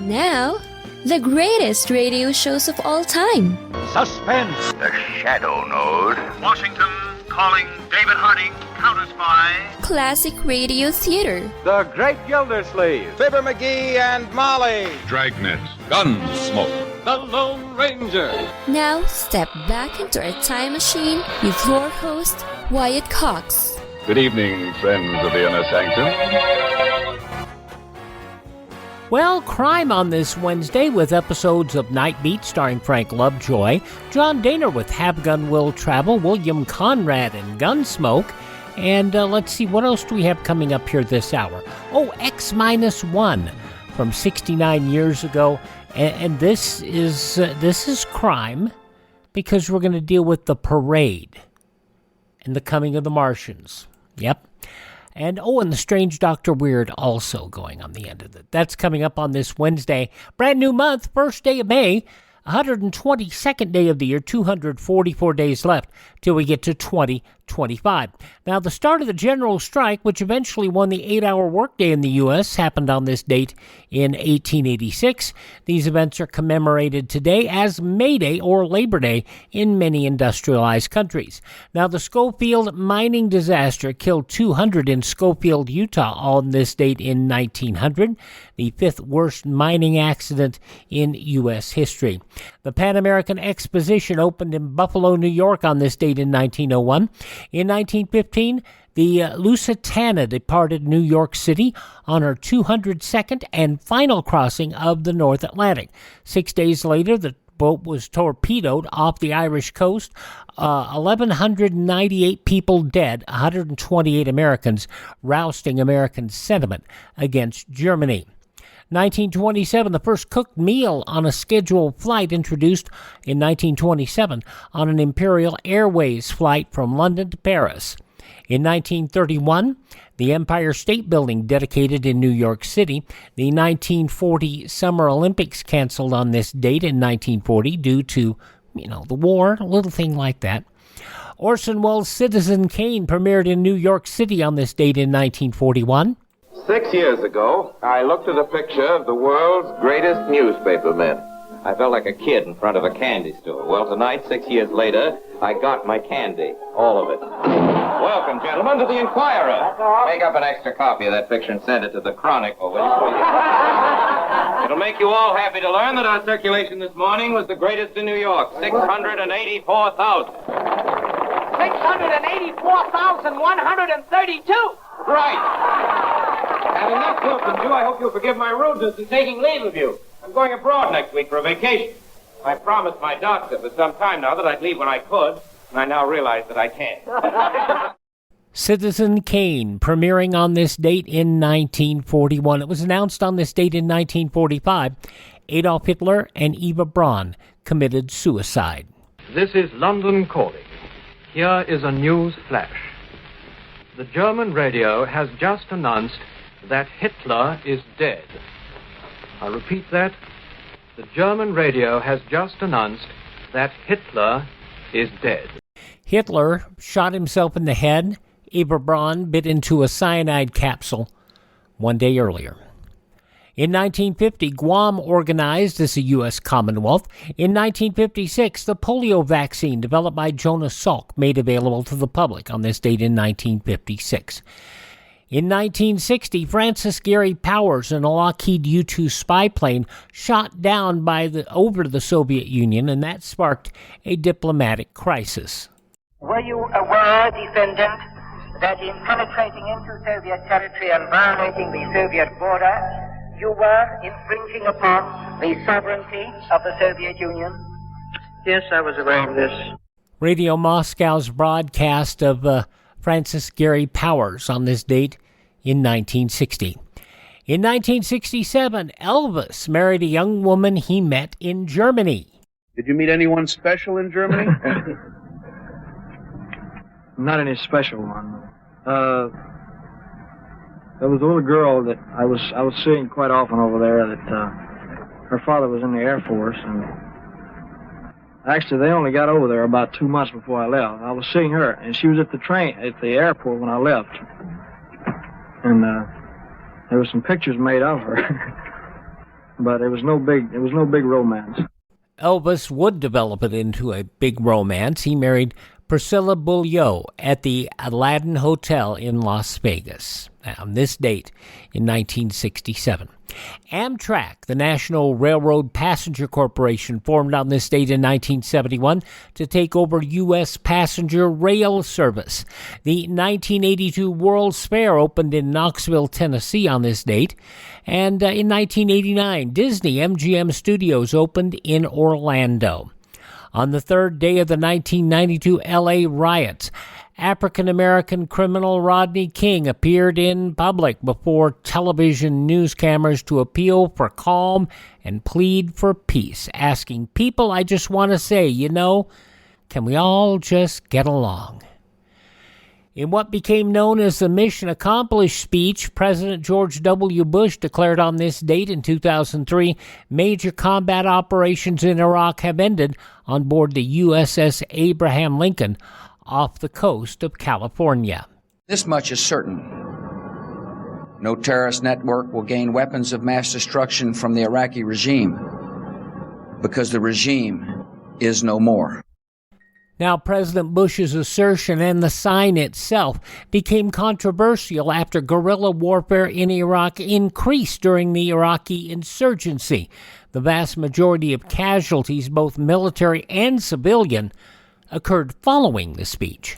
Now, the greatest radio shows of all time. Suspense. The Shadow Node. Washington calling David Harding, Counter-Spy. Classic radio theater. The Great Gildersleeve. Fibber McGee and Molly. Dragnet. Gunsmoke. The Lone Ranger. Now, step back into a time machine with your host, Wyatt Cox. Good evening, friends of the Inner Sanctum. Well, crime on this Wednesday with episodes of Nightbeat starring Frank Lovejoy, John Dehner with Have Gun Will Travel, William Conrad and Gunsmoke, and let's see, what else do we have coming up here this hour? Oh, X-1 from 69 years ago, and this is crime because we're going to deal with the parade and the coming of the Martians. Yep. And the Strange Dr. Weird also going on the end of it. That's coming up on this Wednesday. Brand new month, first day of May, 122nd day of the year, 244 days left till we get to 2025. Now, the start of the general strike, which eventually won the 8-hour workday in the U.S., happened on this date in 1886. These events are commemorated today as May Day or Labor Day in many industrialized countries. Now, the Schofield mining disaster killed 200 in Schofield, Utah on this date in 1900, the fifth worst mining accident in U.S. history. The Pan American Exposition opened in Buffalo, New York on this date in 1901. In 1915, the Lusitania departed New York City on her 202nd and final crossing of the North Atlantic. 6 days later, the boat was torpedoed off the Irish coast. 1,198 people dead, 128 Americans, rousing American sentiment against Germany. 1927, the first cooked meal on a scheduled flight introduced in 1927 on an Imperial Airways flight from London to Paris. In 1931, the Empire State Building dedicated in New York City. The 1940 Summer Olympics canceled on this date in 1940 due to, the war, a little thing like that. Orson Welles' Citizen Kane premiered in New York City on this date in 1941. 6 years ago, I looked at a picture of the world's greatest newspaper men. I felt like a kid in front of a candy store. Well, tonight, 6 years later, I got my candy. All of it. Welcome, gentlemen, to the Inquirer. Make up an extra copy of that picture and send it to the Chronicle, will you? It'll make you all happy to learn that our circulation this morning was the greatest in New York. 684,000. 684,132. Right. And enough welcome to. I hope you'll forgive my rudeness in taking leave of you. I'm going abroad next week for a vacation. I promised my doctor for some time now that I'd leave when I could, and I now realize that I can't. Citizen Kane, premiering on this date in 1941. It was announced on this date in 1945. Adolf Hitler and Eva Braun committed suicide. This is London calling. Here is a news flash. The German radio has just announced that Hitler is dead. I repeat that. The German radio has just announced that Hitler is dead. Hitler shot himself in the head. Eva Braun bit into a cyanide capsule 1 day earlier. In 1950, Guam organized as a U.S. Commonwealth. In 1956, the polio vaccine developed by Jonas Salk made available to the public on this date in 1956. In 1960, Francis Gary Powers in a Lockheed U-2 spy plane shot down over the Soviet Union, and that sparked a diplomatic crisis. Were you aware, defendant, that in penetrating into Soviet territory and violating the Soviet border, you were infringing upon the sovereignty of the Soviet Union? Yes, I was aware of this. Radio Moscow's broadcast of Francis Gary Powers on this date in 1960. In 1967, Elvis married a young woman he met in Germany. Did you meet anyone special in Germany? Not any special one. There was a little girl that I was seeing quite often over there that her father was in the Air Force, and actually they only got over there about 2 months before I left. I was seeing her, and she was at the airport when I left. And there were some pictures made of her. but it was no big romance. Elvis would develop it into a big romance. He married Priscilla Beaulieu at the Paladin Hotel in Las Vegas on this date in 1967. Amtrak, the National Railroad Passenger Corporation, formed on this date in 1971 to take over U.S. passenger rail service. The 1982 World's Fair opened in Knoxville, Tennessee on this date. And in 1989, Disney MGM Studios opened in Orlando. On the third day of the 1992 L.A. riots, African-American criminal Rodney King appeared in public before television news cameras to appeal for calm and plead for peace, asking people, I just want to say, can we all just get along? In what became known as the Mission Accomplished speech, President George W. Bush declared on this date in 2003, major combat operations in Iraq have ended on board the USS Abraham Lincoln off the coast of California. This much is certain. No terrorist network will gain weapons of mass destruction from the Iraqi regime, because the regime is no more. Now, President Bush's assertion and the sign itself became controversial after guerrilla warfare in Iraq increased during the Iraqi insurgency. The vast majority of casualties, both military and civilian, occurred following the speech.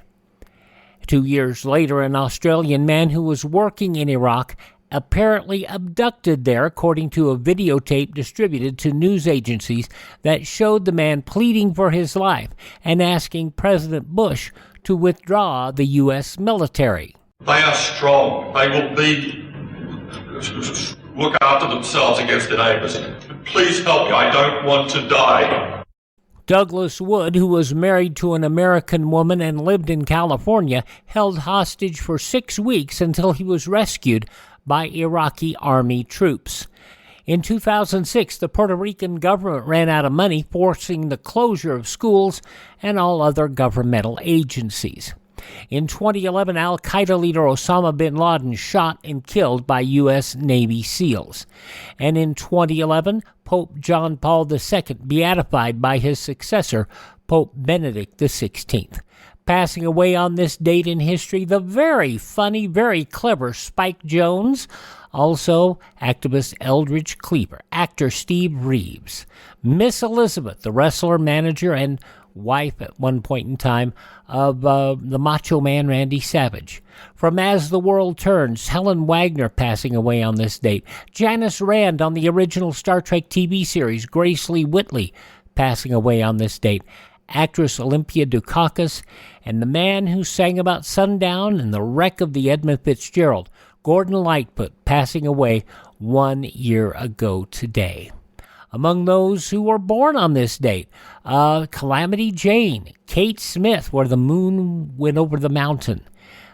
2 years later, an Australian man who was working in Iraq apparently abducted there, according to a videotape distributed to news agencies that showed the man pleading for his life and asking President Bush to withdraw the U.S. military. They are strong. They will look after themselves against their neighbours. Please help me. I don't want to die. Douglas Wood, who was married to an American woman and lived in California, held hostage for 6 weeks until he was rescued by Iraqi army troops. In 2006, the Puerto Rican government ran out of money, forcing the closure of schools and all other governmental agencies. In 2011, al-Qaeda leader Osama bin Laden shot and killed by U.S. Navy SEALs. And in 2011, Pope John Paul II beatified by his successor, Pope Benedict XVI. Passing away on this date in history, the very funny, very clever Spike Jonze, also activist Eldridge Cleaver, actor Steve Reeves, Miss Elizabeth, the wrestler, manager, and wife at one point in time of the Macho Man Randy Savage. From As the World Turns, Helen Wagner passing away on this date, Janice Rand on the original Star Trek TV series, Grace Lee Whitley passing away on this date, actress Olympia Dukakis, and the man who sang about sundown and the wreck of the Edmund Fitzgerald, Gordon Lightfoot, passing away 1 year ago today. Among those who were born on this date, Calamity Jane, Kate Smith, Where the Moon Went Over the Mountain,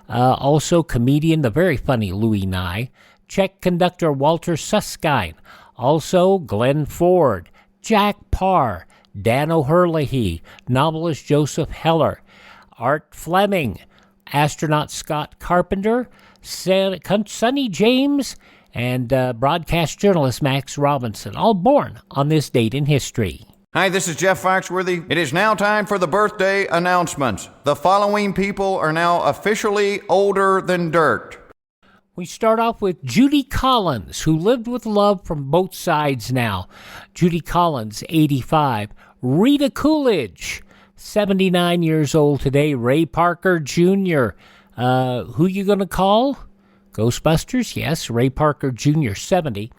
also comedian, the very funny Louis Nye, Czech conductor Walter Susskind, also Glenn Ford, Jack Parr, Dan O'Herlihy, novelist Joseph Heller, Art Fleming, astronaut Scott Carpenter, Sonny James, and broadcast journalist Max Robinson, all born on this date in history. Hi, this is Jeff Foxworthy. It is now time for the birthday announcements. The following people are now officially older than dirt. We start off with Judy Collins, who lived with love from both sides now. Judy Collins, 85. Rita Coolidge, 79 years old today. Ray Parker Jr., who you going to call? Ghostbusters, yes. Ray Parker Jr., 70.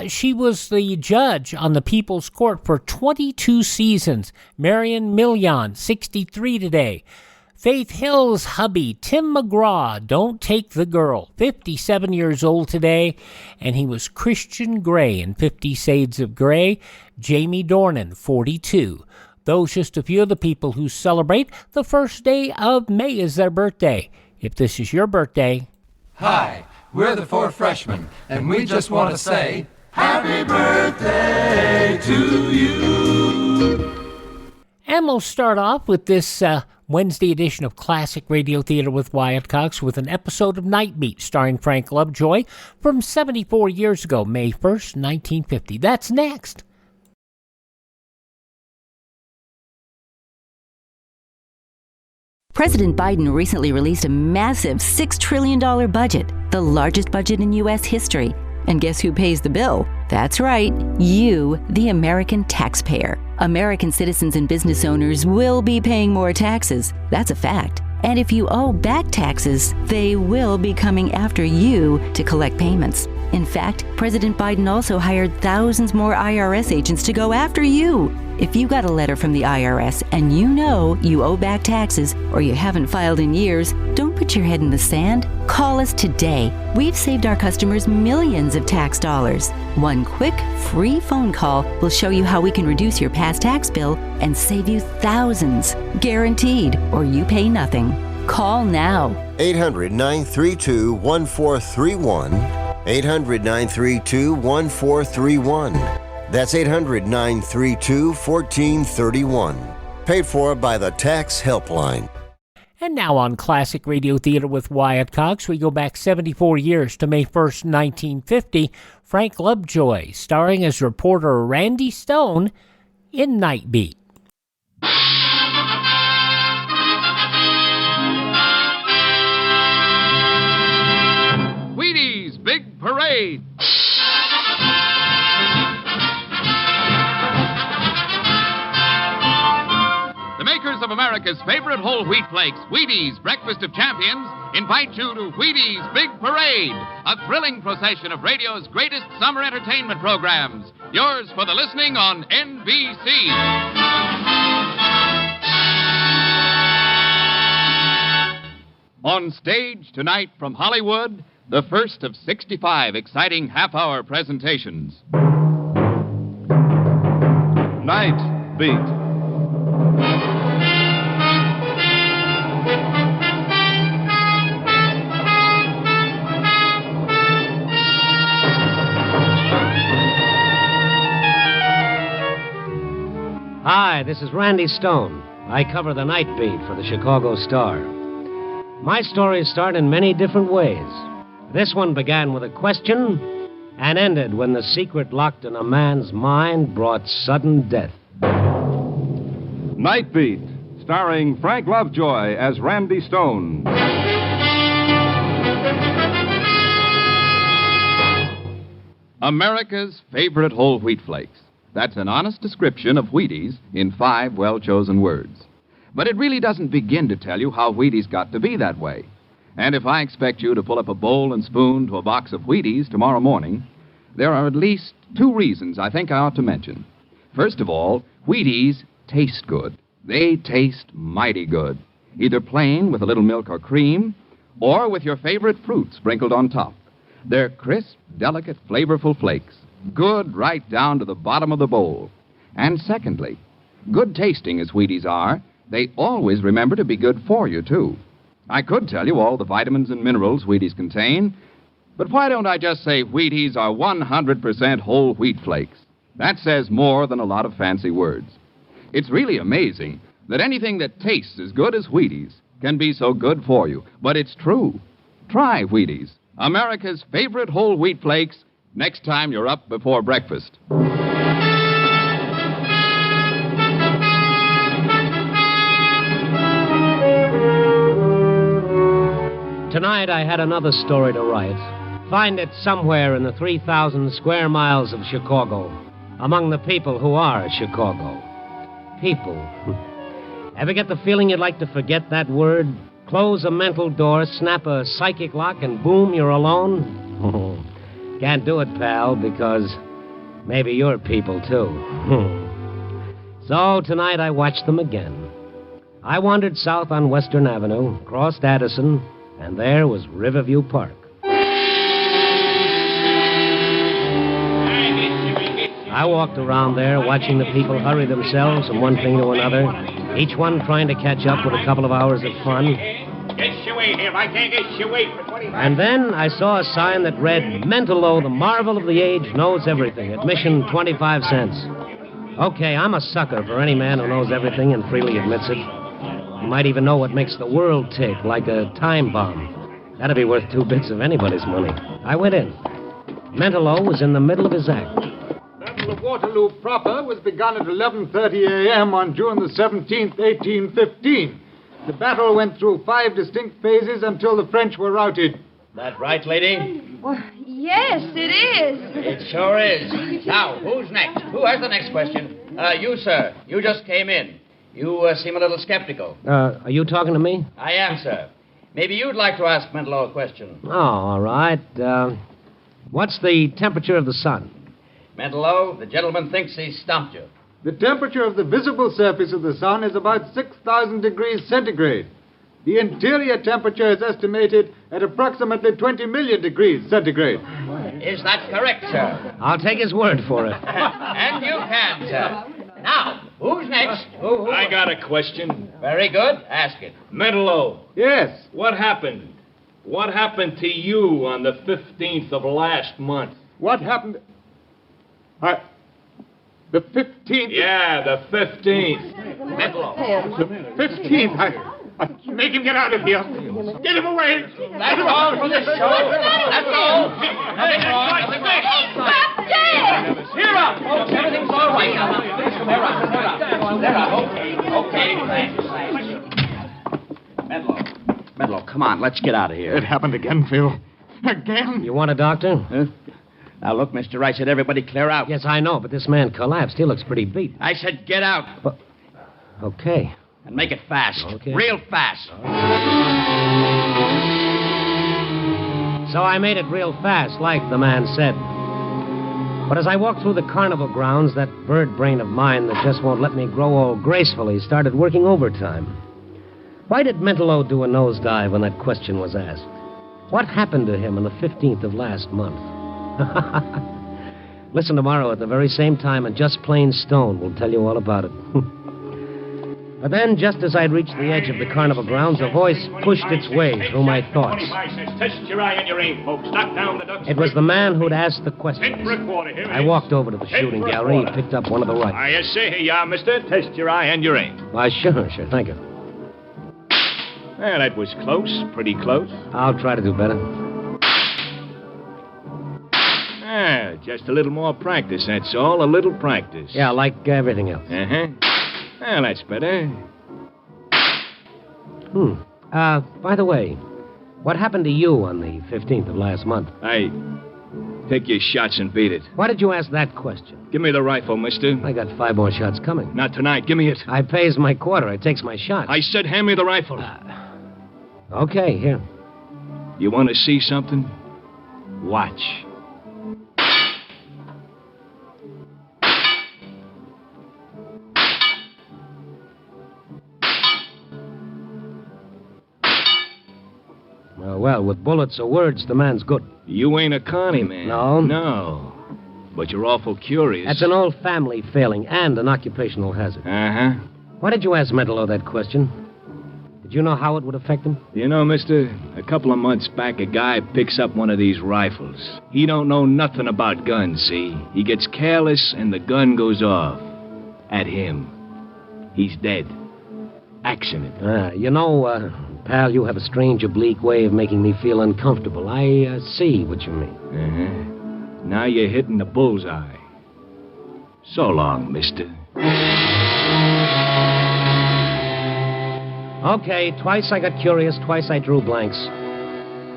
She was the judge on the People's Court for 22 seasons. Marion Million, 63 today. Faith Hill's hubby, Tim McGraw, Don't Take the Girl, 57 years old today. And he was Christian Grey in 50 Shades of Grey. Jamie Dornan, 42. Those just a few of the people who celebrate the first day of May as their birthday. If this is your birthday... Hi, we're the Four Freshmen, and we just want to say, Happy birthday to you. And we'll start off with this Wednesday edition of Classic Radio Theater with Wyatt Cox with an episode of Nightbeat starring Frank Lovejoy from 74 years ago, May 1st, 1950. That's next. President Biden recently released a massive $6 trillion budget, the largest budget in U.S. history. And guess who pays the bill? That's right, you, the American taxpayer. American citizens and business owners will be paying more taxes. That's a fact. And if you owe back taxes, they will be coming after you to collect payments. In fact, President Biden also hired thousands more IRS agents to go after you. If you got a letter from the IRS and you know you owe back taxes or you haven't filed in years, don't put your head in the sand. Call us today. We've saved our customers millions of tax dollars. One quick, free phone call will show you how we can reduce your past tax bill and save you thousands. Guaranteed, or you pay nothing. Call now. 800-932-1431. 800-932-1431. That's 800-932-1431. Paid for by the Tax Helpline. And now on Classic Radio Theater with Wyatt Cox, we go back 74 years to May 1st, 1950. Frank Lovejoy, starring as reporter Randy Stone in Nightbeat. Wheaties Big Parade. The makers of America's favorite whole wheat flakes, Wheaties Breakfast of Champions, invite you to Wheaties Big Parade, a thrilling procession of radio's greatest summer entertainment programs. Yours for the listening on NBC. On stage tonight from Hollywood, the first of 65 exciting half-hour presentations. Nightbeat. Hi, this is Randy Stone. I cover the Nightbeat for the Chicago Star. My stories start in many different ways. This one began with a question and ended when the secret locked in a man's mind brought sudden death. Nightbeat, starring Frank Lovejoy as Randy Stone. America's favorite whole wheat flakes. That's an honest description of Wheaties in 5 well-chosen words. But it really doesn't begin to tell you how Wheaties got to be that way. And if I expect you to pull up a bowl and spoon to a box of Wheaties tomorrow morning, there are at least 2 reasons I think I ought to mention. First of all, Wheaties taste good. They taste mighty good, either plain with a little milk or cream, or with your favorite fruit sprinkled on top. They're crisp, delicate, flavorful flakes, good right down to the bottom of the bowl. And secondly, good tasting as Wheaties are, they always remember to be good for you, too. I could tell you all the vitamins and minerals Wheaties contain, but why don't I just say Wheaties are 100% whole wheat flakes? That says more than a lot of fancy words. It's really amazing that anything that tastes as good as Wheaties can be so good for you. But it's true. Try Wheaties, America's favorite whole wheat flakes, next time you're up before breakfast. Tonight I had another story to write. Find it somewhere in the 3,000 square miles of Chicago, among the people who are Chicago. People. Ever get the feeling you'd like to forget that word? Close a mental door, snap a psychic lock, and boom, you're alone? Can't do it, pal, because maybe you're people, too. So tonight I watched them again. I wandered south on Western Avenue, crossed Addison, and there was Riverview Park. I walked around there, watching the people hurry themselves from one thing to another, each one trying to catch up with a couple of hours of fun. Get your way here. I can't get your way for 25. And then I saw a sign that read, Mentallo, the Marvel of the Age, knows everything. Admission 25 cents. Okay, I'm a sucker for any man who knows everything and freely admits it. He might even know what makes the world tick, like a time bomb. That'd be worth 2 bits of anybody's money. I went in. Mentallo was in the middle of his act. Battle of Waterloo proper was begun at 11:30 a.m. on June the 17th, 1815. The battle went through 5 distinct phases until the French were routed. That right, lady? Well, yes, it is. It sure is. Now, who's next? Who has the next question? You, sir. You just came in. You seem a little skeptical. Are you talking to me? I am, sir. Maybe you'd like to ask Mentallo a question. Oh, all right. What's the temperature of the sun? Mentallo, the gentleman thinks he's stumped you. The temperature of the visible surface of the sun is about 6,000 degrees centigrade. The interior temperature is estimated at approximately 20 million degrees centigrade. Is that correct, sir? I'll take his word for it. And you can, sir. Now, who's next? I got a question. Very good. Ask it. Mentallo. Yes? What happened? What happened to you on the 15th of last month? What happened? The 15th? Yeah, the 15th. Mentallo. The 15th? Make him get out of here. Get him away. That's all for this show. That's all. Nothing wrong. Stop dead! Cheer up, folks. Everything's all right now. Cheer up. Okay, thanks. Mentallo, come on. Let's get out of here. It happened again, Phil. Again? You want a doctor? Huh? Now, look, mister, I said everybody clear out. Yes, I know, but this man collapsed. He looks pretty beat. I said get out. But... Okay. And make it fast. Okay. Real fast. So I made it real fast, like the man said. But as I walked through the carnival grounds, that bird brain of mine that just won't let me grow old gracefully started working overtime. Why did Mentallo do a nosedive when that question was asked? What happened to him on the 15th of last month? Listen tomorrow at the very same time, and Just Plain Stone will tell you all about it. But then, just as I'd reached the edge of the carnival grounds, a voice pushed its way through my thoughts. Test your eye and your aim, folks. Knock down the ducks. It was the man who'd asked the question. I walked over to the shooting gallery and picked up one of the rifles. I say, here you are, mister. Test your eye and your aim. Why, sure, thank you. Well, that was close, pretty close. I'll try to do better. Just a little more practice, that's all. A little practice. Yeah, like everything else. Uh-huh. Well, that's better. By the way, what happened to you on the 15th of last month? Take your shots and beat it. Why did you ask that question? Give me the rifle, mister. I got 5 more shots coming. Not tonight. Give me it. I pays my quarter. I takes my shot. I said hand me the rifle. Okay, here. You want to see something? Watch. Well, with bullets or words, the man's good. You ain't a connie man. No? No. But you're awful curious. That's an old family failing and an occupational hazard. Uh-huh. Why did you ask Mentallo that question? Did you know how it would affect him? You know, mister, a couple of months back, a guy picks up one of these rifles. He don't know nothing about guns, see? He gets careless and the gun goes off. At him. He's dead. Accident. Pal, you have a strange, oblique way of making me feel uncomfortable. I see what you mean. Uh-huh. Now you're hitting the bullseye. So long, mister. Okay, twice I got curious, twice I drew blanks.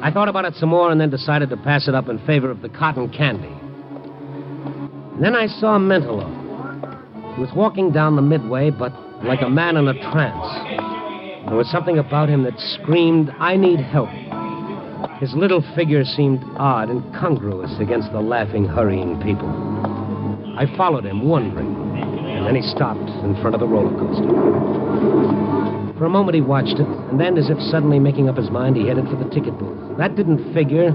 I thought about it some more and then decided to pass it up in favor of the cotton candy. And then I saw Mentallo. He was walking down the midway, but like a man in a trance. There was something about him that screamed, I need help. His little figure seemed odd, incongruous against the laughing, hurrying people. I followed him, wondering, and then he stopped in front of the roller coaster. For a moment he watched it, and then, as if suddenly making up his mind, he headed for the ticket booth. That didn't figure,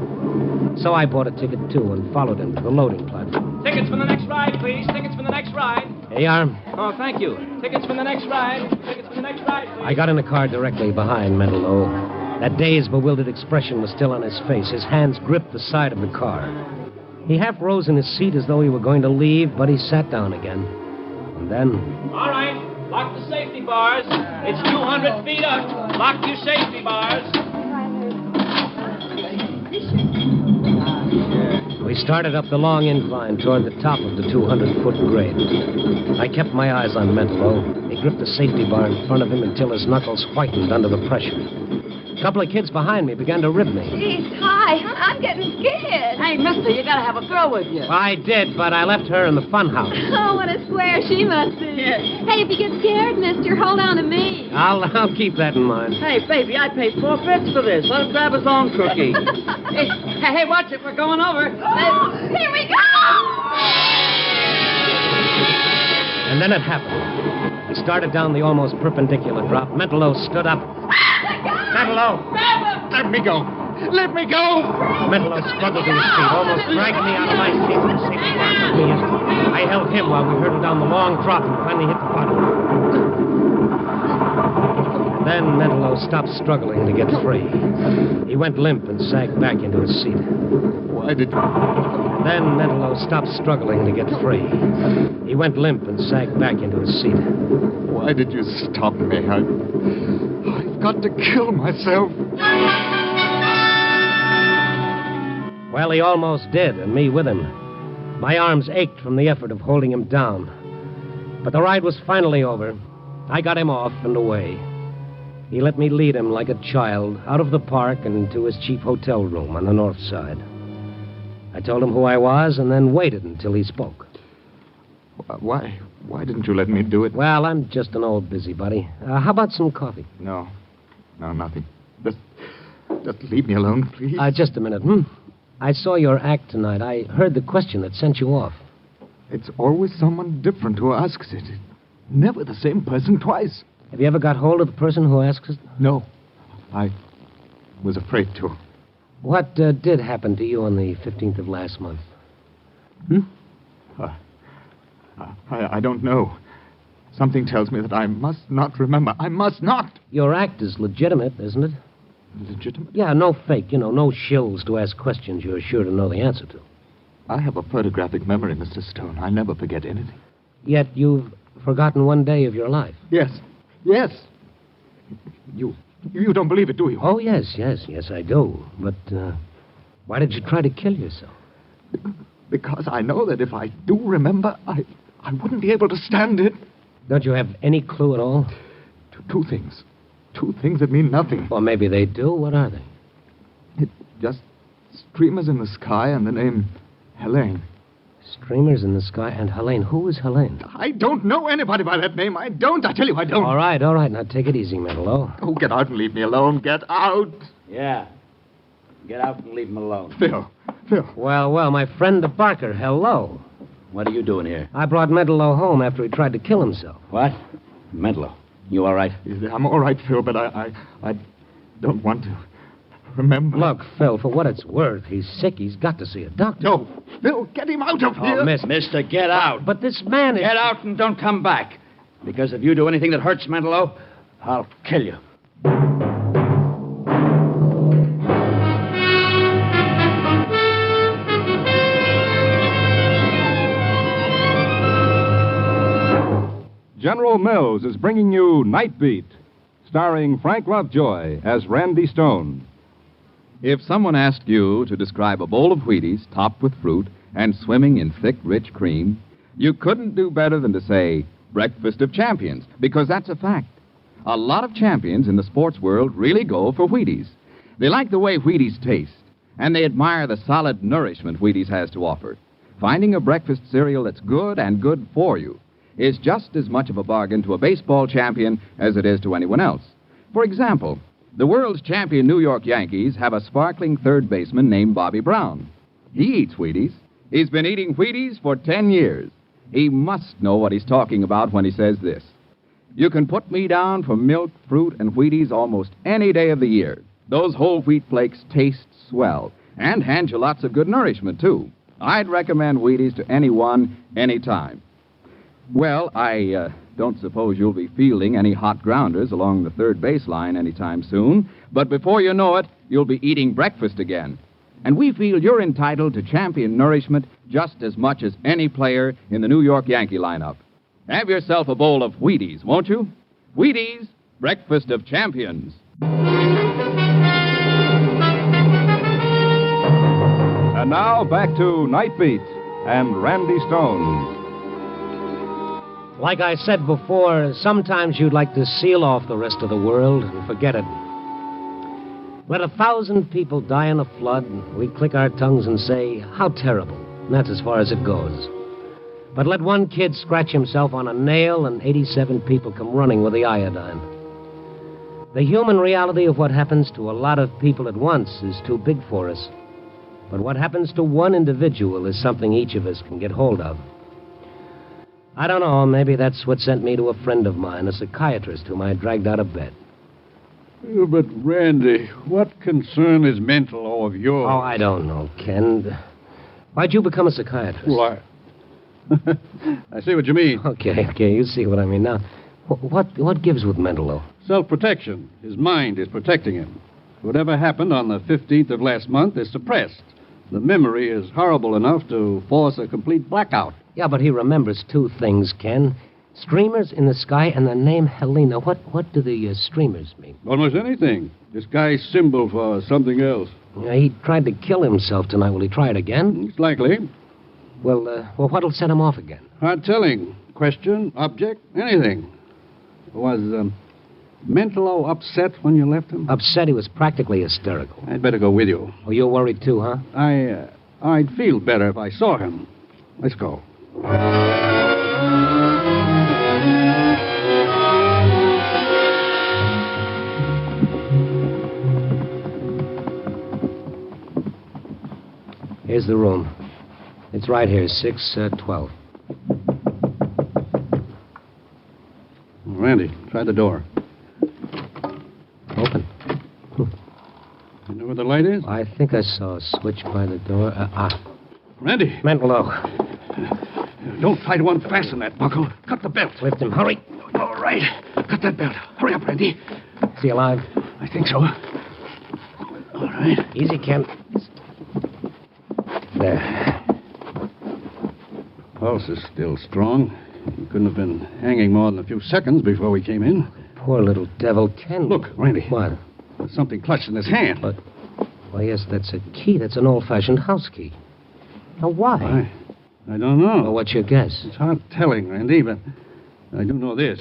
so I bought a ticket, too, and followed him to the loading platform. Tickets for the next ride, please. Tickets for the next ride. Here you are. Oh, thank you. Tickets for the next ride. Tickets for the next ride, please. I got in the car directly behind Mentallo. That dazed, bewildered expression was still on his face. His hands gripped the side of the car. He half rose in his seat as though he were going to leave, but he sat down again. And then... All right, lock the safety bars. It's 200 feet up. Lock your safety bars. We started up the long incline toward the top of the 200-foot grade. I kept my eyes on Mentallo. He gripped the safety bar in front of him until his knuckles whitened under the pressure. A couple of kids behind me began to rib me. Geez, hi. I'm getting scared. Hey, mister, you gotta have a girl with you. I did, but I left her in the funhouse. Oh, what a square she must be. Hey, if you get scared, mister, hold on to me. I'll keep that in mind. Hey, baby, I paid 4 bits for this. Let him grab his own cookie. hey, watch it. We're going over. Here we go! And then it happened. We started down the almost perpendicular drop. Mentallo stood up. Mentallo! Let me go. Let me go! Mentallo struggled to his feet, almost dragging me out of my seat with the safety bar for me. I held him while we hurtled down the long drop and finally hit the bottom. Then Mentallo stopped struggling to get free. He went limp and sagged back into his seat. Why did you... Then Mentallo stopped struggling to get free. He went limp and sagged back into his seat. Why did you stop me? I've got to kill myself. Well, he almost did, and me with him. My arms ached from the effort of holding him down. But the ride was finally over. I got him off and away. He let me lead him like a child out of the park and to his cheap hotel room on the north side. I told him who I was and then waited until he spoke. Why didn't you let me do it? Well, I'm just an old busybody. How about some coffee? No, nothing. Just leave me alone, please. Just a minute, I saw your act tonight. I heard the question that sent you off. It's always someone different who asks it. Never the same person twice. Have you ever got hold of the person who asks it? No. I was afraid to. What did happen to you on the 15th of last month? I don't know. Something tells me that I must not remember. I must not. Your act is legitimate, isn't it? Legitimate? Yeah, no fake. No shills to ask questions you're sure to know the answer to. I have a photographic memory, Mr. Stone. I never forget anything. Yet you've forgotten one day of your life. Yes. You don't believe it, do you? Oh, yes, I do. But why did you try to kill yourself? Because I know that if I do remember, I wouldn't be able to stand it. Don't you have any clue at all? Two things. Two things that mean nothing. Or maybe they do. What are they? It's just streamers in the sky and the name Helene. Streamers in the sky and Helene. Who is Helene? I don't know anybody by that name. I don't. I tell you, I don't. All right. Now take it easy, Mentallo. Oh, get out and leave me alone. Get out. Yeah. Get out and leave him alone. Phil. Well, my friend the Barker, hello. What are you doing here? I brought Mentallo home after he tried to kill himself. What? Mentallo, you all right? I'm all right, Phil, but I don't want to remember. Look, Phil, for what it's worth, he's sick. He's got to see a doctor. No, Phil, get him out of here. Mister, get out. But this man is... Get out and don't come back. Because if you do anything that hurts Mentallo, I'll kill you. General Mills is bringing you Nightbeat, starring Frank Lovejoy as Randy Stone. If someone asked you to describe a bowl of Wheaties topped with fruit and swimming in thick, rich cream, you couldn't do better than to say breakfast of champions, because that's a fact. A lot of champions in the sports world really go for Wheaties. They like the way Wheaties taste, and they admire the solid nourishment Wheaties has to offer. Finding a breakfast cereal that's good and good for you is just as much of a bargain to a baseball champion as it is to anyone else. For example, the world's champion New York Yankees have a sparkling third baseman named Bobby Brown. He eats Wheaties. He's been eating Wheaties for 10 years. He must know what he's talking about when he says this. You can put me down for milk, fruit, and Wheaties almost any day of the year. Those whole wheat flakes taste swell and hand you lots of good nourishment, too. I'd recommend Wheaties to anyone, anytime. Well, I don't suppose you'll be fielding any hot grounders along the third baseline anytime soon, but before you know it, you'll be eating breakfast again. And we feel you're entitled to champion nourishment just as much as any player in the New York Yankee lineup. Have yourself a bowl of Wheaties, won't you? Wheaties, breakfast of champions. And now back to Nightbeat and Randy Stone. Like I said before, sometimes you'd like to seal off the rest of the world and forget it. Let 1,000 people die in a flood, and we click our tongues and say, how terrible. And that's as far as it goes. But let one kid scratch himself on a nail and 87 people come running with the iodine. The human reality of what happens to a lot of people at once is too big for us. But what happens to one individual is something each of us can get hold of. I don't know, maybe that's what sent me to a friend of mine, a psychiatrist whom I dragged out of bed. But, Randy, what concern is Mentallo of yours? Oh, I don't know, Ken. Why'd you become a psychiatrist? Why? I see what you mean. Okay, you see what I mean. Now, what gives with Mentallo? Self-protection. His mind is protecting him. Whatever happened on the 15th of last month is suppressed. The memory is horrible enough to force a complete blackout. Yeah, but he remembers two things, Ken. Streamers in the sky and the name Helena. What do the streamers mean? Almost anything. This guy's symbol for something else. Yeah, he tried to kill himself tonight. Will he try it again? It's likely. Well, what'll set him off again? Hard telling. Question, object, anything. Was Mentallo upset when you left him? Upset? He was practically hysterical. I'd better go with you. Oh, you're worried too, huh? I'd feel better if I saw him. Let's go. Here's the room. It's right here, 612. Randy, try the door. Open. You know where the light is? I think I saw a switch by the door. Randy. Mentallo. Don't try to unfasten that buckle. Cut the belt. Lift him. Hurry. All right. Cut that belt. Hurry up, Randy. Is he alive? I think so. All right. Easy, Ken. There. Pulse is still strong. He couldn't have been hanging more than a few seconds before we came in. Poor little devil, Ken. Look, Randy. What? There's something clutched in his hand. But, well, yes, that's a key. That's an old-fashioned house key. Now, why? I don't know. Well, what's your guess? It's hard telling, Randy, but I do know this.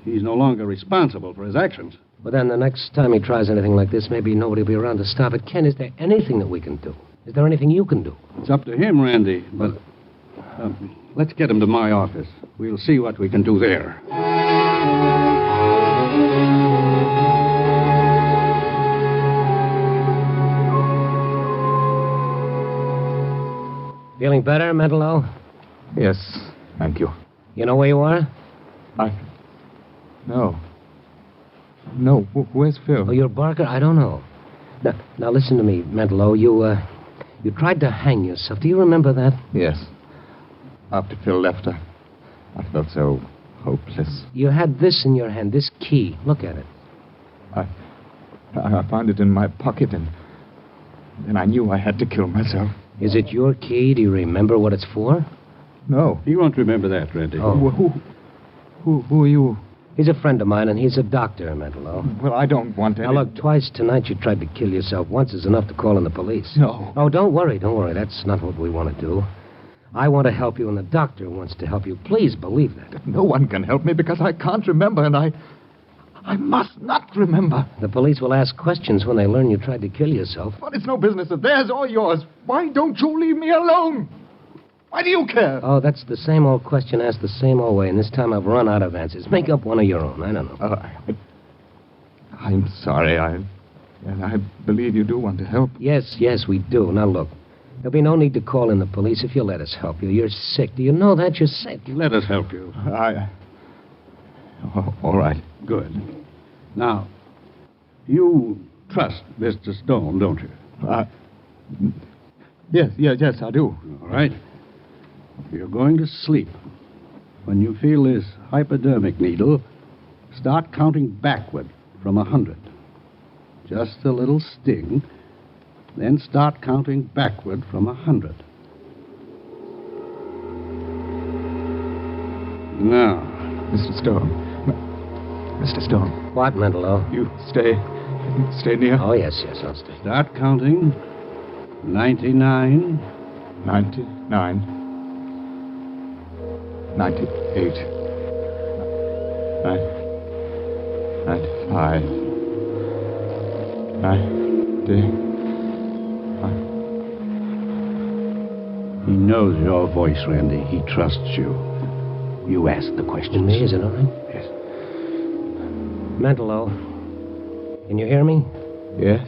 He's no longer responsible for his actions. Well, then the next time he tries anything like this, maybe nobody will be around to stop it. Ken, is there anything that we can do? Is there anything you can do? It's up to him, Randy, but let's get him to my office. We'll see what we can do there. Feeling better, Mentallo? Yes, thank you. You know where you are? No, where's Phil? Oh, you're Barker? I don't know. Now listen to me, Mentallo. You tried to hang yourself. Do you remember that? Yes. After Phil left, I felt so hopeless. You had this in your hand, this key. Look at it. I found it in my pocket, and I knew I had to kill myself. Is it your key? Do you remember what it's for? No. He won't remember that, Randy. Oh. Who are you? He's a friend of mine, and he's a doctor, Mentallo. Well, I don't want any... Now, look, twice tonight you tried to kill yourself. Once is enough to call in the police. No. Oh, don't worry. That's not what we want to do. I want to help you, and the doctor wants to help you. Please believe that. No one can help me because I can't remember, and I must not remember. The police will ask questions when they learn you tried to kill yourself. But it's no business of theirs or yours. Why don't you leave me alone? Why do you care? Oh, that's the same old question asked the same old way, and this time I've run out of answers. Make up one of your own. I don't know. I'm sorry. I believe you do want to help. Yes, we do. Now, look. There'll be no need to call in the police if you'll let us help you. You're sick. Do you know that? You're sick. Let us help you. All right. Good. Now, you trust Mr. Stone, don't you? Yes, I do. All right. You're going to sleep. When you feel this hypodermic needle, start counting backward from 100. Just a little sting. Then start counting backward from 100. Now. Mr. Stone. Mr. Stone. What, Mentallo? You stay near? Oh, yes, I'll stay. Start counting. 99. 99. 98. 95. 90. He knows your voice, Randy. He trusts you. You ask the questions. Me, is it all right? Yes. Mentallo, can you hear me? Yes?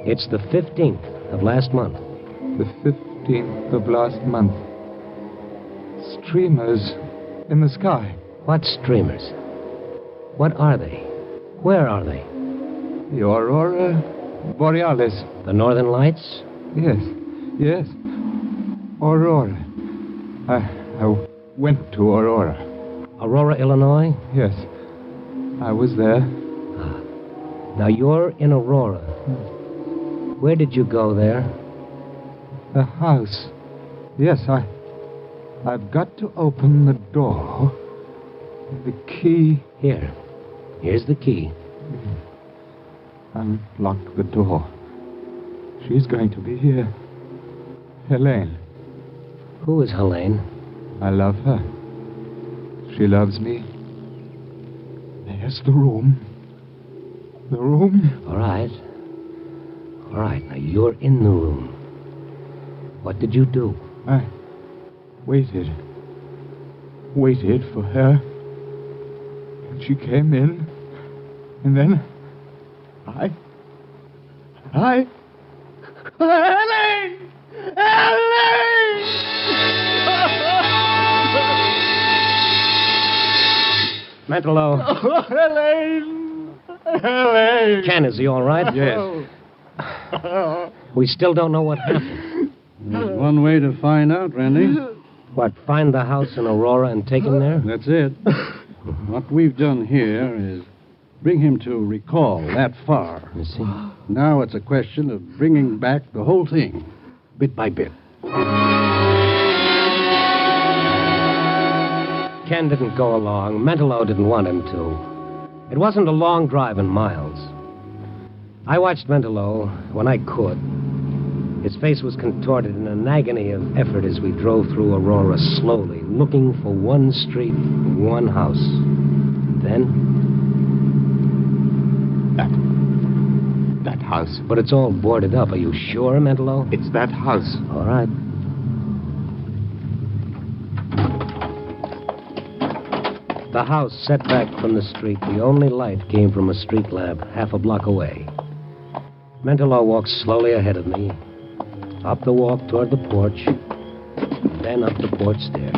It's the 15th of last month. The 15th of last month. Streamers in the sky. What streamers? What are they? Where are they? The Aurora Borealis. The Northern Lights? Yes. Aurora. I went to Aurora. Aurora, Illinois? Yes. I was there. Now you're in Aurora. Where did you go there? The house. Yes, I've got to open the door. The key. Here's the key. Unlock the door. She's going to be here. Helene. Who is Helene? I love her. She loves me. There's the room. The room. All right. Now you're in the room. What did you do? I waited for her. And she came in. And then I... Helene! Mentallo. Oh, Helene! Ken, is he all right? Yes. We still don't know what happened. There's one way to find out, Randy. What, find the house in Aurora and take him there? That's it. What we've done here is bring him to recall that far. You see? Now it's a question of bringing back the whole thing, bit by bit. Ken didn't go along. Mentallo didn't want him to. It wasn't a long drive in miles. I watched Mentallo when I could. His face was contorted in an agony of effort as we drove through Aurora slowly, looking for one street, one house. Then... That house. But it's all boarded up. Are you sure, Mentallo? It's that house. All right. The house set back from the street. The only light came from a street lamp half a block away. Mentallo walked slowly ahead of me, up the walk toward the porch, then up the porch stairs.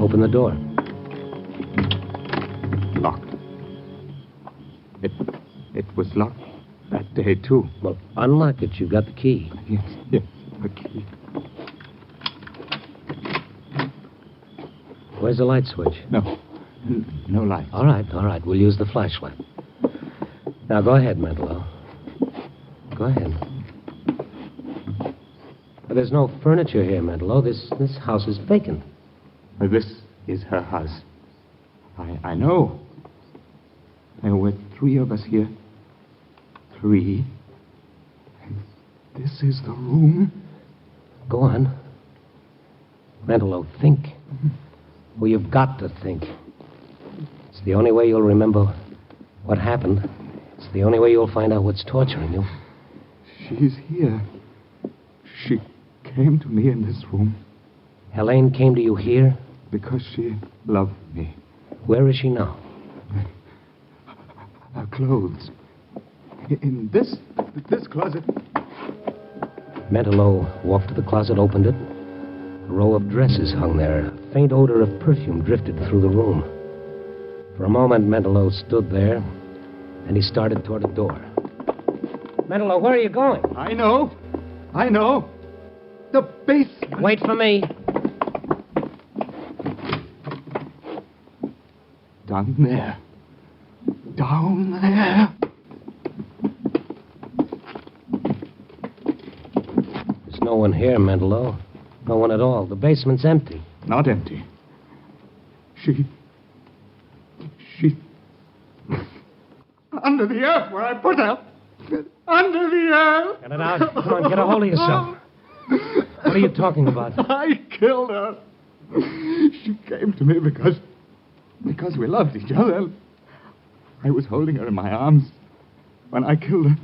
Open the door. Locked. It was locked that day, too. Well, unlock it. You've got the key. Yes, the key. Where's the light switch? No light. All right. We'll use the flashlight. Now, go ahead, Mentallo. Go ahead. But there's no furniture here, Mentallo. This house is vacant. Well, this is her house. I know. There were 3 of us here. 3. And this is the room. Go on. Mentallo, think. Well, you've got to think. It's the only way you'll remember what happened. It's the only way you'll find out what's torturing you. She's here. She came to me in this room. Helene came to you here? Because she loved me. Where is she now? Her clothes. In this closet. Mentallo walked to the closet, opened it. A row of dresses hung there. A faint odor of perfume drifted through the room. For a moment, Mentallo stood there, and he started toward a door. Mentallo, where are you going? I know. The basement. Wait for me. Down there. There's no one here, Mentallo. No one at all. The basement's empty. Not empty. She... Under the earth where I put her. Under the earth. Get it out. Come on, get a hold of yourself. What are you talking about? I killed her. She came to me because we loved each other. I was holding her in my arms when I killed her.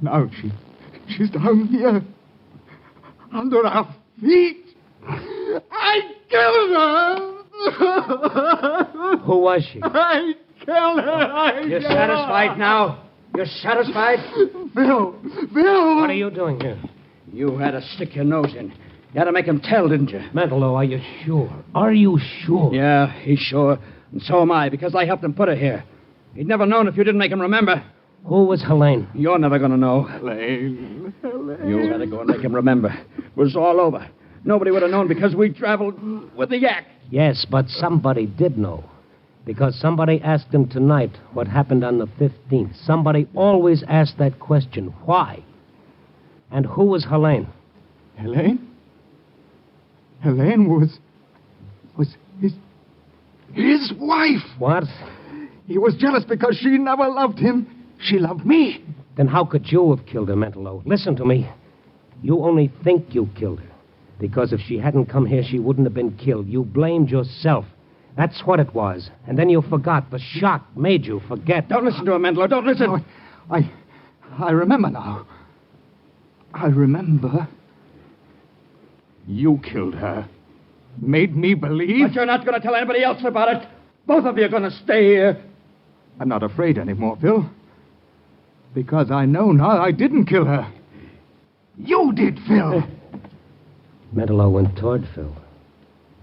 Now she's down here, under our feet. I killed her. Who was she? I killed her. You're satisfied now? You're satisfied? Phil. What are you doing here? You had to stick your nose in. You had to make him tell, didn't you? Mentallo, are you sure? Are you sure? Yeah, he's sure. And so am I, because I helped him put her here. He'd never known if you didn't make him remember. Who was Helene? You're never going to know. Helene. You had to go and make him remember. It was all over. Nobody would have known because we traveled with the yak. Yes, but somebody did know. Because somebody asked him tonight what happened on the 15th. Somebody always asked that question. Why? And who was Helene? Helene? Helene was his wife. What? He was jealous because she never loved him. She loved me. Then how could you have killed her, Mentallo? Listen to me. You only think you killed her. Because if she hadn't come here, she wouldn't have been killed. You blamed yourself. That's what it was. And then you forgot. The shock made you forget. Don't listen to him, Mentallo. Don't listen. No, I remember now. I remember. You killed her. Made me believe. But you're not going to tell anybody else about it. Both of you are going to stay here. I'm not afraid anymore, Phil. Because I know now I didn't kill her. You did, Phil. Mentallo went toward Phil.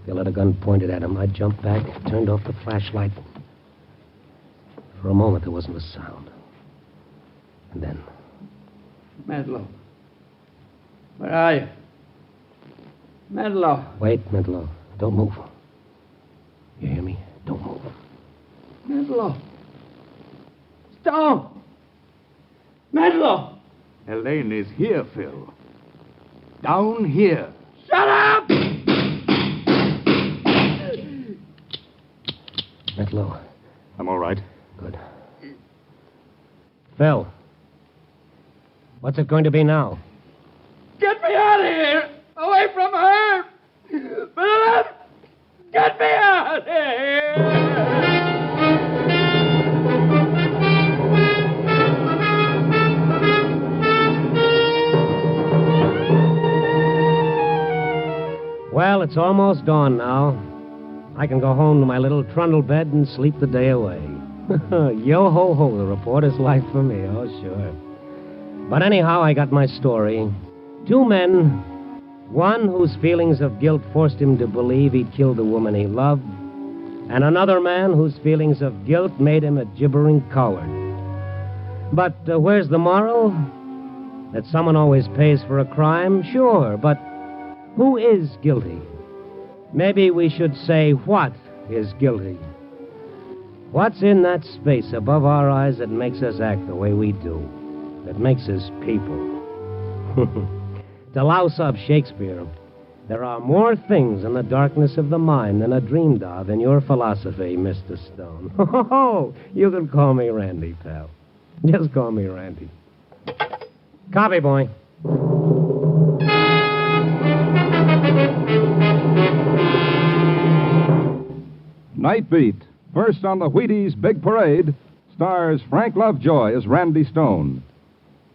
Phil had a gun pointed at him. I jumped back, turned off the flashlight. For a moment, there wasn't a sound. And then... Mentallo. Where are you? Mentallo. Wait, Mentallo. Don't move. You hear me? Don't move. Mentallo. Stone. Mentallo. Helene is here, Phil. Down here. Shut up! Mentallo. I'm all right. Good. Phil. What's it going to be now? Get me out of here! Away from her! Philip! Get me out of here! Well, it's almost dawn now. I can go home to my little trundle bed and sleep the day away. Yo-ho-ho, the reporter's life for me, oh, sure. But anyhow, I got my story. Two men, one whose feelings of guilt forced him to believe he'd killed the woman he loved, and another man whose feelings of guilt made him a gibbering coward. But where's the moral? That someone always pays for a crime? Sure, but who is guilty? Maybe we should say, what is guilty? What's in that space above our eyes that makes us act the way we do? That makes us people? To louse up Shakespeare, there are more things in the darkness of the mind than are dreamed of in your philosophy, Mr. Stone. Oh, you can call me Randy, pal. Just call me Randy. Copy, boy. Nightbeat, first on the Wheaties Big Parade, stars Frank Lovejoy as Randy Stone.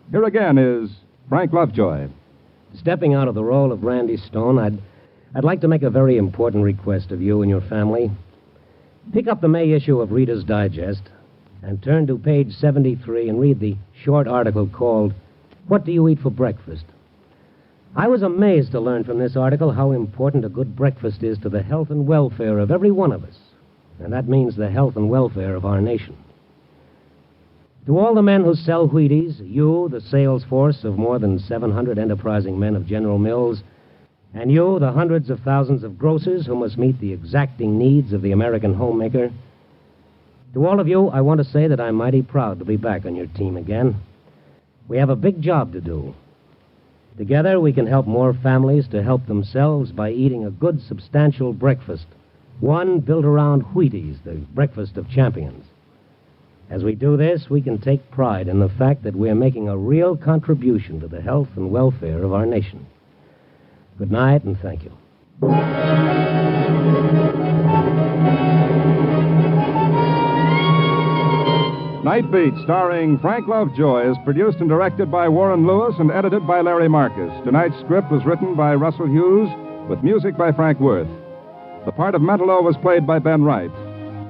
Here again is Frank Lovejoy. Stepping out of the role of Randy Stone, I'd like to make a very important request of you and your family. Pick up the May issue of Reader's Digest and turn to page 73 and read the short article called, What Do You Eat for Breakfast? I was amazed to learn from this article how important a good breakfast is to the health and welfare of every one of us. And that means the health and welfare of our nation. To all the men who sell Wheaties, you, the sales force of more than 700 enterprising men of General Mills, and you, the hundreds of thousands of grocers who must meet the exacting needs of the American homemaker, to all of you, I want to say that I'm mighty proud to be back on your team again. We have a big job to do. Together, we can help more families to help themselves by eating a good, substantial breakfast. One built around Wheaties, the breakfast of champions. As we do this, we can take pride in the fact that we're making a real contribution to the health and welfare of our nation. Good night, and thank you. Nightbeat, starring Frank Lovejoy, is produced and directed by Warren Lewis and edited by Larry Marcus. Tonight's script was written by Russell Hughes, with music by Frank Worth. The part of Mentallo was played by Ben Wright.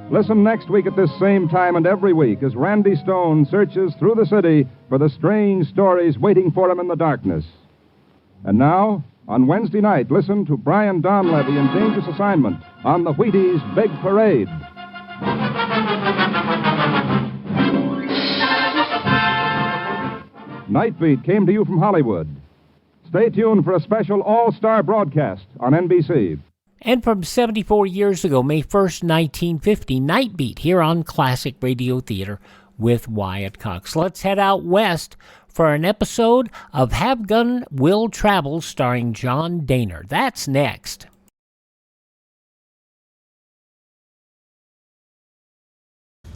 Listen next week at this same time and every week as Randy Stone searches through the city for the strange stories waiting for him in the darkness. And now, on Wednesday night, listen to Brian Donlevy in Dangerous Assignment on the Wheaties Big Parade. Nightbeat came to you from Hollywood. Stay tuned for a special all-star broadcast on NBC. And from 74 years ago, May 1st, 1950, Nightbeat here on Classic Radio Theater with Wyatt Cox. Let's head out west for an episode of Have Gun Will Travel starring John Dehner. That's next.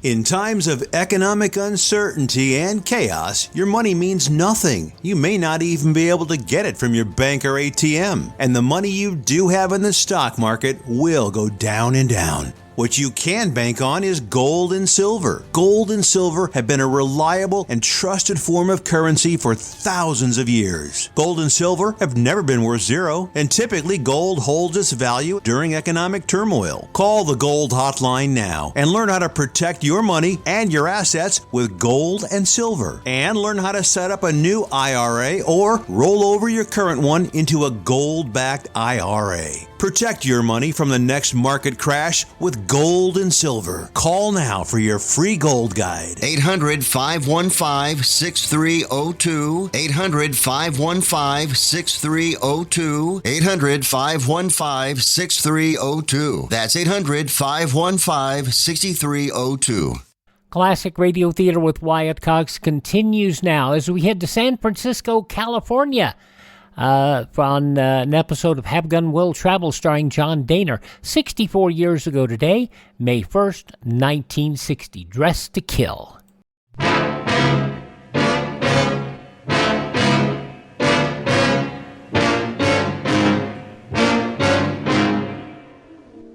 In times of economic uncertainty and chaos, your money means nothing. You may not even be able to get it from your bank or ATM. And the money you do have in the stock market will go down and down. What you can bank on is gold and silver. Gold and silver have been a reliable and trusted form of currency for thousands of years. Gold and silver have never been worth zero, and typically gold holds its value during economic turmoil. Call the Gold Hotline now and learn how to protect your money and your assets with gold and silver. And learn how to set up a new IRA or roll over your current one into a gold-backed IRA. Protect your money from the next market crash with gold and silver. Call now for your free gold guide. 800-515-6302. 800-515-6302. 800-515-6302. That's 800-515-6302. Classic Radio Theater with Wyatt Cox continues now as we head to San Francisco, California. On an episode of Have Gun Will Travel starring John Dehner. 64 years ago today, May 1st, 1960. Dressed to Kill.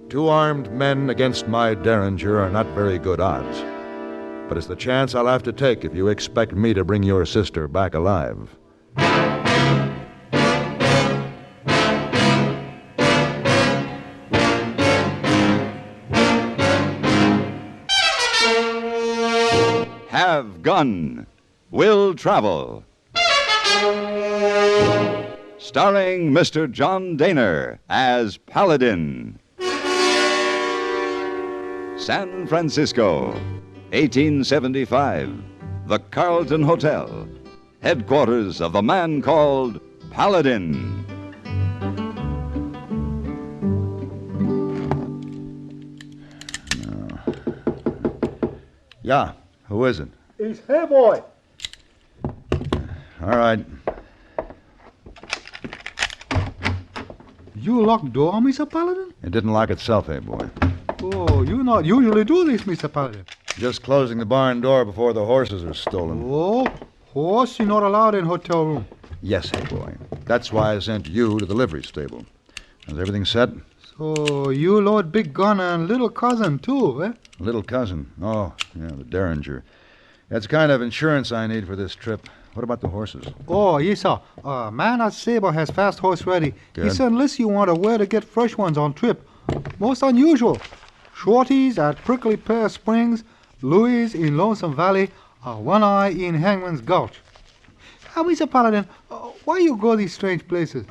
Two armed men against my derringer are not very good odds. But it's the chance I'll have to take if you expect me to bring your sister back alive. Have Gun Will Travel. Starring Mr. John Dehner as Paladin. San Francisco, 1875. The Carlton Hotel, headquarters of the man called Paladin. Yeah, who is it? It's Hey Boy. All right. You locked door, Mr. Paladin? It didn't lock itself, hey boy. Oh, you not usually do this, Mr. Paladin. Just closing the barn door before the horses are stolen. Oh, horse you're not allowed in hotel room. Yes, hey boy. That's why I sent you to the livery stable. Is everything set? So you load big gun and little cousin too, eh? Little cousin. Oh, yeah, the derringer. That's the kind of insurance I need for this trip. What about the horses? Oh, yes, sir. Man at Sabre has fast horse ready. Good. He said unless you want to where to get fresh ones on trip. Most unusual. Shorties at Prickly Pear Springs, Louis in Lonesome Valley, One Eye in Hangman's Gulch. Mr. Paladin, why you go these strange places?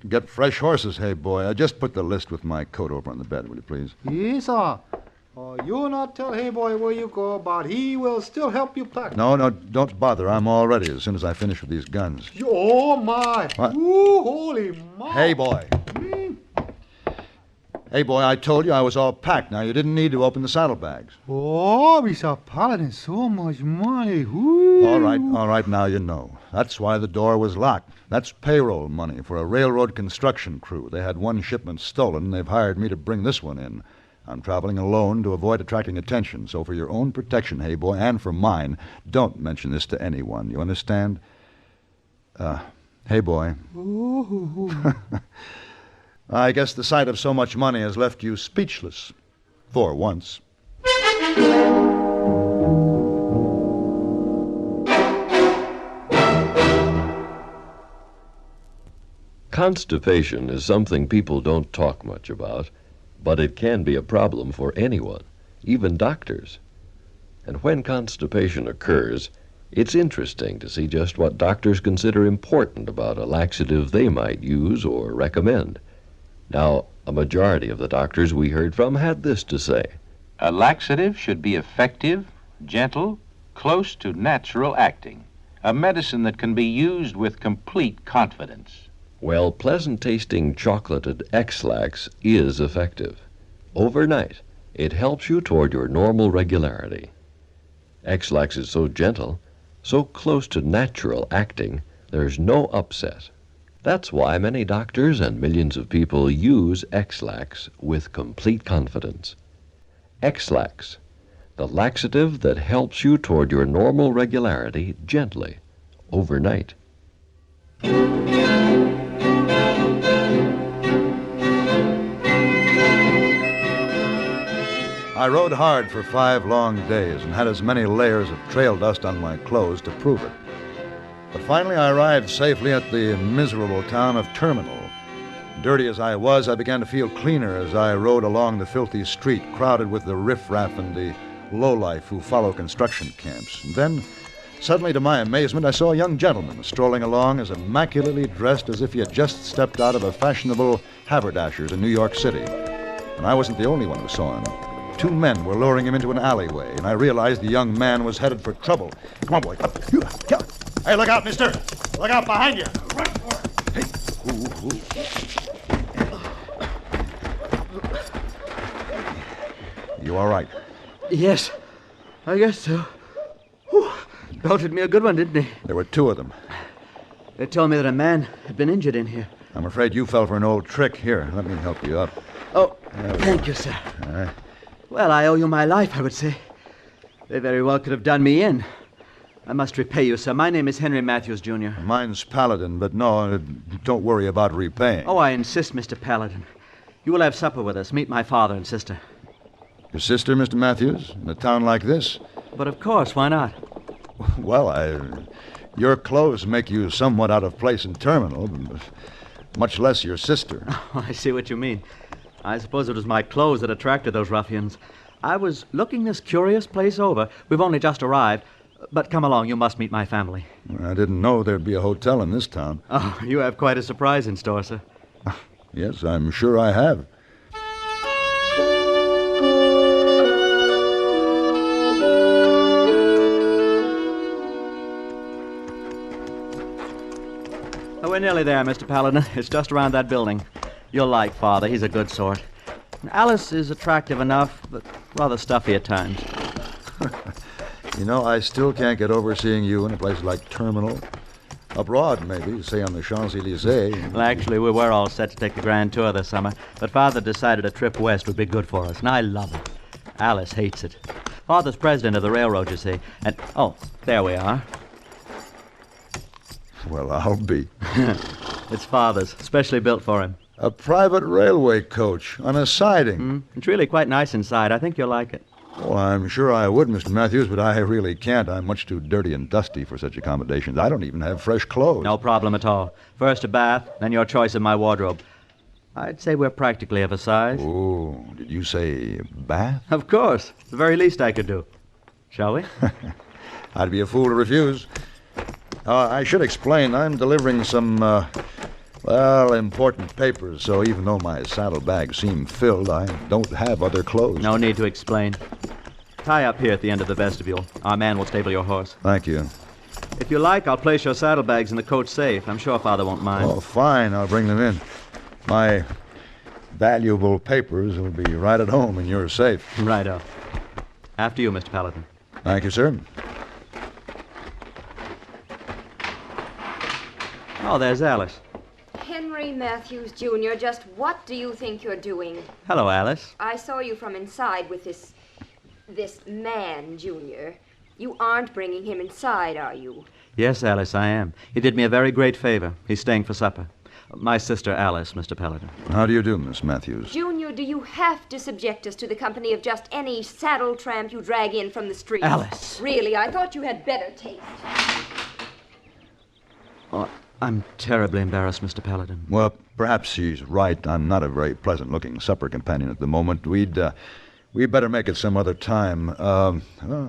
Get fresh horses, hey boy. Just put the list with my coat over on the bed, will you please? Yes, sir. You not tell Hey Boy where you go, but he will still help you pack. No, don't bother. I'm all ready as soon as I finish with these guns. Oh, my. What? Ooh, holy my. Hey, boy. Hey, boy, I told you I was all packed. Now, you didn't need to open the saddlebags. Oh, Mr. Paladin, so much money. Ooh. All right, now you know. That's why the door was locked. That's payroll money for a railroad construction crew. They had one shipment stolen. They've hired me to bring this one in. I'm traveling alone to avoid attracting attention. So for your own protection, hey boy, and for mine, don't mention this to anyone. You understand? Hey boy. I guess the sight of so much money has left you speechless. For once. Constipation is something people don't talk much about, but it can be a problem for anyone, even doctors. And when constipation occurs, it's interesting to see just what doctors consider important about a laxative they might use or recommend. Now, a majority of the doctors we heard from had this to say. A laxative should be effective, gentle, close to natural acting. A medicine that can be used with complete confidence. Well, pleasant-tasting chocolated X-Lax is effective. Overnight, it helps you toward your normal regularity. X-Lax is so gentle, so close to natural acting, there's no upset. That's why many doctors and millions of people use X-Lax with complete confidence. X-Lax, the laxative that helps you toward your normal regularity gently, overnight. I rode hard for 5 long days and had as many layers of trail dust on my clothes to prove it. But finally I arrived safely at the miserable town of Terminal. Dirty as I was, I began to feel cleaner as I rode along the filthy street, crowded with the riffraff and the lowlife who follow construction camps. And then, suddenly to my amazement, I saw a young gentleman strolling along as immaculately dressed as if he had just stepped out of a fashionable haberdasher's in New York City. And I wasn't the only one who saw him. 2 men were luring him into an alleyway, and I realized the young man was headed for trouble. Come on, boy. Up. Hey, look out, mister. Look out behind you. Run for it. Hey. You all right? Yes, I guess so. Whew. Belted me a good one, didn't he? There were 2 of them. They told me that a man had been injured in here. I'm afraid you fell for an old trick. Here, let me help you up. Oh, thank you, sir. All right. Well, I owe you my life, I would say. They very well could have done me in. I must repay you, sir. My name is Henry Matthews, Jr. Mine's Paladin, but no, don't worry about repaying. Oh, I insist, Mr. Paladin. You will have supper with us. Meet my father and sister. Your sister, Mr. Matthews, in a town like this? But of course, why not? Well, your clothes make you somewhat out of place in Terminal, much less your sister. Oh, I see what you mean. I suppose it was my clothes that attracted those ruffians. I was looking this curious place over. We've only just arrived. But come along, you must meet my family. I didn't know there'd be a hotel in this town. Oh, you have quite a surprise in store, sir. Yes, I'm sure I have. Oh, we're nearly there, Mr. Paladin. It's just around that building. You'll like Father. He's a good sort. Alice is attractive enough, but rather stuffy at times. You know, I still can't get over seeing you in a place like Terminal. Abroad, maybe, say on the Champs-Élysées. Well, actually, we were all set to take the grand tour this summer, but Father decided a trip west would be good for us, and I love it. Alice hates it. Father's president of the railroad, you see, and... Oh, there we are. Well, I'll be. It's Father's, specially built for him. A private railway coach on a siding. It's really quite nice inside. I think you'll like it. Well, I'm sure I would, Mr. Matthews, but I really can't. I'm much too dirty and dusty for such accommodations. I don't even have fresh clothes. No problem at all. First a bath, then your choice of my wardrobe. I'd say we're practically of a size. Oh, did you say bath? Of course. The very least I could do. Shall we? I'd be a fool to refuse. I should explain, I'm delivering some, important papers, so even though my saddlebags seem filled, I don't have other clothes. No need to explain. Tie up here at the end of the vestibule. Our man will stable your horse. Thank you. If you like, I'll place your saddlebags in the coach safe. I'm sure Father won't mind. Oh, fine. I'll bring them in. My valuable papers will be right at home in your safe. Righto. After you, Mr. Paladin. Thank you, sir. Oh, there's Alice. Henry Matthews, Jr., just what do you think you're doing? Hello, Alice. I saw you from inside with this man, Jr. You aren't bringing him inside, are you? Yes, Alice, I am. He did me a very great favor. He's staying for supper. My sister, Alice, Mr. Paladin. How do you do, Miss Matthews? Junior, do you have to subject us to the company of just any saddle tramp you drag in from the street? Alice! Really, I thought you had better taste. Oh, I'm terribly embarrassed, Mr. Paladin. Well, perhaps she's right. I'm not a very pleasant-looking supper companion at the moment. We'd better make it some other time. Well,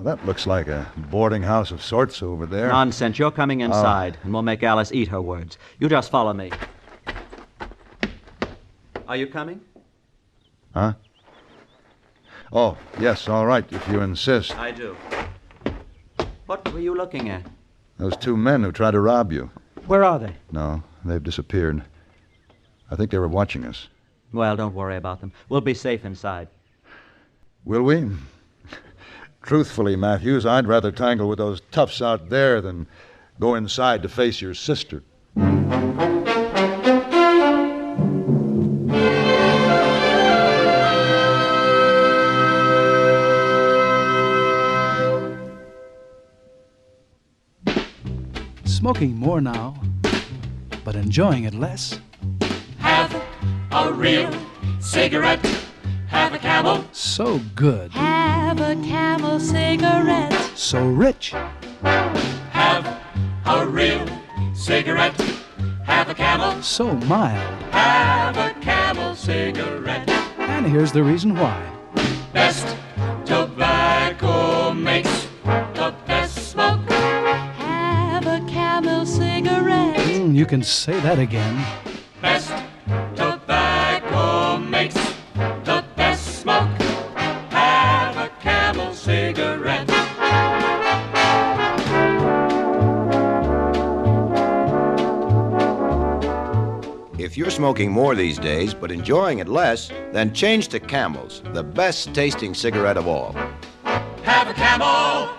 that looks like a boarding house of sorts over there. Nonsense. You're coming inside, and we'll make Alice eat her words. You just follow me. Are you coming? Huh? Oh, yes, all right, if you insist. I do. What were you looking at? Those two men who tried to rob you. Where are they? No, they've disappeared. I think they were watching us. Well, don't worry about them. We'll be safe inside. Will we? Truthfully, Matthews, I'd rather tangle with those toughs out there than go inside to face your sister. Smoking more now, but enjoying it less. Have a real cigarette. Have a Camel. So good. Have a Camel cigarette. So rich. Have a real cigarette. Have a Camel. So mild. Have a Camel cigarette. And here's the reason why. Best tobacco makes the best smoke. Have a Camel cigarette. You can say that again. Best tobacco makes the best smoke. Have a Camel cigarette. If you're smoking more these days, but enjoying it less, then change to Camels, the best tasting cigarette of all. Have a Camel!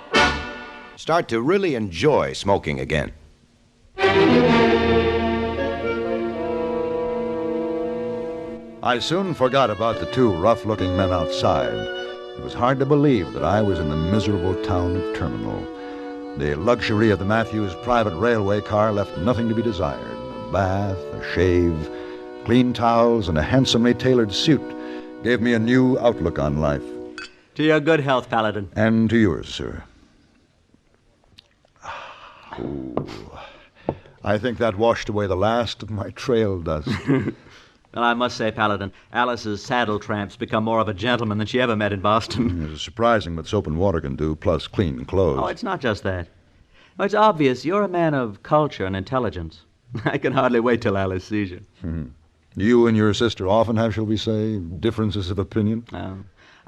Start to really enjoy smoking again. I soon forgot about the two rough-looking men outside. It was hard to believe that I was in the miserable town of Terminal. The luxury of the Matthews private railway car left nothing to be desired. A bath, a shave, clean towels, and a handsomely tailored suit gave me a new outlook on life. To your good health, Paladin. And to yours, sir. Ooh. I think that washed away the last of my trail dust. Well, I must say, Paladin, Alice's saddle tramp's become more of a gentleman than she ever met in Boston. It's surprising what soap and water can do, plus clean clothes. Oh, it's not just that. Oh, it's obvious you're a man of culture and intelligence. I can hardly wait till Alice sees you. You and your sister often have, shall we say, differences of opinion? No.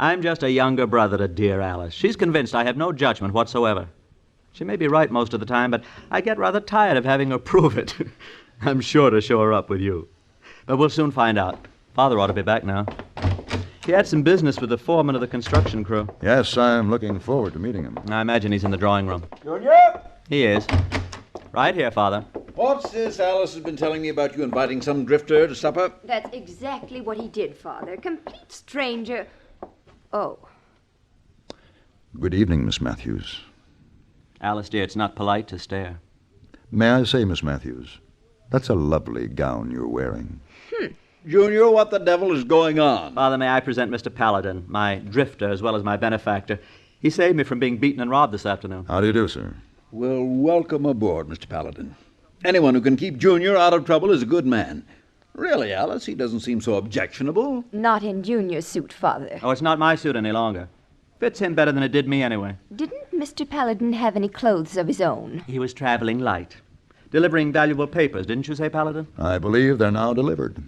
I'm just a younger brother to dear Alice. She's convinced I have no judgment whatsoever. She may be right most of the time, but I get rather tired of having her prove it. I'm sure to show her up with you. But we'll soon find out. Father ought to be back now. He had some business with the foreman of the construction crew. Yes, I'm looking forward to meeting him. I imagine he's in the drawing room. Junior! He is. Right here, Father. What's this Alice has been telling me about you inviting some drifter to supper? That's exactly what he did, Father. Complete stranger. Oh. Good evening, Miss Matthews. Alice, dear, it's not polite to stare. May I say, Miss Matthews, that's a lovely gown you're wearing. Junior, what the devil is going on? Father, may I present Mr. Paladin, my drifter as well as my benefactor. He saved me from being beaten and robbed this afternoon. How do you do, sir? Well, welcome aboard, Mr. Paladin. Anyone who can keep Junior out of trouble is a good man. Really, Alice, he doesn't seem so objectionable. Not in Junior's suit, Father. Oh, it's not my suit any longer. Fits him better than it did me anyway. Didn't Mr. Paladin have any clothes of his own? He was traveling light. Delivering valuable papers, didn't you say, Paladin? I believe they're now delivered.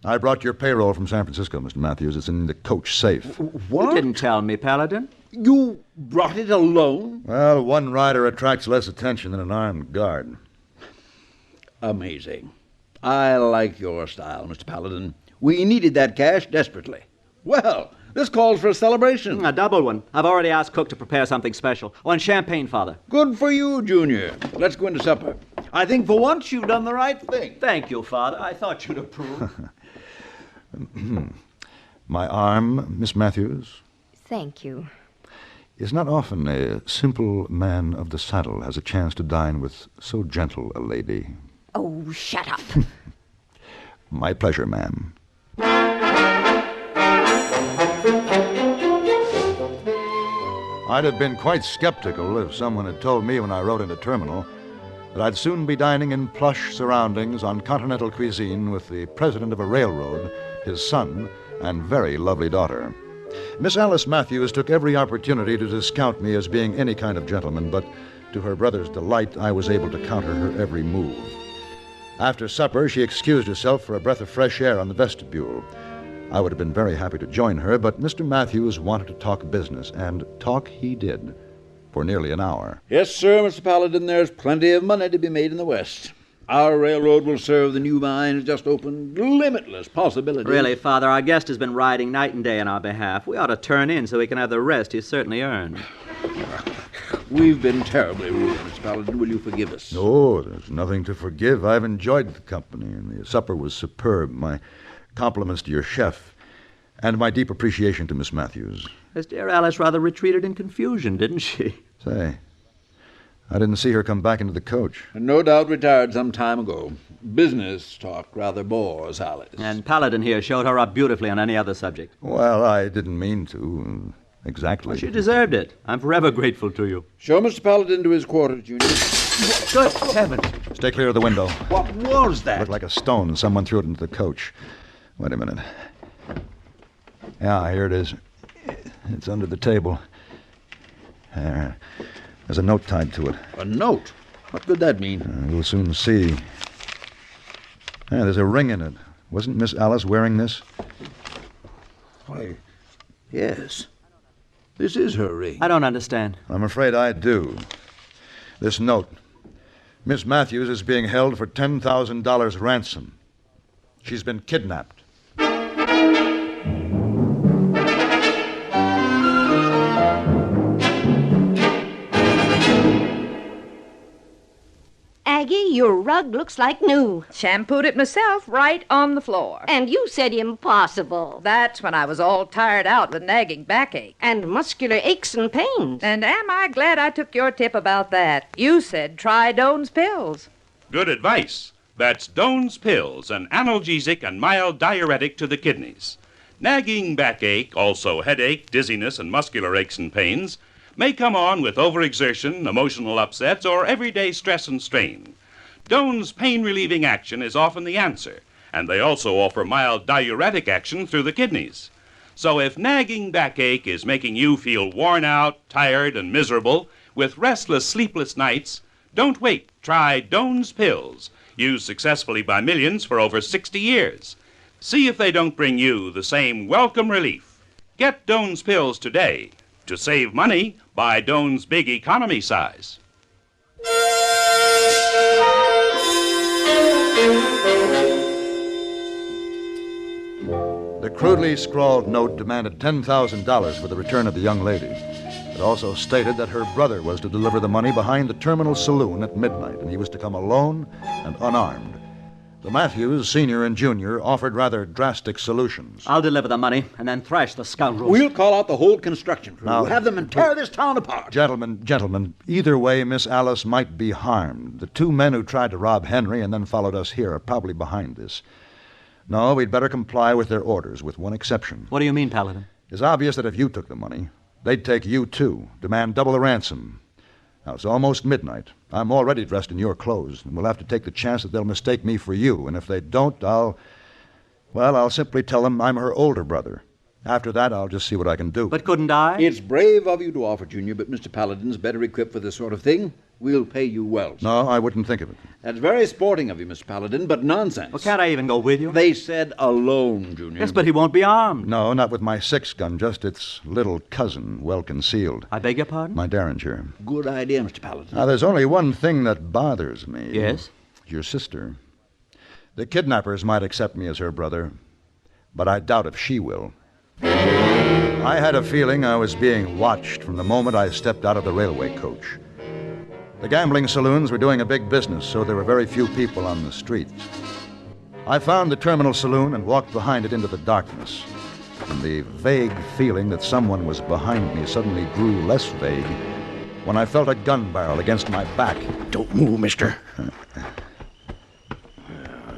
I brought your payroll from San Francisco, Mr. Matthews. It's in the coach safe. What? You didn't tell me, Paladin. You brought it alone? Well, one rider attracts less attention than an armed guard. Amazing. I like your style, Mr. Paladin. We needed that cash desperately. Well, this calls for a celebration. A double one. I've already asked Cook to prepare something special. Oh, and champagne, Father. Good for you, Junior. Let's go into supper. I think for once you've done the right thing. Thank you, Father. I thought you'd approve. My arm, Miss Matthews. Thank you. It's not often a simple man of the saddle has a chance to dine with so gentle a lady. Oh, shut up. My pleasure, ma'am. I'd have been quite skeptical if someone had told me when I rode into Terminal that I'd soon be dining in plush surroundings on continental cuisine with the president of a railroad, his son, and very lovely daughter. Miss Alice Matthews took every opportunity to discount me as being any kind of gentleman, but to her brother's delight, I was able to counter her every move. After supper, she excused herself for a breath of fresh air on the vestibule. I would have been very happy to join her, but Mr. Matthews wanted to talk business, and talk he did for nearly an hour. Yes, sir, Mr. Paladin, there's plenty of money to be made in the West. Our railroad will serve the new mines just opened. Limitless possibilities. Really, Father, our guest has been riding night and day on our behalf. We ought to turn in so he can have the rest he's certainly earned. We've been terribly rude, Mr. Paladin. Will you forgive us? No, there's nothing to forgive. I've enjoyed the company, and the supper was superb. My compliments to your chef, and my deep appreciation to Miss Matthews. As dear Alice rather retreated in confusion, didn't she? Say, I didn't see her come back into the coach. No doubt retired some time ago. Business talk rather bores Alice. And Paladin here showed her up beautifully on any other subject. Well, I didn't mean to, exactly. Well, she deserved it. I'm forever grateful to you. Show Mr. Paladin to his quarters, Junior. Good heavens. Stay clear of the window. What was that? Looked like a stone. Someone threw it into the coach. Wait a minute. Yeah, here it is. It's under the table. There. There's a note tied to it. A note? What could that mean? We'll soon see. Yeah, there's a ring in it. Wasn't Miss Alice wearing this? Why, yes. This is her ring. I don't understand. I'm afraid I do. This note. Miss Matthews is being held for $10,000 ransom. She's been kidnapped. Aggie, your rug looks like new. Shampooed it myself right on the floor. And you said impossible. That's when I was all tired out with nagging backache. And muscular aches and pains. And am I glad I took your tip about that. You said try Doan's pills. Good advice. That's Doan's pills, an analgesic and mild diuretic to the kidneys. Nagging backache, also headache, dizziness, and muscular aches and pains may come on with overexertion, emotional upsets, or everyday stress and strain. Doan's pain-relieving action is often the answer, and they also offer mild diuretic action through the kidneys. So if nagging backache is making you feel worn out, tired, and miserable, with restless, sleepless nights, don't wait. Try Doan's pills, used successfully by millions for over 60 years. See if they don't bring you the same welcome relief. Get Doan's pills today. To save money, buy Doan's big economy size. The crudely scrawled note demanded $10,000 for the return of the young lady. It also stated that her brother was to deliver the money behind the terminal saloon at midnight, and he was to come alone and unarmed. The Matthews, Sr. and Jr., offered rather drastic solutions. I'll deliver the money and then thrash the scoundrels. We'll call out the whole construction crew. Now, We'll have them and tear this town apart. Gentlemen, either way, Miss Alice might be harmed. The two men who tried to rob Henry and then followed us here are probably behind this. No, we'd better comply with their orders, with one exception. What do you mean, Paladin? It's obvious that if you took the money, they'd take you, too, demand double the ransom. Now, it's almost midnight. I'm already dressed in your clothes, and we'll have to take the chance that they'll mistake me for you. And if they don't, I'll simply tell them I'm her older brother. After that, I'll just see what I can do. But couldn't I? It's brave of you to offer, Junior, but Mr. Paladin's better equipped for this sort of thing. We'll pay you well, sir. No, I wouldn't think of it. That's very sporting of you, Mr. Paladin, but nonsense. Well, can't I even go with you? They said alone, Junior. Yes, but he won't be armed. No, not with my 6-gun, just its little cousin, well concealed. I beg your pardon? My Derringer. Good idea, Mr. Paladin. Now, there's only one thing that bothers me. Yes? Your sister. The kidnappers might accept me as her brother, but I doubt if she will. I had a feeling I was being watched from the moment I stepped out of the railway coach. The gambling saloons were doing a big business, so there were very few people on the streets. I found the terminal saloon and walked behind it into the darkness. And the vague feeling that someone was behind me suddenly grew less vague when I felt a gun barrel against my back. Don't move, mister.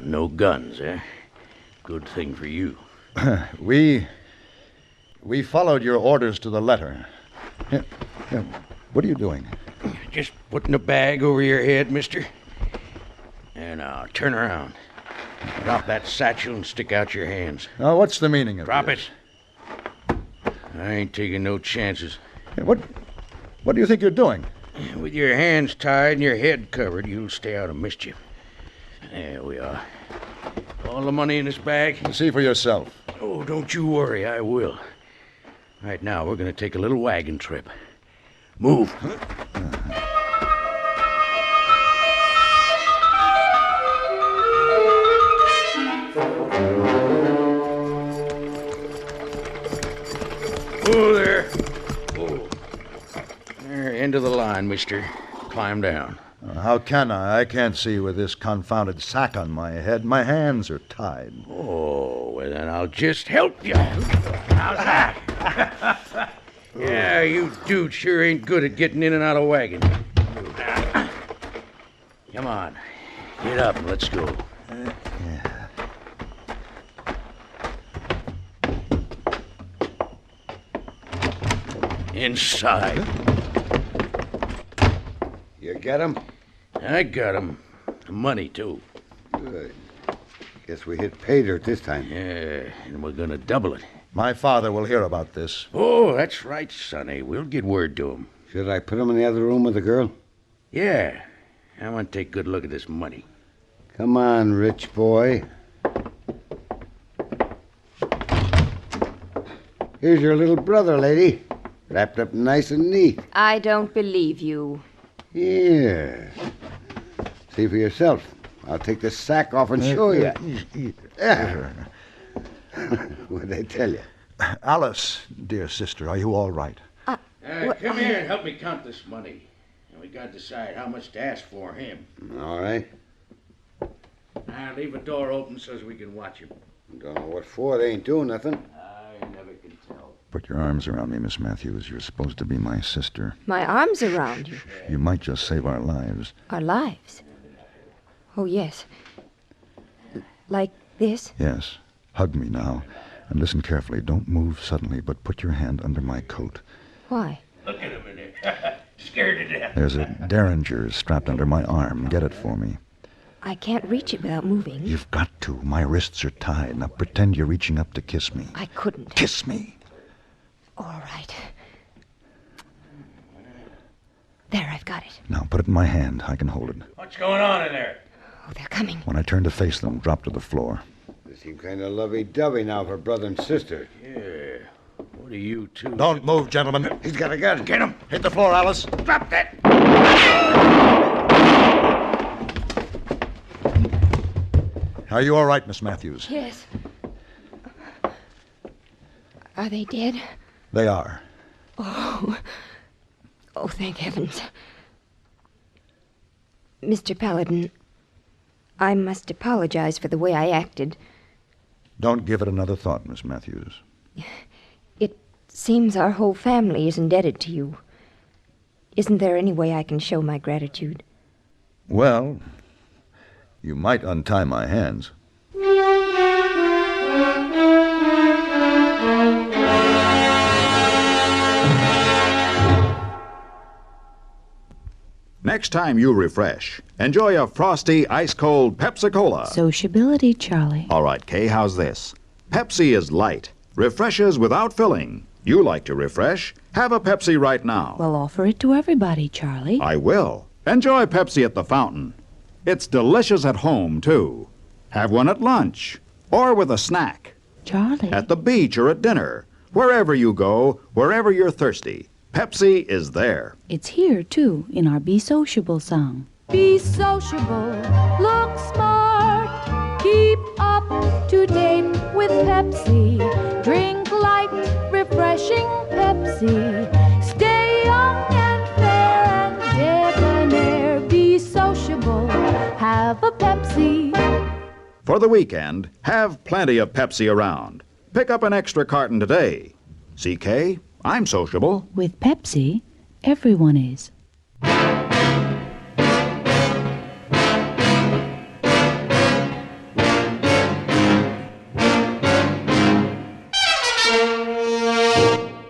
No guns, eh? Good thing for you. We followed your orders to the letter. Here, what are you doing? Just putting a bag over your head, mister. And now, turn around. Drop that satchel and stick out your hands. Now, what's the meaning of Drop this? it. I ain't taking no chances. What do you think you're doing? With your hands tied and your head covered, you'll stay out of mischief. There we are. All the money in this bag? See for yourself. Oh, don't you worry, I will. Right now, we're going to take a little wagon trip. Move. Oh, there. Oh. There, end of the line, mister. Climb down. How can I? I can't see with this confounded sack on my head. My hands are tied. Oh, well, then I'll just help you. How's that? Yeah, you dudes sure ain't good at getting in and out of wagon. Come on. Get up and let's go. Inside. You get him? I got him. Money, too. Good. Guess we hit pay dirt this time. Yeah, and we're gonna double it. My father will hear about this. Oh, that's right, Sonny. We'll get word to him. Should I put him in the other room with the girl? Yeah. I want to take a good look at this money. Come on, rich boy. Here's your little brother, lady. Wrapped up nice and neat. I don't believe you. Here. See for yourself. I'll take the sack off and show you. What'd they tell you? Alice, dear sister, are you all right? Come here and help me count this money. And we got to decide how much to ask for him. All right. Now, leave the door open so we can watch him. Don't know what for. They ain't doing nothing. I never can tell. Put your arms around me, Miss Matthews. You're supposed to be my sister. My arms around you. You might just save our lives. Our lives? Oh, yes. Like this? Yes. Hug me now. And listen carefully. Don't move suddenly, but put your hand under my coat. Why? Look at him in there. Scared to death. There's a derringer strapped under my arm. Get it for me. I can't reach it without moving. You've got to. My wrists are tied. Now pretend you're reaching up to kiss me. I couldn't. Kiss me. All right. There, I've got it. Now put it in my hand. I can hold it. What's going on in there? Oh, they're coming. When I turn to face them, drop to the floor. They seem kind of lovey-dovey now for brother and sister. Yeah. What are you two? Don't move, gentlemen. He's got a gun. Get him. Hit the floor, Alice. Drop that. Are you all right, Miss Matthews? Yes. Are they dead? They are. Oh. Oh, thank heavens. Mr. Paladin, I must apologize for the way I acted. Don't give it another thought, Miss Matthews. It seems our whole family is indebted to you. Isn't there any way I can show my gratitude? Well, you might untie my hands. Next time you refresh, enjoy a frosty, ice-cold Pepsi-Cola. Sociability, Charlie. All right, Kay, how's this? Pepsi is light, refreshes without filling. You like to refresh? Have a Pepsi right now. Well, offer it to everybody, Charlie. I will. Enjoy Pepsi at the fountain. It's delicious at home, too. Have one at lunch or with a snack. Charlie. At the beach or at dinner. Wherever you go, wherever you're thirsty, Pepsi is there. It's here, too, in our Be Sociable song. Be sociable, look smart, keep up to date with Pepsi. Drink light, refreshing Pepsi. Stay young and fair and debonair. For the weekend, have plenty of Pepsi around. Pick up an extra carton today. CK, I'm sociable. With Pepsi, everyone is.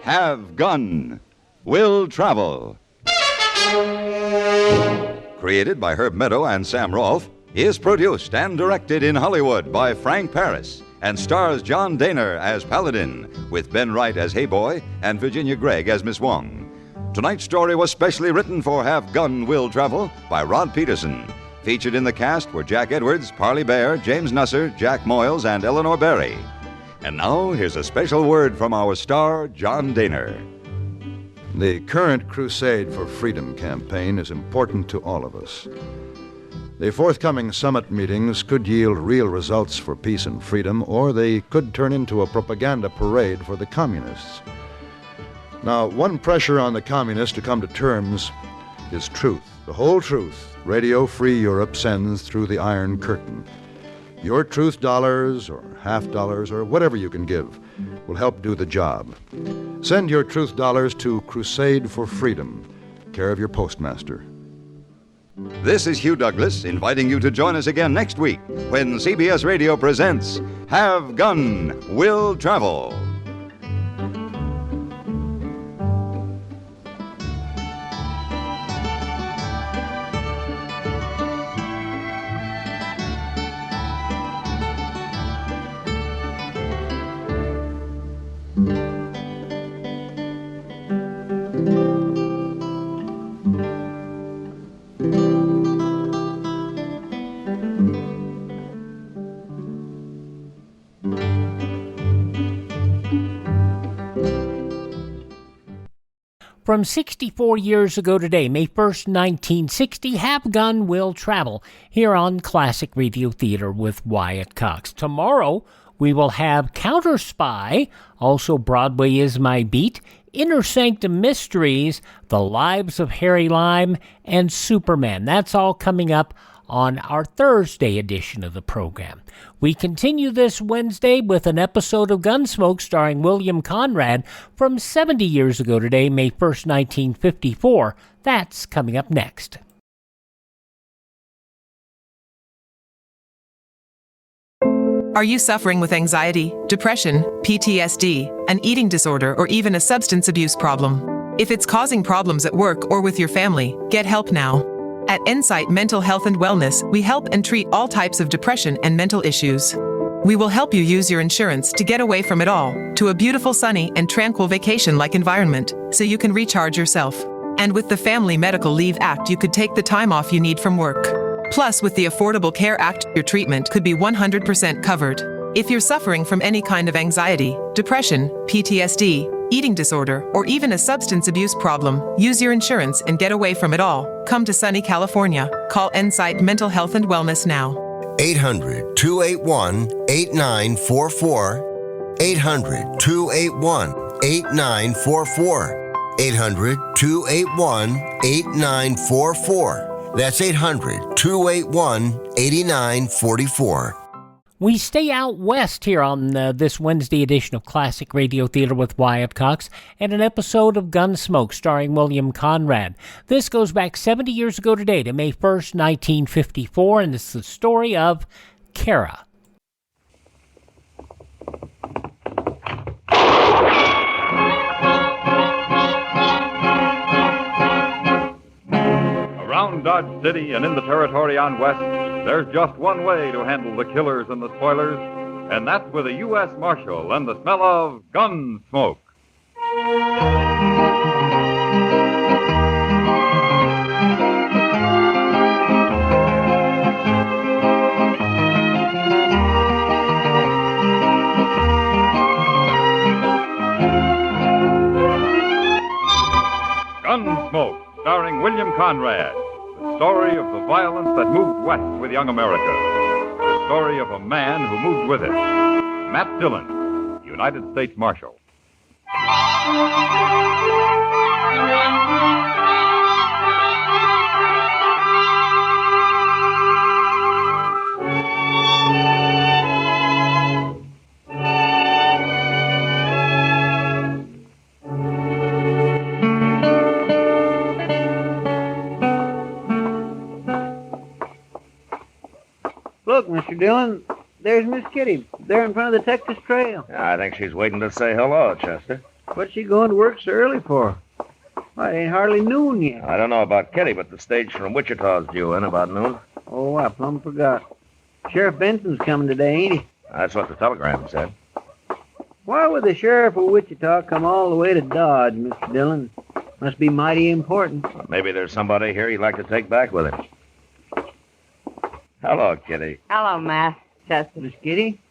Have Gun. Will Travel. Created by Herb Meadow and Sam Rolfe, is produced and directed in Hollywood by Frank Paris and stars John Dehner as Paladin, with Ben Wright as Hayboy and Virginia Gregg as Miss Wong. Tonight's story was specially written for Have Gun Will Travel by Rod Peterson. Featured in the cast were Jack Edwards, Parley Bear, James Nusser, Jack Moyles, and Eleanor Berry. And now, here's a special word from our star, John Dehner. The current Crusade for Freedom campaign is important to all of us. The forthcoming summit meetings could yield real results for peace and freedom, or they could turn into a propaganda parade for the communists. Now, one pressure on the communists to come to terms is truth, the whole truth Radio Free Europe sends through the Iron Curtain. Your truth dollars or half dollars or whatever you can give will help do the job. Send your truth dollars to Crusade for Freedom, care of your postmaster. This is Hugh Douglas inviting you to join us again next week when CBS Radio presents Have Gun, Will Travel. From 64 years ago today, May 1st, 1960, Have Gun Will Travel, here on Classic Radio Theater with Wyatt Cox. Tomorrow, we will have Counter Spy, also Broadway Is My Beat, Inner Sanctum Mysteries, The Lives of Harry Lime, and Superman. That's all coming up on our Thursday edition of the program. We continue this Wednesday with an episode of Gunsmoke starring William Conrad from 70 years ago today, May 1st, 1954. That's coming up next. Are you suffering with anxiety, depression, PTSD, an eating disorder, or even a substance abuse problem? If it's causing problems at work or with your family, get help now. At Insight Mental Health and Wellness, we help and treat all types of depression and mental issues. We will help you use your insurance to get away from it all, to a beautiful, sunny, and tranquil vacation-like environment, so you can recharge yourself. And with the Family Medical Leave Act, you could take the time off you need from work. Plus, with the Affordable Care Act, your treatment could be 100% covered. If you're suffering from any kind of anxiety, depression, PTSD, eating disorder, or even a substance abuse problem, use your insurance and get away from it all. Come to sunny California. Call Insight Mental Health and Wellness now. 800-281-8944. 800-281-8944. 800-281-8944. That's 800-281-8944. We stay out west here on this Wednesday edition of Classic Radio Theater with Wyatt Cox and an episode of Gunsmoke starring William Conrad. This goes back 70 years ago today to May 1st, 1954, and it's the story of Cara. Around Dodge City and in the territory on west, there's just one way to handle the killers and the spoilers, and that's with a U.S. Marshal and the smell of Gunsmoke. Gunsmoke, starring William Conrad. The story of the violence that moved west with young America. The story of a man who moved with it. Matt Dillon, United States Marshal. Mr. Dillon, there's Miss Kitty, there in front of the Texas Trail. I think she's waiting to say hello, Chester. What's she going to work so early for? Why, it ain't hardly noon yet. I don't know about Kitty, but the stage from Wichita's due in about noon. Oh, I plumb forgot. Sheriff Benson's coming today, ain't he? That's what the telegram said. Why would the sheriff of Wichita come all the way to Dodge, Mr. Dillon? Must be mighty important. Maybe there's somebody here he'd like to take back with him. Hello, Kitty. Hello, Matt. Chester. Miss Kitty?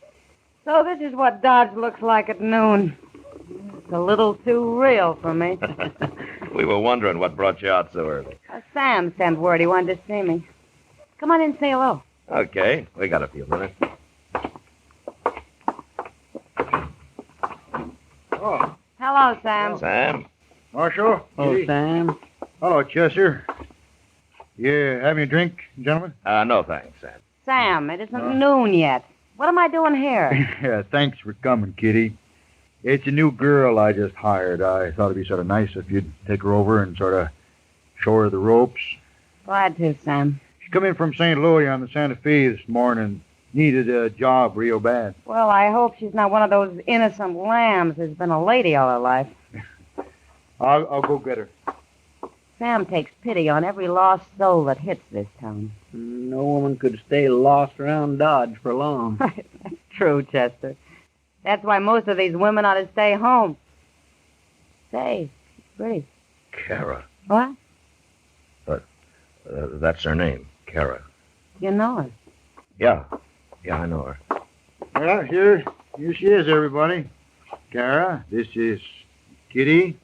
So this is what Dodge looks like at noon. It's a little too real for me. We were wondering what brought you out so early. Sam sent word he wanted to see me. Come on in and say hello. Okay, we got a few minutes. Oh. Hello, Sam. Sam? Marshal? Oh, Kitty? Sam. Hello, Chester. You having a drink, gentlemen? No, thanks, Sam. Sam, it isn't noon yet. What am I doing here? Yeah, thanks for coming, Kitty. It's a new girl I just hired. I thought it'd be sort of nice if you'd take her over and sort of show her the ropes. Glad to, Sam. She come in from St. Louis on the Santa Fe this morning. Needed a job real bad. Well, I hope she's not one of those innocent lambs who's been a lady all her life. I'll go get her. Sam takes pity on every lost soul that hits this town. No woman could stay lost around Dodge for long. That's true, Chester. That's why most of these women ought to stay home. Say, she's pretty. Cara. What? That's her name, Cara. You know her. Yeah, I know her. Well, here she is, everybody. Cara, this is Kitty,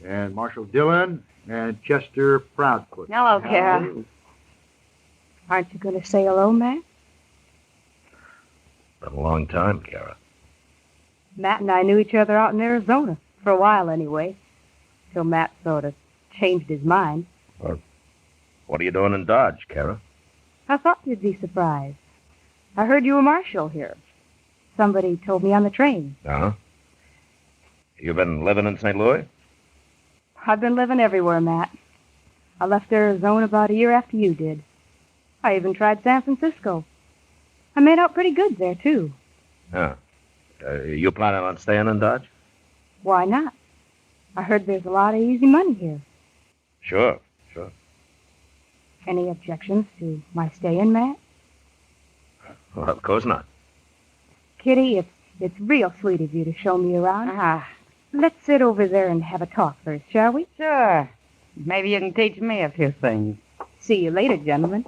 and Marshal Dillon, and Chester Proudfoot. Hello, Cara. Aren't you going to say hello, Matt? Been a long time, Cara. Matt and I knew each other out in Arizona, for a while anyway, till Matt sort of changed his mind. What are you doing in Dodge, Cara? I thought you'd be surprised. I heard you were Marshal here. Somebody told me on the train. Uh-huh. You been living in St. Louis? I've been living everywhere, Matt. I left Arizona about a year after you did. I even tried San Francisco. I made out pretty good there, too. Huh. You planning on staying in Dodge? Why not? I heard there's a lot of easy money here. Sure. Any objections to my staying, Matt? Well, of course not. Kitty, it's real sweet of you to show me around. Let's sit over there and have a talk first, shall we? Sure. Maybe you can teach me a few things. See you later, gentlemen.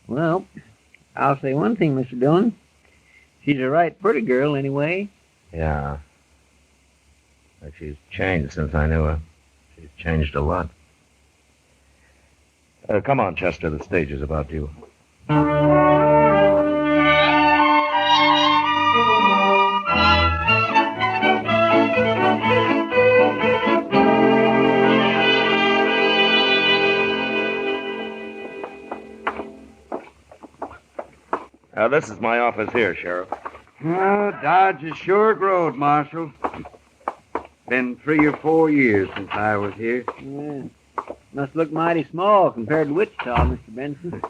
Well, I'll say one thing, Mr. Dillon. She's a right pretty girl, anyway. Yeah. But she's changed since I knew her. She's changed a lot. Come on, Chester. The stage is about you. This is my office here, Sheriff. Oh, Dodge has sure growed, Marshal. Been 3 or 4 years since I was here. Yeah. Must look mighty small compared to Wichita, Mr. Benson.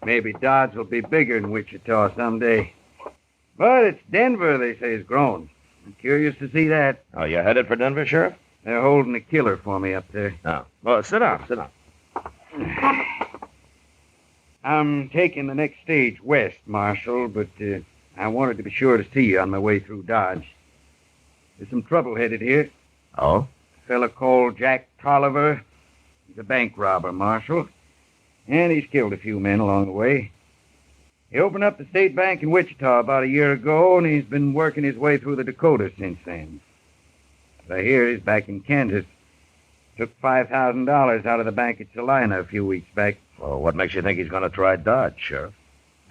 Maybe Dodge will be bigger than Wichita someday. But it's Denver, they say, is grown. I'm curious to see that. Oh, you headed for Denver, Sheriff? They're holding a killer for me up there. Oh. Well, sit down. I'm taking the next stage west, Marshal, but I wanted to be sure to see you on my way through Dodge. There's some trouble headed here. Oh? A fella called Jack Tolliver. He's a bank robber, Marshal. And he's killed a few men along the way. He opened up the state bank in Wichita about a year ago, and he's been working his way through the Dakotas since then. But I hear he's back in Kansas. Took $5,000 out of the bank at Salina a few weeks back. Well, what makes you think he's going to try Dodge, Sheriff?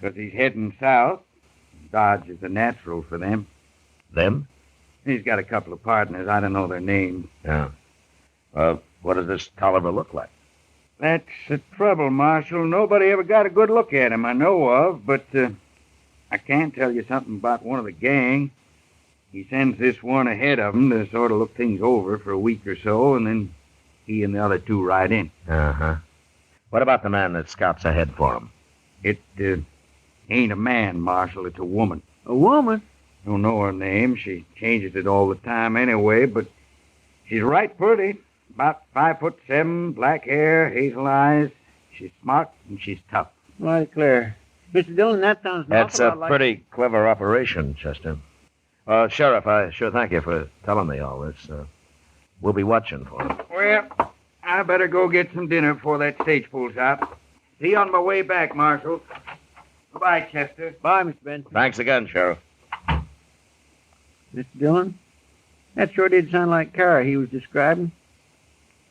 Because he's heading south. Dodge is a natural for them. Them? He's got a couple of partners. I don't know their names. Yeah. What does this Tolliver look like? That's the trouble, Marshal. Nobody ever got a good look at him I know of, but I can tell you something about one of the gang. He sends this one ahead of him to sort of look things over for a week or so, and then he and the other two ride in. Uh-huh. What about the man that scouts ahead for him? It ain't a man, Marshal. It's a woman. A woman? Don't know her name. She changes it all the time anyway, but she's right pretty. About 5'7", black hair, hazel eyes. She's smart and she's tough. Well, I declare. Mr. Dillon, that sounds an That's awful a lot like... pretty clever operation, Chester. Sheriff, I sure thank you for telling me all this. We'll be watching for him. Well, I better go get some dinner before that stage pulls out. See you on my way back, Marshal. Goodbye, Chester. Bye, Mr. Benson. Thanks again, Sheriff. Mr. Dillon, that sure did sound like Cara he was describing.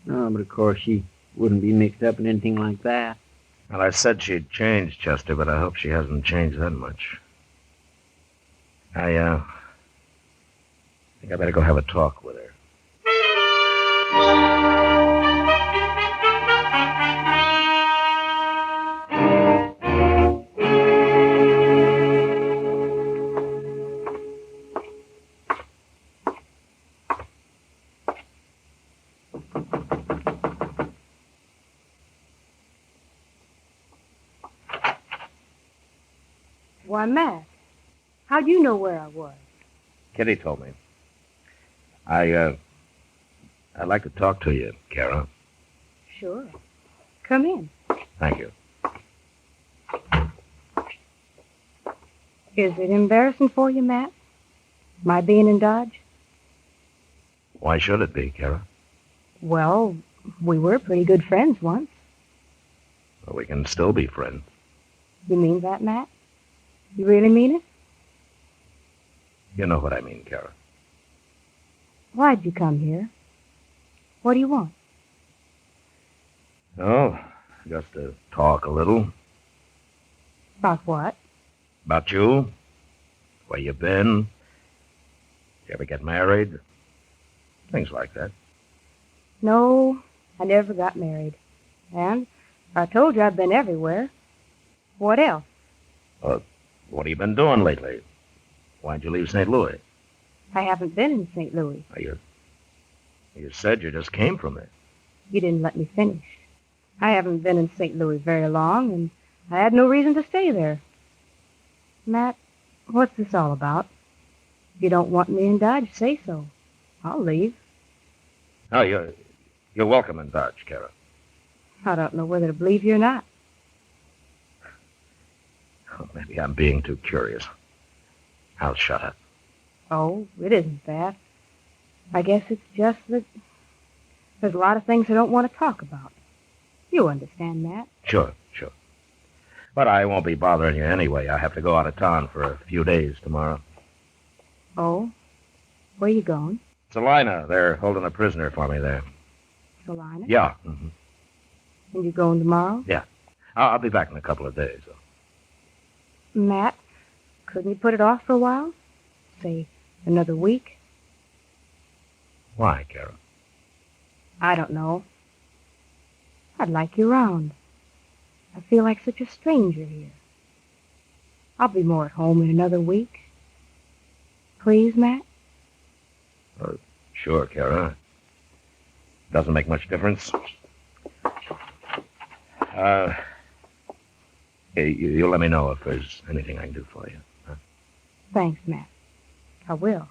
Oh, but of course she wouldn't be mixed up in anything like that. Well, I said she'd changed, Chester, but I hope she hasn't changed that much. I think I better go have a talk with her. Why, Matt, how'd you know where I was? Kitty told me. I'd like to talk to you, Cara. Sure. Come in. Thank you. Is it embarrassing for you, Matt? My being in Dodge? Why should it be, Cara? Well, we were pretty good friends once. Well, we can still be friends. You mean that, Matt? You really mean it? You know what I mean, Cara. Why'd you come here? What do you want? Oh, just to talk a little. About what? About you. Where you been. You ever get married? Things like that. No, I never got married. And I told you I've been everywhere. What else? What have you been doing lately? Why'd you leave St. Louis? I haven't been in St. Louis. You said you just came from there. You didn't let me finish. I haven't been in St. Louis very long, and I had no reason to stay there. Matt, what's this all about? If you don't want me in Dodge, say so. I'll leave. Oh, you're welcome in Dodge, Cara. I don't know whether to believe you or not. Oh, maybe I'm being too curious. I'll shut up. Oh, it isn't that. I guess it's just that there's a lot of things I don't want to talk about. You understand that? Sure. But I won't be bothering you anyway. I have to go out of town for a few days tomorrow. Oh? Where you going? Salina, they're holding a prisoner for me there. Salina? Yeah. Mm-hmm. And you going tomorrow? Yeah. I'll be back in a couple of days. Matt, couldn't you put it off for a while? Say, another week? Why, Cara? I don't know. I'd like you around. I feel like such a stranger here. I'll be more at home in another week. Please, Matt? Sure, Cara. Doesn't make much difference. You let me know if there's anything I can do for you. Huh? Thanks, Matt. I will.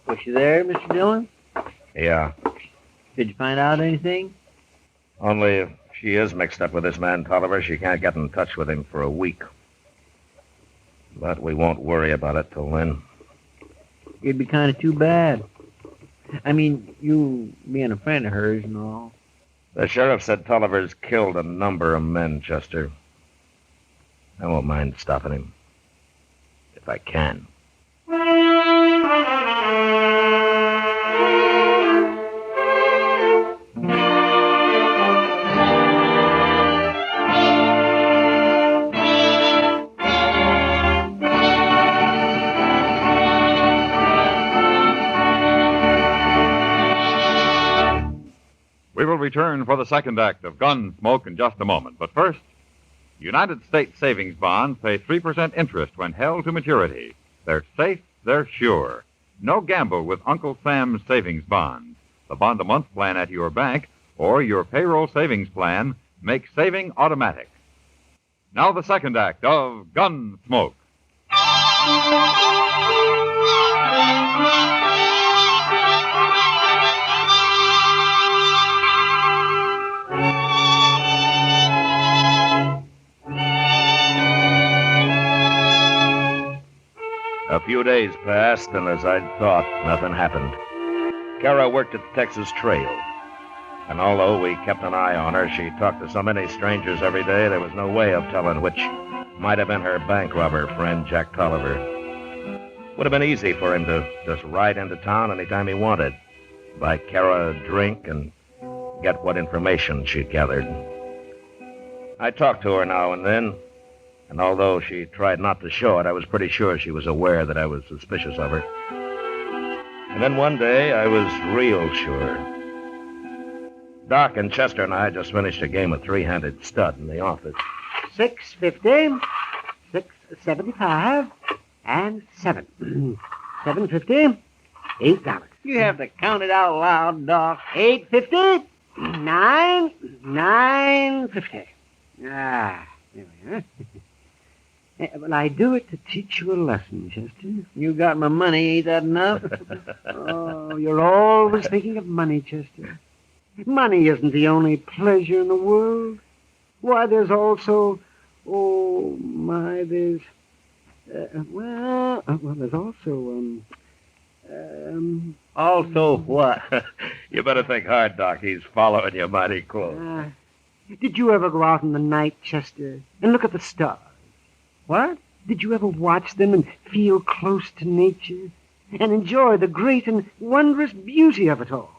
Was she there, Mr. Dillon? Yeah. Did you find out anything? Only if she is mixed up with this man, Tolliver, she can't get in touch with him for a week. But we won't worry about it till then. It'd be kind of too bad. I mean, you being a friend of hers and all. The sheriff said Tolliver's killed a number of men, Chester. I won't mind stopping him. If I can. We will return for the second act of Gunsmoke in just a moment. But first, United States savings bonds pay 3% interest when held to maturity. They're safe, they're sure. No gamble with Uncle Sam's savings bonds. The bond-a-month plan at your bank or your payroll savings plan makes saving automatic. Now the second act of Gunsmoke. A few days passed, and as I'd thought, nothing happened. Cara worked at the Texas Trail. And although we kept an eye on her, she talked to so many strangers every day, there was no way of telling which might have been her bank robber friend, Jack Tolliver. Would have been easy for him to just ride into town anytime he wanted, buy Cara a drink, and get what information she'd gathered. I talked to her now and then, and although she tried not to show it, I was pretty sure she was aware that I was suspicious of her. And then one day, I was real sure. Doc and Chester and I just finished a game of three-handed stud in the office. 650, 675, and 7. 750, $8. You have to count it out loud, Doc. 850, 950. Ah, there we are. Well, I do it to teach you a lesson, Chester. You got my money, ain't that enough? Oh, you're always thinking of money, Chester. Money isn't the only pleasure in the world. Why, there's also... Oh, my, there's... there's also, Also what? You better think hard, Doc. He's following you mighty close. Did you ever go out in the night, Chester, and look at the stars? What? Did you ever watch them and feel close to nature and enjoy the great and wondrous beauty of it all?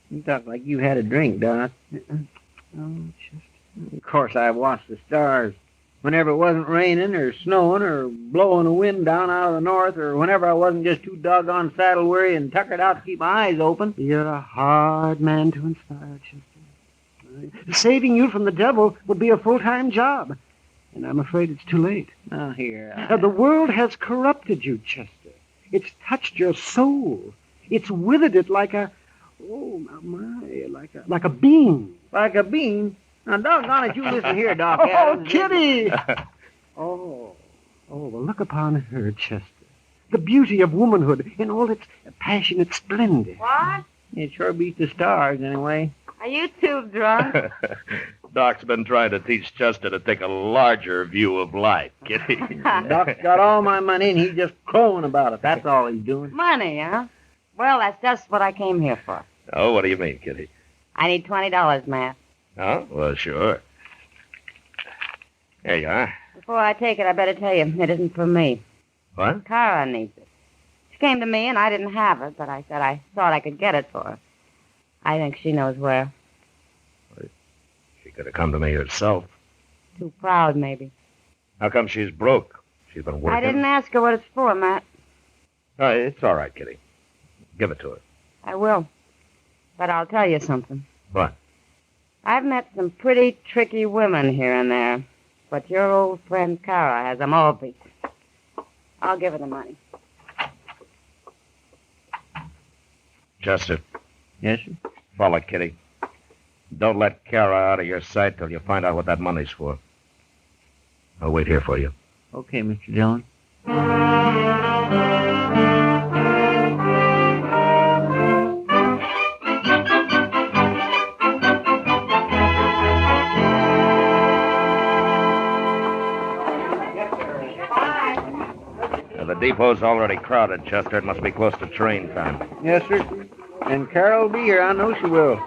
You talk like you had a drink, Doc. Oh, Chester. Of course, I watched the stars. Whenever it wasn't raining or snowing or blowing a wind down out of the north, or whenever I wasn't just too doggone saddle weary and tuckered out to keep my eyes open. You're a hard man to inspire, Chester. Saving you from the devil would be a full-time job. And I'm afraid it's too late. Now, here. The world has corrupted you, Chester. It's touched your soul. It's withered it like a... Oh, my, like a bean. Like a bean? Now, doggone it, you listen here, Doc. Oh, Kitty! well, look upon her, Chester. The beauty of womanhood in all its passionate splendor. What? It sure beats the stars, anyway. Are you too drunk? Doc's been trying to teach Chester to take a larger view of life, Kitty. Doc's got all my money, and he's just crowing about it. That's all he's doing. Money, huh? Well, that's just what I came here for. Oh, what do you mean, Kitty? I need $20, Matt. Oh, well, sure. Here you are. Before I take it, I better tell you, it isn't for me. What? Cara needs it. She came to me, and I didn't have it, but I said I thought I could get it for her. I think she knows where. She could have come to me herself. Too proud, maybe. How come she's broke? She's been working. I didn't ask her what it's for, Matt. Oh, it's all right, Kitty. Give it to her. I will. But I'll tell you something. What? I've met some pretty tricky women here and there, but your old friend Cara has them all beat. I'll give her the money. Chester. Yes, sir? Follow Kitty. Don't let Cara out of your sight till you find out what that money's for. I'll wait here for you. Okay, Mr. Dillon. The depot's already crowded, Chester. It must be close to train time. Yes, sir. And Cara will be here. I know she will.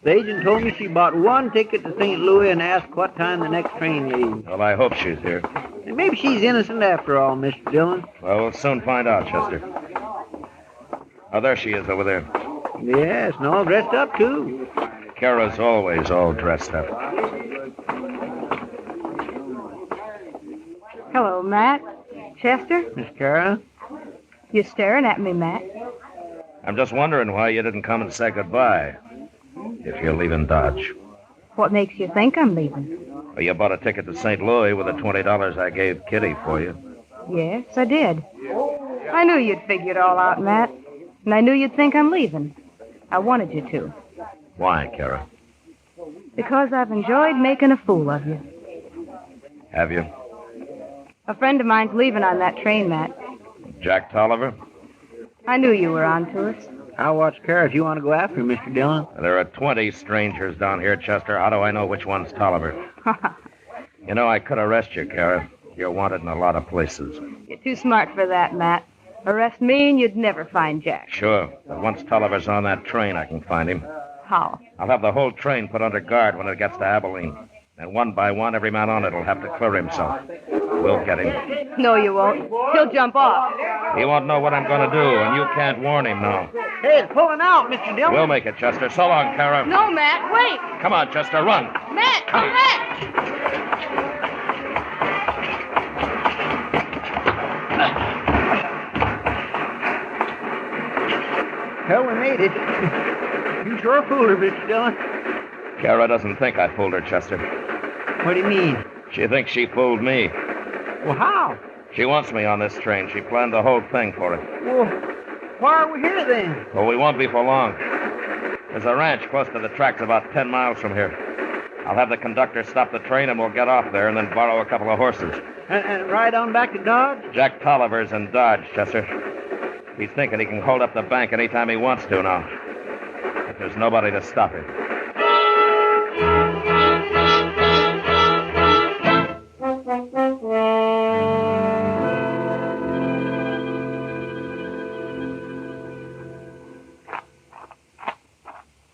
The agent told me she bought one ticket to St. Louis and asked what time the next train leaves. Well, I hope she's here. And maybe she's innocent after all, Mr. Dillon. Well, we'll soon find out, Chester. Oh, there she is over there. Yes, and all dressed up, too. Cara's always all dressed up. Hello, Matt. Chester? Miss Cara? You're staring at me, Matt. I'm just wondering why you didn't come and say goodbye. If you're leaving Dodge. What makes you think I'm leaving? Well, you bought a ticket to St. Louis with the $20 I gave Kitty for you. Yes, I did. I knew you'd figure it all out, Matt. And I knew you'd think I'm leaving. I wanted you to. Why, Cara? Because I've enjoyed making a fool of you. Have you? A friend of mine's leaving on that train, Matt. Jack Tolliver? I knew you were on to us. I'll watch Cara if you want to go after him, Mr. Dillon. There are 20 strangers down here, Chester. How do I know which one's Tolliver? You know, I could arrest you, Cara. You're wanted in a lot of places. You're too smart for that, Matt. Arrest me and you'd never find Jack. Sure, but once Tolliver's on that train, I can find him. How? I'll have the whole train put under guard when it gets to Abilene. And one by one, every man on it will have to clear himself. We'll get him. No, you won't. He'll jump off. He won't know what I'm going to do, and you can't warn him now. Hey, it's pulling out, Mr. Dillon. We'll make it, Chester. So long, Cara. No, Matt, wait. Come on, Chester, run. Matt, come back. Well, we made it. You sure fooled her, Mr. Dillon. Cara doesn't think I fooled her, Chester. What do you mean? She thinks she fooled me. Well, how? She wants me on this train. She planned the whole thing for it. Well, why are we here then? Well, we won't be for long. There's a ranch close to the tracks about 10 miles from here. I'll have the conductor stop the train and we'll get off there and then borrow a couple of horses. And ride on back to Dodge? Jack Tolliver's in Dodge, Chester. He's thinking he can hold up the bank anytime he wants to now. But there's nobody to stop him.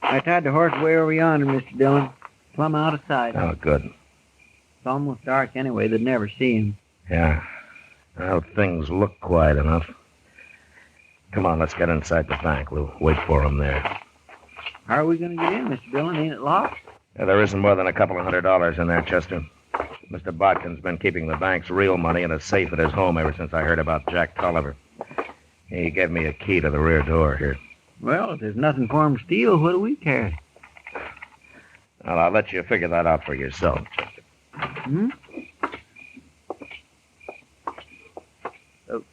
I tied the horse way over yonder, Mr. Dillon. Plumb out of sight. Oh, good. It's almost dark anyway. They'd never see him. Yeah. Well, things look quiet enough. Come on, let's get inside the bank. We'll wait for him there. How are we going to get in, Mr. Dillon? Ain't it locked? Yeah, there isn't more than a couple of $100 in there, Chester. Mr. Botkin's been keeping the bank's real money in a safe at his home ever since I heard about Jack Tolliver. He gave me a key to the rear door here. Well, if there's nothing for him to steal, what do we care? Well, I'll let you figure that out for yourself, Chester. Hmm? So,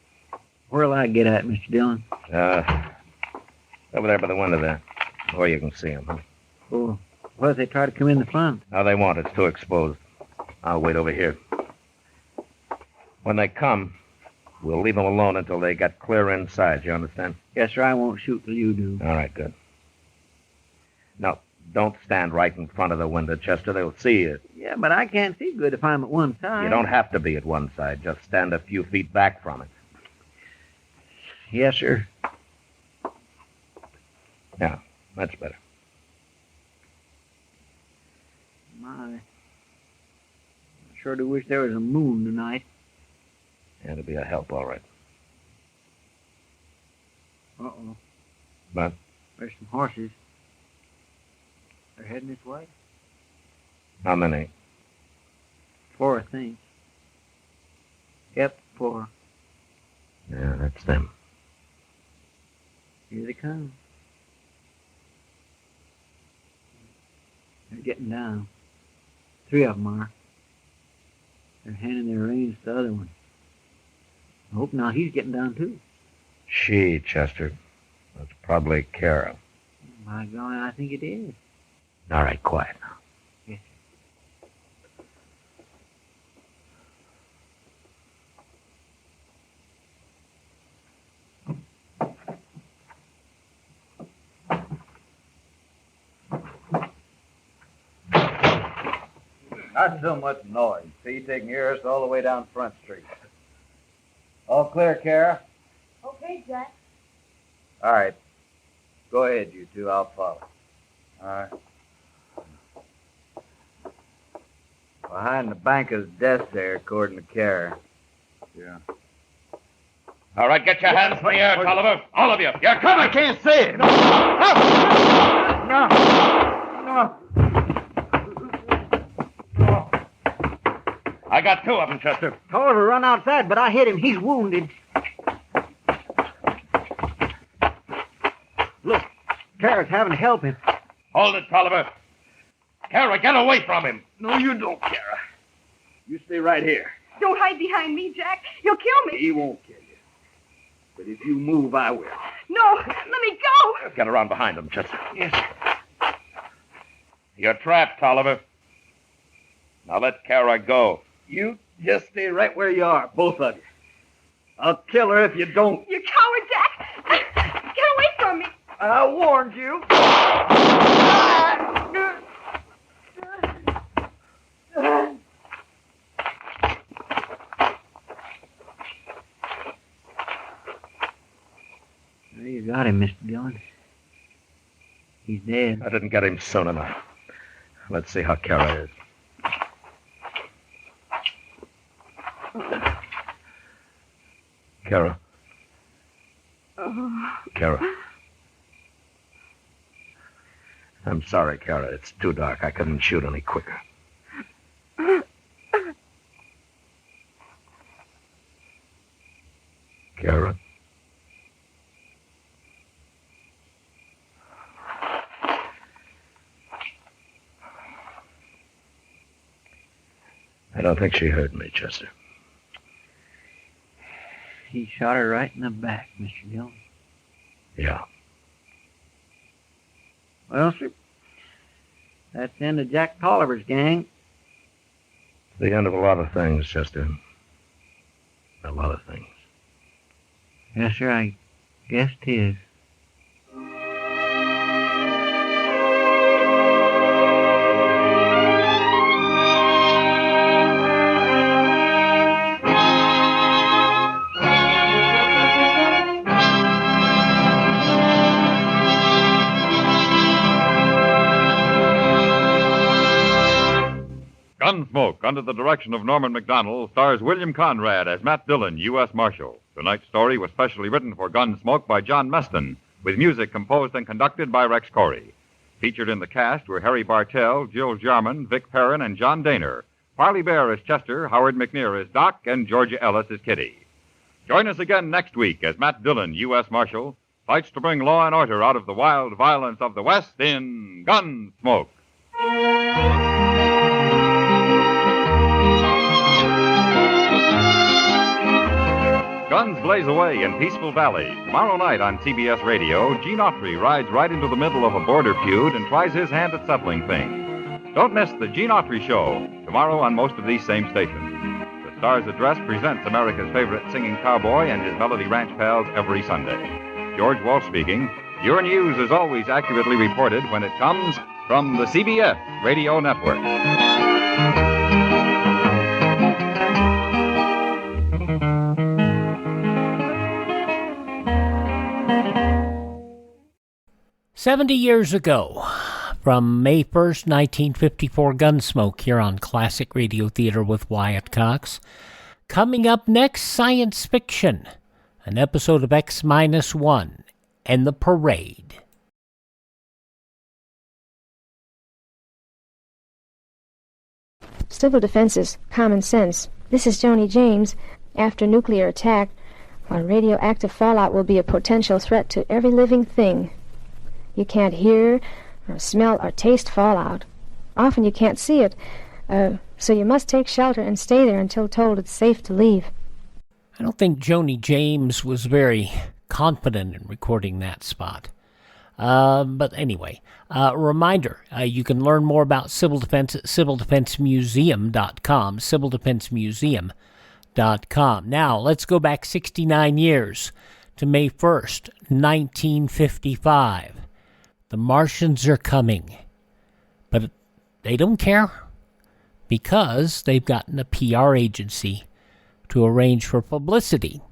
where'll I get at, Mr. Dillon? Over there by the window there. Or you can see him, huh? Oh, what if they try to come in the front? No, they won't. It's too exposed. I'll wait over here. When they come, we'll leave them alone until they get clear inside. You understand? Yes, sir. I won't shoot till you do. All right, good. Now, don't stand right in front of the window, Chester. They'll see you. Yeah, but I can't see good if I'm at one side. You don't have to be at one side. Just stand a few feet back from it. Yes, sir. Yeah, that's better. My, I sure do wish there was a moon tonight. Yeah, it'll be a help, all right. Uh-oh. But? There's some horses. They're heading this way. How many? 4, I think. Yep, 4. Yeah, that's them. Here they come. They're getting down. 3 of them are. They're handing their reins to the other one. I hope now he's getting down, too. She, Chester. That's probably Cara. My God, I think it is. All right, quiet now. Yes. Not so much noise. See, taking yours all the way down Front Street. All clear, Cara? Okay, Jack. All right. Go ahead, you two. I'll follow. All right. Behind the banker's desk there, according to Cara. Yeah. All right, get your hands in the air, Tolliver. All of you. You're coming. I can't see it. No. I got 2 of them, Chester. Tolliver run outside, but I hit him. He's wounded. Look, Cara's having to help him. Hold it, Tolliver. Cara, get away from him. No, you don't, Cara. You stay right here. Don't hide behind me, Jack. You'll kill me. He won't kill you. But if you move, I will. No, let me go. Let's get around behind him, Chester. Yes. You're trapped, Tolliver. Now let Cara go. You just stay right where you are, both of you. I'll kill her if you don't. You coward, Jack. Get away from me. I warned you. Well, you got him, Mr. Dillon. He's dead. I didn't get him soon enough. Let's see how Cara is. Cara. Cara. I'm sorry, Cara. It's too dark. I couldn't shoot any quicker. Cara. I don't think she heard me, Chester. He shot her right in the back, Mr. Dillon. Yeah. Well, sir, that's the end of Jack Tolliver's gang. The end of a lot of things, Chester. A lot of things. Yes, sir, I guess 'tis. Gunsmoke, under the direction of Norman Macdonald, stars William Conrad as Matt Dillon, U.S. Marshal. Tonight's story was specially written for Gunsmoke by John Meston, with music composed and conducted by Rex Corey. Featured in the cast were Harry Bartell, Jill Jarman, Vic Perrin, and John Dehner. Parley Bear as Chester, Howard McNear as Doc, and Georgia Ellis as Kitty. Join us again next week as Matt Dillon, U.S. Marshal, fights to bring law and order out of the wild violence of the West in Gunsmoke. Guns blaze away in Peaceful Valley. Tomorrow night on CBS Radio, Gene Autry rides right into the middle of a border feud and tries his hand at settling things. Don't miss the Gene Autry Show, tomorrow on most of these same stations. The Star's Address presents America's favorite singing cowboy and his Melody Ranch pals every Sunday. George Walsh speaking. Your news is always accurately reported when it comes from the CBS Radio Network. 70 years ago, from May 1st, 1954, Gunsmoke here on Classic Radio Theater with Wyatt Cox. Coming up next, science fiction, an episode of X-1 and the Parade. Civil defense is common sense. This is Joni James. After nuclear attack, radioactive fallout will be a potential threat to every living thing. You can't hear or smell or taste fallout. Often you can't see it, so you must take shelter and stay there until told it's safe to leave. I don't think Joni James was very confident in recording that spot. But anyway, reminder, you can learn more about civil defense at civildefensemuseum.com, civildefensemuseum.com. Now, let's go back 69 years to May 1st, 1955. The Martians are coming, but they don't care because they've gotten a PR agency to arrange for publicity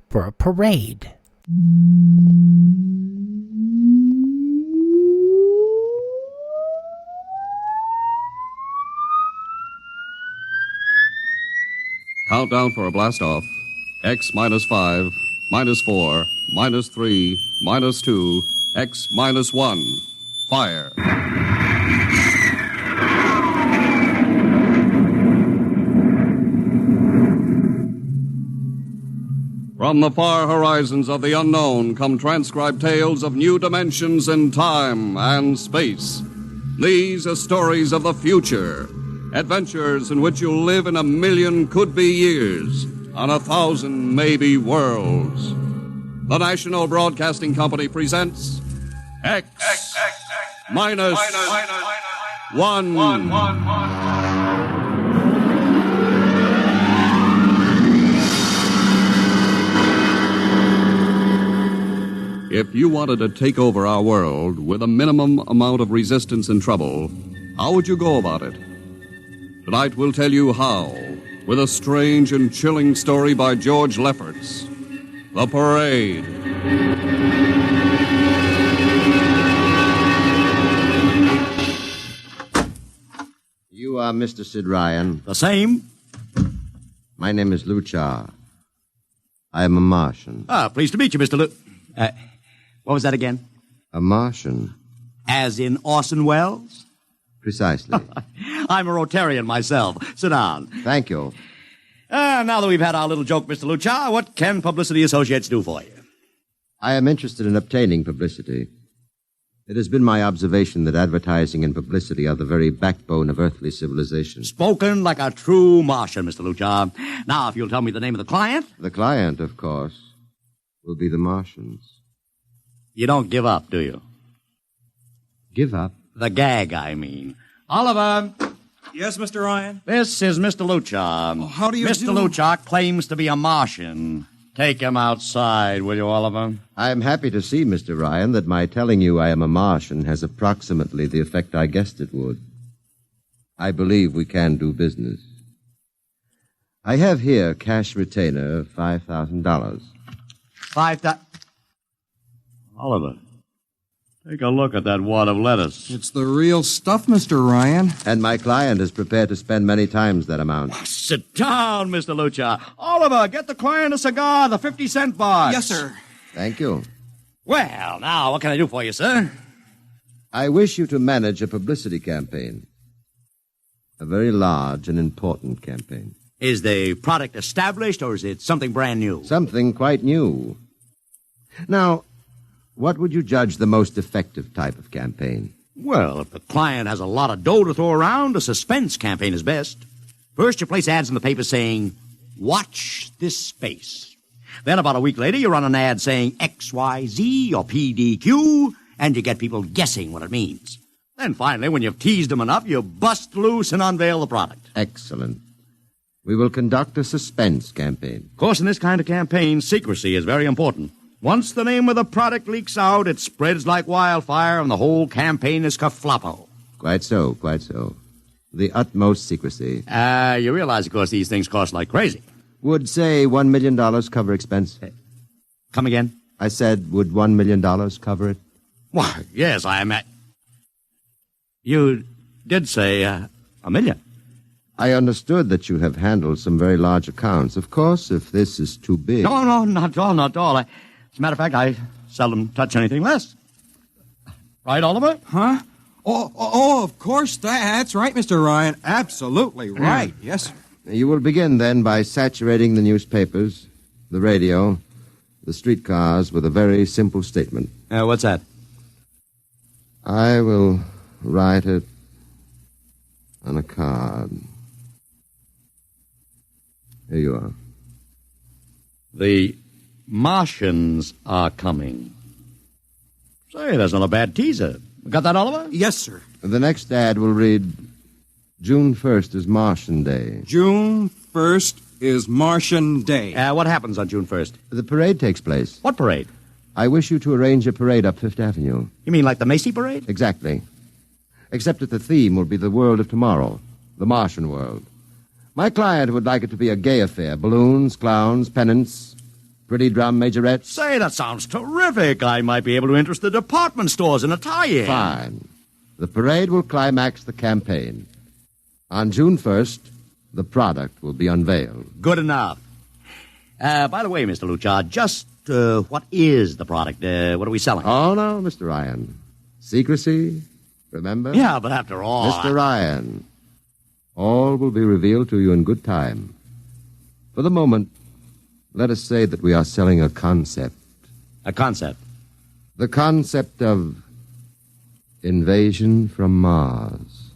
for a parade. Countdown for a blast-off. X-5, -4, -3, -2, X-1. Fire. From the far horizons of the unknown come transcribed tales of new dimensions in time and space. These are stories of the future, Adventures in which you'll live in 1,000,000 could-be years on 1,000 maybe worlds. The National Broadcasting Company presents X minus 1. If you wanted to take over our world with a minimum amount of resistance and trouble, how would you go about it? Tonight we'll tell you how, with a strange and chilling story by George Lefferts, The Parade. You are Mr. Sid Ryan. The same. My name is Luchar. I am a Martian. Pleased to meet you, Mr. What was that again? A Martian. As in Orson Welles? Precisely. I'm a Rotarian myself. Sit down. Thank you. Now that we've had our little joke, Mr. Luchar, what can Publicity Associates do for you? I am interested in obtaining publicity. It has been my observation that advertising and publicity are the very backbone of earthly civilization. Spoken like a true Martian, Mr. Luchar. Now, if you'll tell me the name of the client. The client, of course, will be the Martians. You don't give up, do you? Give up? The gag, I mean. Oliver. Yes, Mr. Ryan? This is Mr. Luchar. How do you Mr. Luchar claims to be a Martian. Take him outside, will you, Oliver? I am happy to see, Mr. Ryan, that my telling you I am a Martian has approximately the effect I guessed it would. I believe we can do business. I have here cash retainer of $5,000. Oliver, take a look at that wad of lettuce. It's the real stuff, Mr. Ryan. And my client is prepared to spend many times that amount. Sit down, Mr. Luchar. Oliver, get the client a cigar, the 50-cent box. Yes, sir. Thank you. Well, now, what can I do for you, sir? I wish you to manage a publicity campaign. A very large and important campaign. Is the product established, or is it something brand new? Something quite new. Now, what would you judge the most effective type of campaign? Well, if the client has a lot of dough to throw around, a suspense campaign is best. First, you place ads in the paper saying, "Watch this space." Then about a week later, you run an ad saying XYZ or PDQ, and you get people guessing what it means. Then finally, when you've teased them enough, you bust loose and unveil the product. Excellent. We will conduct a suspense campaign. Of course, in this kind of campaign, secrecy is very important. Once the name of the product leaks out, it spreads like wildfire, and the whole campaign is kerfloppo. Quite so, quite so. The utmost secrecy. You realize, of course, these things cost like crazy. Would, say, $1 million cover expense? Come again? I said, would $1 million cover it? Why, yes, I am at... You did say $1 million. I understood that you have handled some very large accounts. Of course, if this is too big... No, not at all, not at all. As a matter of fact, I seldom touch anything less. Right, Oliver? Huh? Oh, of course. That's right, Mr. Ryan. Absolutely right. Yes. You will begin, then, by saturating the newspapers, the radio, the streetcars with a very simple statement. What's that? I will write it on a card. Here you are. The Martians are coming. Say, that's not a bad teaser. Got that, Oliver? Yes, sir. The next ad will read, June 1st is Martian Day. June 1st is Martian Day. What happens on June 1st? The parade takes place. What parade? I wish you to arrange a parade up Fifth Avenue. You mean like the Macy Parade? Exactly. Except that the theme will be the world of tomorrow, the Martian world. My client would like it to be a gay affair. Balloons, clowns, pennants, pretty drum majorettes. Say, that sounds terrific. I might be able to interest the department stores in a tie-in. Fine. The parade will climax the campaign. On June 1st, the product will be unveiled. Good enough. By the way, Mr. Luchar, just what is the product? What are we selling? Oh, no, Mr. Ryan. Secrecy, remember? Yeah, but after all... Mr. Ryan, all will be revealed to you in good time. For the moment, let us say that we are selling a concept. A concept? The concept of invasion from Mars.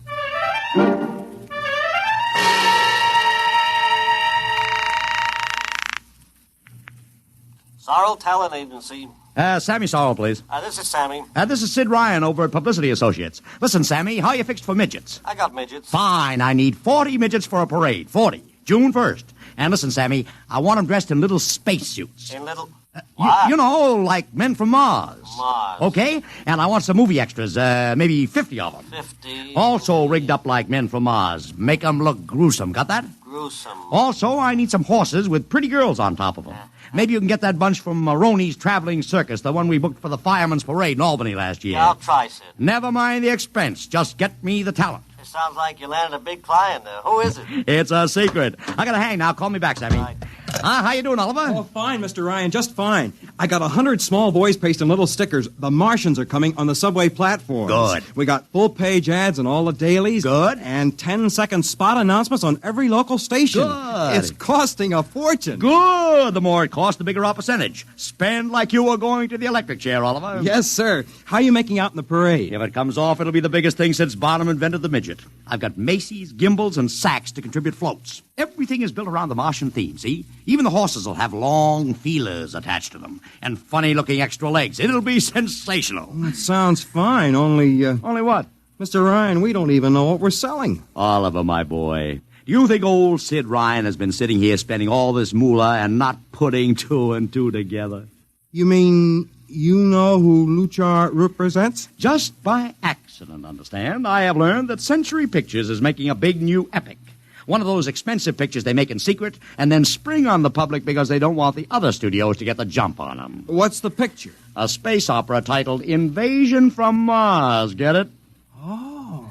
Sorrel Talent Agency. Sammy Sorrel, please. This is Sammy. This is Sid Ryan over at Publicity Associates. Listen, Sammy, how you fixed for midgets? I got midgets. Fine, I need 40 midgets for a parade. 40. June 1st. And listen, Sammy, I want them dressed in little spacesuits. In little... You know, like men from Mars. Mars. Okay? And I want some movie extras, maybe 50 of them. 50. Also rigged up like men from Mars. Make them look gruesome. Got that? Gruesome. Also, I need some horses with pretty girls on top of them. Maybe you can get that bunch from Maroney's Traveling Circus, the one we booked for the Fireman's Parade in Albany last year. Yeah, I'll try, Sid. Never mind the expense. Just get me the talent. It sounds like you landed a big client there. Who is it? It's a secret. I gotta hang now. Call me back, Sammy. Right. How you doing, Oliver? Oh, fine, Mr. Ryan, just fine. I got 100 small boys pasting little stickers. The Martians are coming on the subway platforms. Good. We got full-page ads in all the dailies. Good. And 10-second spot announcements on every local station. Good. It's costing a fortune. Good. The more it costs, the bigger our percentage. Spend like you were going to the electric chair, Oliver. Yes, sir. How are you making out in the parade? If it comes off, it'll be the biggest thing since Barnum invented the midget. I've got Macy's, gimbals, and sacks to contribute floats. Everything is built around the Martian theme, see? Even the horses will have long feelers attached to them and funny-looking extra legs. It'll be sensational. That sounds fine, only... Only what? Mr. Ryan, we don't even know what we're selling. Oliver, my boy, do you think old Sid Ryan has been sitting here spending all this moolah and not putting two and two together? You mean you know who Luchar represents? Just by accident, understand. I have learned that Century Pictures is making a big new epic. One of those expensive pictures they make in secret and then spring on the public because they don't want the other studios to get the jump on them. What's the picture? A space opera titled Invasion from Mars. Get it? Oh,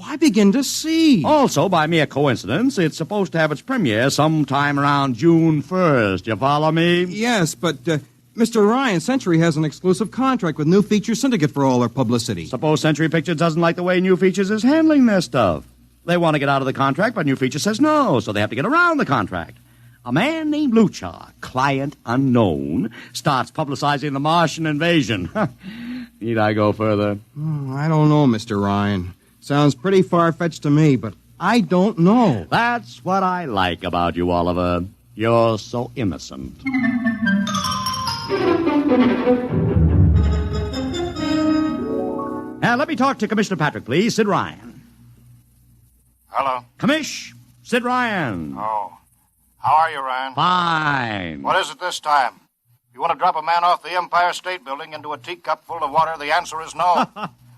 I begin to see. Also, by mere coincidence, it's supposed to have its premiere sometime around June 1st. You follow me? Yes, but... Mr. Ryan, Century has an exclusive contract with New Features Syndicate for all their publicity. Suppose Century Pictures doesn't like the way New Features is handling their stuff. They want to get out of the contract, but New Features says no, so they have to get around the contract. A man named Luchar, client unknown, starts publicizing the Martian invasion. Need I go further? I don't know, Mr. Ryan. Sounds pretty far-fetched to me, but I don't know. That's what I like about you, Oliver. You're so innocent. Now, let me talk to Commissioner Patrick, please. Sid Ryan. Hello. Commish, Sid Ryan. Oh. How are you, Ryan? Fine. What is it this time? You want to drop a man off the Empire State Building into a teacup full of water? The answer is no.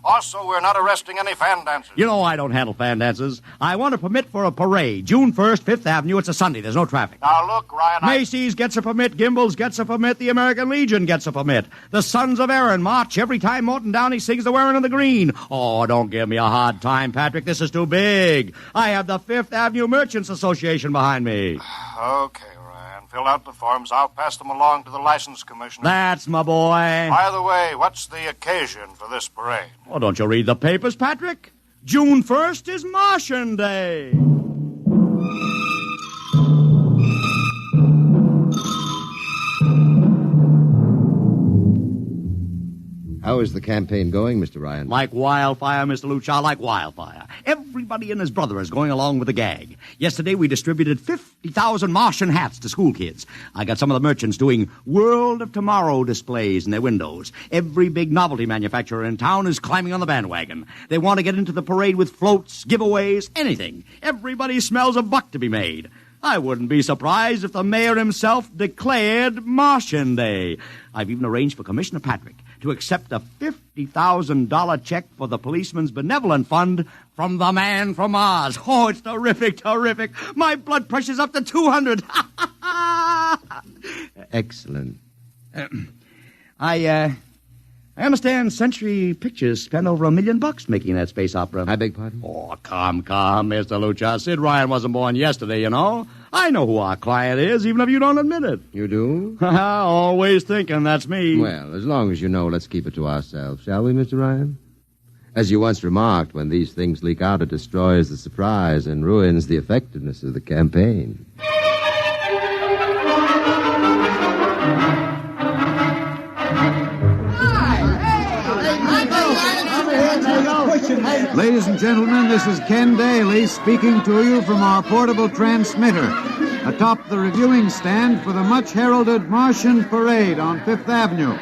Also, we're not arresting any fan dancers. You know I don't handle fan dances. I want a permit for a parade. June 1st, 5th Avenue. It's a Sunday. There's no traffic. Now, look, Ryan, Macy's gets a permit. Gimbals gets a permit. The American Legion gets a permit. The Sons of Erin march every time Morton Downey sings the Wearing of the Green. Oh, don't give me a hard time, Patrick. This is too big. I have the 5th Avenue Merchants Association behind me. Okay, Ryan. Fill out the forms. I'll pass them along to the license commissioner. That's my boy. By the way, what's the occasion for this parade? Oh, don't you read the papers, Patrick? June 1st is Martian Day. How is the campaign going, Mr. Ryan? Like wildfire, Mr. Luchar, like wildfire. Everybody and his brother is going along with the gag. Yesterday, we distributed 50,000 Martian hats to school kids. I got some of the merchants doing World of Tomorrow displays in their windows. Every big novelty manufacturer in town is climbing on the bandwagon. They want to get into the parade with floats, giveaways, anything. Everybody smells a buck to be made. I wouldn't be surprised if the mayor himself declared Martian Day. I've even arranged for Commissioner Patrick to accept a $50,000 check for the Policeman's Benevolent Fund from the man from Mars. Oh, it's terrific, terrific. My blood pressure's up to 200. Excellent. I understand Century Pictures spent over $1 million making that space opera. I beg pardon? Oh, come, Mr. Luchar. Sid Ryan wasn't born yesterday, you know. I know who our client is, even if you don't admit it. You do? Always thinking that's me. Well, as long as you know, let's keep it to ourselves, shall we, Mr. Ryan? As you once remarked, when these things leak out, it destroys the surprise and ruins the effectiveness of the campaign. Ladies and gentlemen, this is Ken Daly speaking to you from our portable transmitter. atop the reviewing stand for the much-heralded Martian Parade on Fifth Avenue.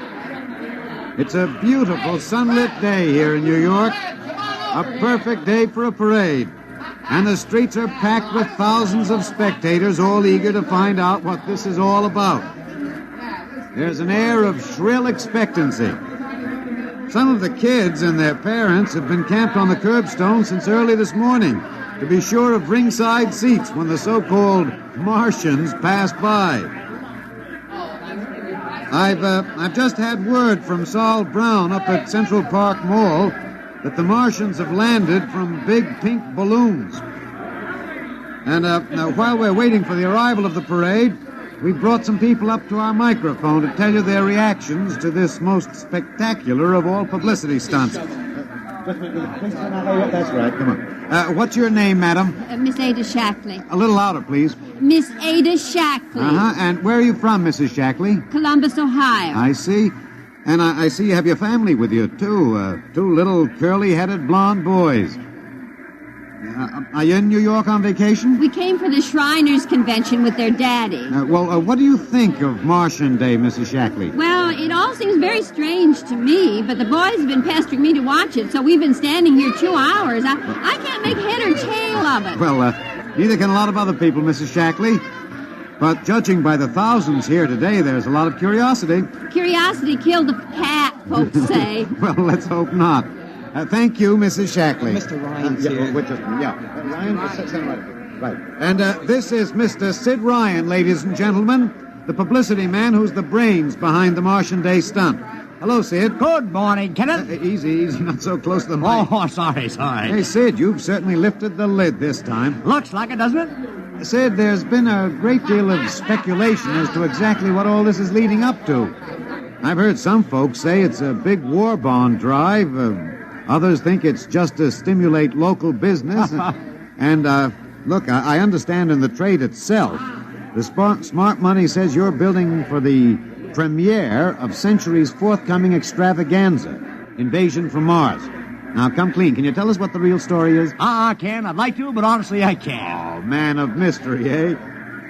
It's a beautiful sunlit day here in New York, a perfect day for a parade, and the streets are packed with thousands of spectators all eager to find out what this is all about. There's an air of shrill expectancy. Some of the kids and their parents have been camped on the curbstone since early this morning to be sure of ringside seats when the so-called Martians pass by. I've just had word from Sol Brown up at Central Park Mall that the Martians have landed from big pink balloons. And now, while we're waiting for the arrival of the parade, we brought some people up to our microphone to tell you their reactions to this most spectacular of all publicity stunts. That's right, come on. What's your name, madam? Miss Ada Shackley. A little louder, please. Miss Ada Shackley. Uh-huh, and where are you from, Mrs. Shackley? Columbus, Ohio. I see. And I see you have your family with you, too. Two little curly-headed blonde boys. Are you in New York on vacation? We came for the Shriners Convention with their daddy. What do you think of Martian Day, Mrs. Shackley? Well, it all seems very strange to me, but the boys have been pestering me to watch it, so we've been standing here 2 hours. I can't make head or tail of it. Well, neither can a lot of other people, Mrs. Shackley. But judging by the thousands here today, there's a lot of curiosity. Curiosity killed the cat, folks say. Well, let's hope not. Thank you, Mrs. Shackley. Mr. Ryan's here. Ryan, just sit right. And this is Mr. Sid Ryan, ladies and gentlemen, the publicity man who's the brains behind the Martian Day stunt. Hello, Sid. Good morning, Kenneth. Easy, not so close to the mic. Oh, sorry. Hey, Sid, you've certainly lifted the lid this time. Looks like it, doesn't it? Sid, there's been a great deal of speculation as to exactly what all this is leading up to. I've heard some folks say it's a big war bond drive. Others think it's just to stimulate local business. And, look, I understand in the trade itself, the smart money says you're building for the premiere of Century's forthcoming extravaganza, Invasion from Mars. Now, come clean. Can you tell us what the real story is? Ken. I'd like to, but honestly, I can't. Oh, man of mystery, eh?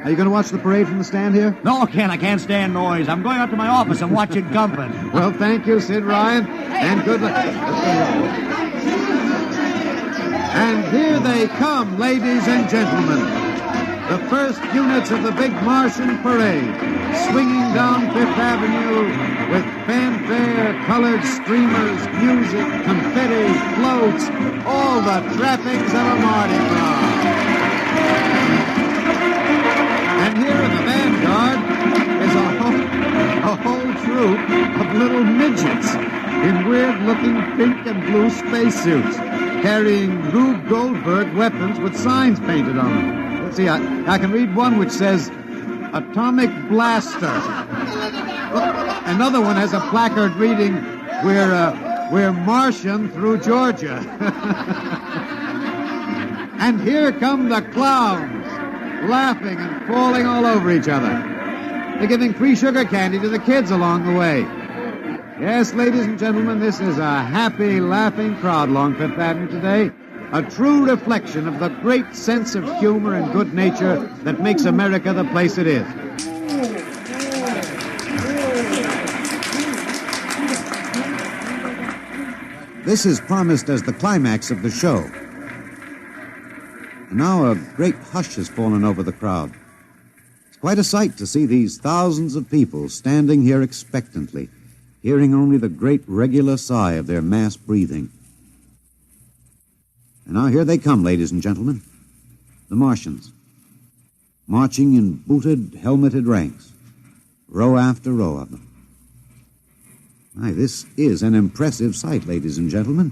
Are you going to watch the parade from the stand here? No, Ken, I can't stand noise. I'm going up to my office and watching company. Well, thank you, Sid Ryan, and good luck. And here they come, ladies and gentlemen. The first units of the big Martian parade, swinging down Fifth Avenue with fanfare, colored streamers, music, confetti, floats, all the trappings of a Mardi Gras. And here in the vanguard is a whole troop of little midgets in weird-looking pink and blue spacesuits, carrying Rube Goldberg weapons with signs painted on them. Let's see, I can read one which says, Atomic Blaster. Another one has a placard reading, We're Martian through Georgia. And here come the clowns, laughing and falling all over each other. They're giving free sugar candy to the kids along the way. Yes, ladies and gentlemen, this is a happy, laughing crowd along Fifth Avenue today. A true reflection of the great sense of humor and good nature that makes America the place it is. This is promised as the climax of the show. And now a great hush has fallen over the crowd. It's quite a sight to see these thousands of people standing here expectantly, hearing only the great regular sigh of their mass breathing. And now here they come, ladies and gentlemen, the Martians, marching in booted, helmeted ranks, row after row of them. Aye, this is an impressive sight, ladies and gentlemen,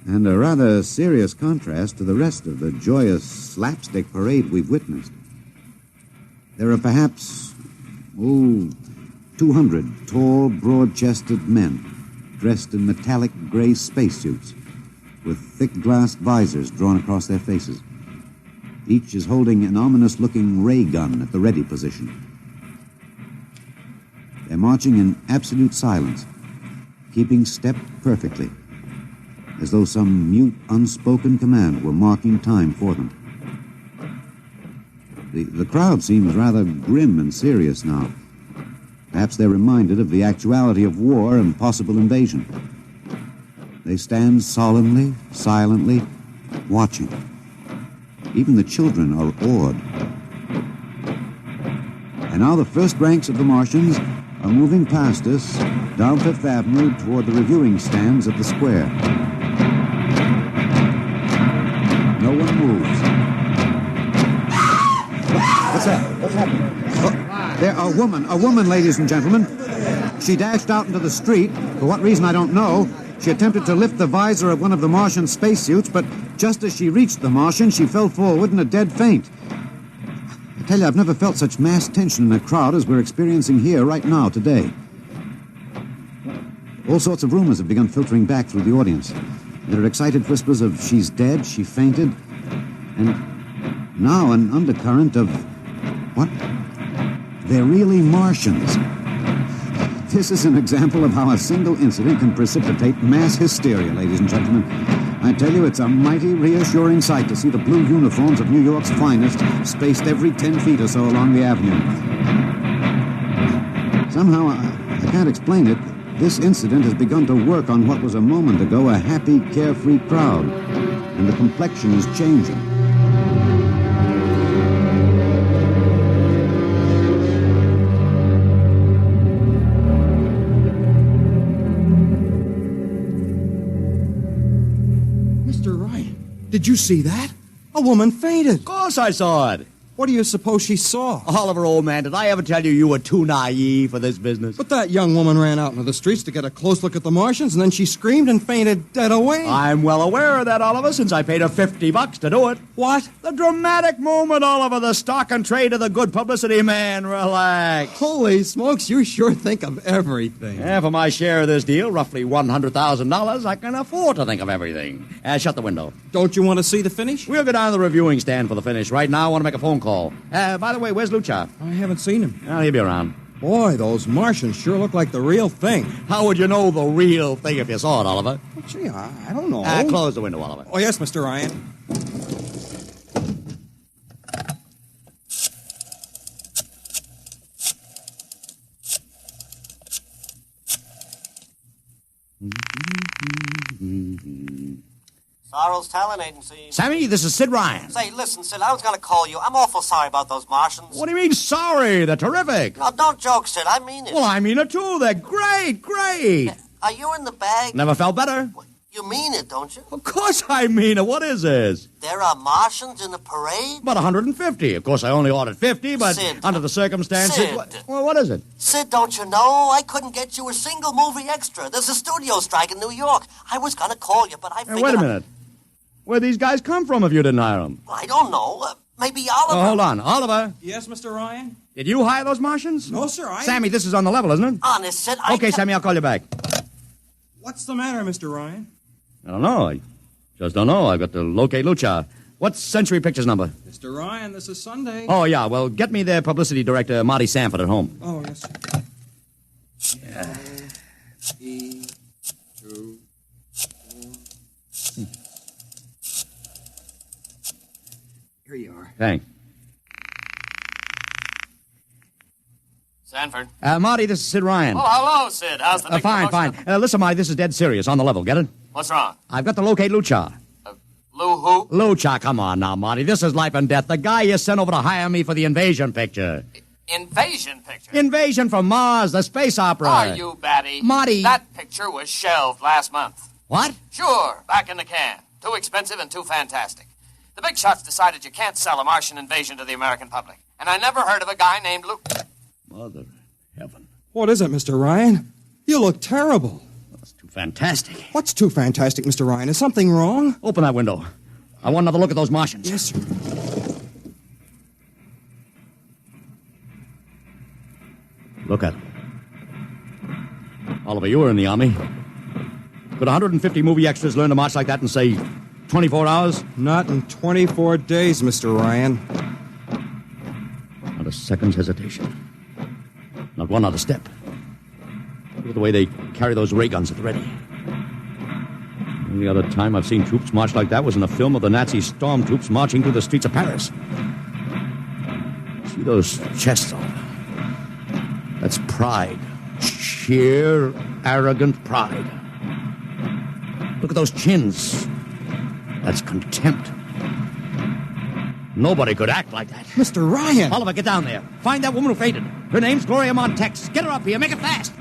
and a rather serious contrast to the rest of the joyous slapstick parade we've witnessed. There are perhaps, 200 tall, broad-chested men dressed in metallic gray spacesuits with thick glass visors drawn across their faces. Each is holding an ominous-looking ray gun at the ready position. They're marching in absolute silence, keeping step perfectly, as though some mute, unspoken command were marking time for them. The crowd seems rather grim and serious now. Perhaps they're reminded of the actuality of war and possible invasion. They stand solemnly, silently, watching. Even the children are awed. And now the first ranks of the Martians are moving past us down Fifth Avenue toward the reviewing stands at the square. No one moves. What's that? What's happening? Oh, there, a woman, ladies and gentlemen. She dashed out into the street. For what reason, I don't know. She attempted to lift the visor of one of the Martian spacesuits, but just as she reached the Martian, she fell forward in a dead faint. I tell you, I've never felt such mass tension in a crowd as we're experiencing here right now, today. All sorts of rumors have begun filtering back through the audience. There are excited whispers of she's dead, she fainted, and now an undercurrent of, what? They're really Martians. This is an example of how a single incident can precipitate mass hysteria, ladies and gentlemen. I tell you, it's a mighty reassuring sight to see the blue uniforms of New York's finest spaced every 10 feet or so along the avenue. Somehow, I can't explain it, this incident has begun to work on what was a moment ago a happy, carefree crowd, and the complexion is changing. Did you see that? A woman fainted. Of course I saw it. What do you suppose she saw? Oliver, old man, did I ever tell you you were too naive for this business? But that young woman ran out into the streets to get a close look at the Martians, and then she screamed and fainted dead away. I'm well aware of that, Oliver, since I paid her $50 to do it. What? The dramatic moment, Oliver, the stock and trade of the good publicity, man. Relax. Holy smokes, you sure think of everything. Yeah, for my share of this deal, roughly $100,000, I can afford to think of everything. Shut the window. Don't you want to see the finish? We'll go down to the reviewing stand for the finish. Right now, I want to make a phone call. By the way, where's Lucha? I haven't seen him. Well, he'll be around. Boy, those Martians sure look like the real thing. How would you know the real thing if you saw it, Oliver? Well, gee, I don't know. Close the window, Oliver. Oh, yes, Mr. Ryan. Sorrel's Talent Agency. Sammy, this is Sid Ryan. Say, listen, Sid, I was going to call you. I'm awful sorry about those Martians. What do you mean sorry? They're terrific. No, don't joke, Sid. I mean it. Well, I mean it, too. They're great, great. Are you in the bag? Never felt better. You mean it, don't you? Of course I mean it. What is this? There are Martians in the parade? About 150. Of course, I only ordered 50, but Sid. under the circumstances... Sid. Well, what is it? Sid, don't you know? I couldn't get you a single movie extra. There's a studio strike in New York. I was going to call you, but I figured... Wait a minute. Where'd these guys come from if you didn't hire them? I don't know. Maybe Oliver... Oh, hold on. Oliver? Yes, Mr. Ryan? Did you hire those Martians? No, sir, Sammy, this is on the level, isn't it? Honest, Sid, Okay, Sammy, I'll call you back. What's the matter, Mr. Ryan? I don't know. I just don't know. I've got to locate Lucha. What's Century Pictures number? Mr. Ryan, this is Sunday. Oh, yeah. Well, get me their publicity director, Marty Sanford, at home. Oh, yes, sir. Yeah. 3, 2, 4. Here you are. Thanks. Sanford. Marty, this is Sid Ryan. Oh, hello, Sid. How's the big Fine, promotion? fine. Listen, Marty, this is dead serious. On the level. Get it? What's wrong? I've got to locate Lucha. Lou who? Lucha, come on now, Marty. This is life and death. The guy you sent over to hire me for the invasion picture. Invasion picture? Invasion from Mars, the space opera. Are you batty? Marty. That picture was shelved last month. What? Sure, back in the can. Too expensive and too fantastic. The big shots decided you can't sell a Martian invasion to the American public. And I never heard of a guy named Lou. Mother heaven. What is it, Mr. Ryan? You look terrible. That's too fantastic. What's too fantastic, Mr. Ryan? Is something wrong? Open that window. I want another look at those Martians. Yes, sir. Look at them. Oliver, you were in the Army. Could 150 movie extras learn to march like that in, say, 24 hours? Not in 24 days, Mr. Ryan. Not a second's hesitation. Not one other step. Look at the way they carry those ray guns at the ready. The only other time I've seen troops march like that was in a film of the Nazi stormtroops marching through the streets of Paris. See those chests on them? That's pride. Sheer, arrogant pride. Look at those chins. That's contempt. Nobody could act like that. Mr. Ryan! Oliver, get down there. Find that woman who fainted. Her name's Gloria Montex. Get her up here. Make it fast.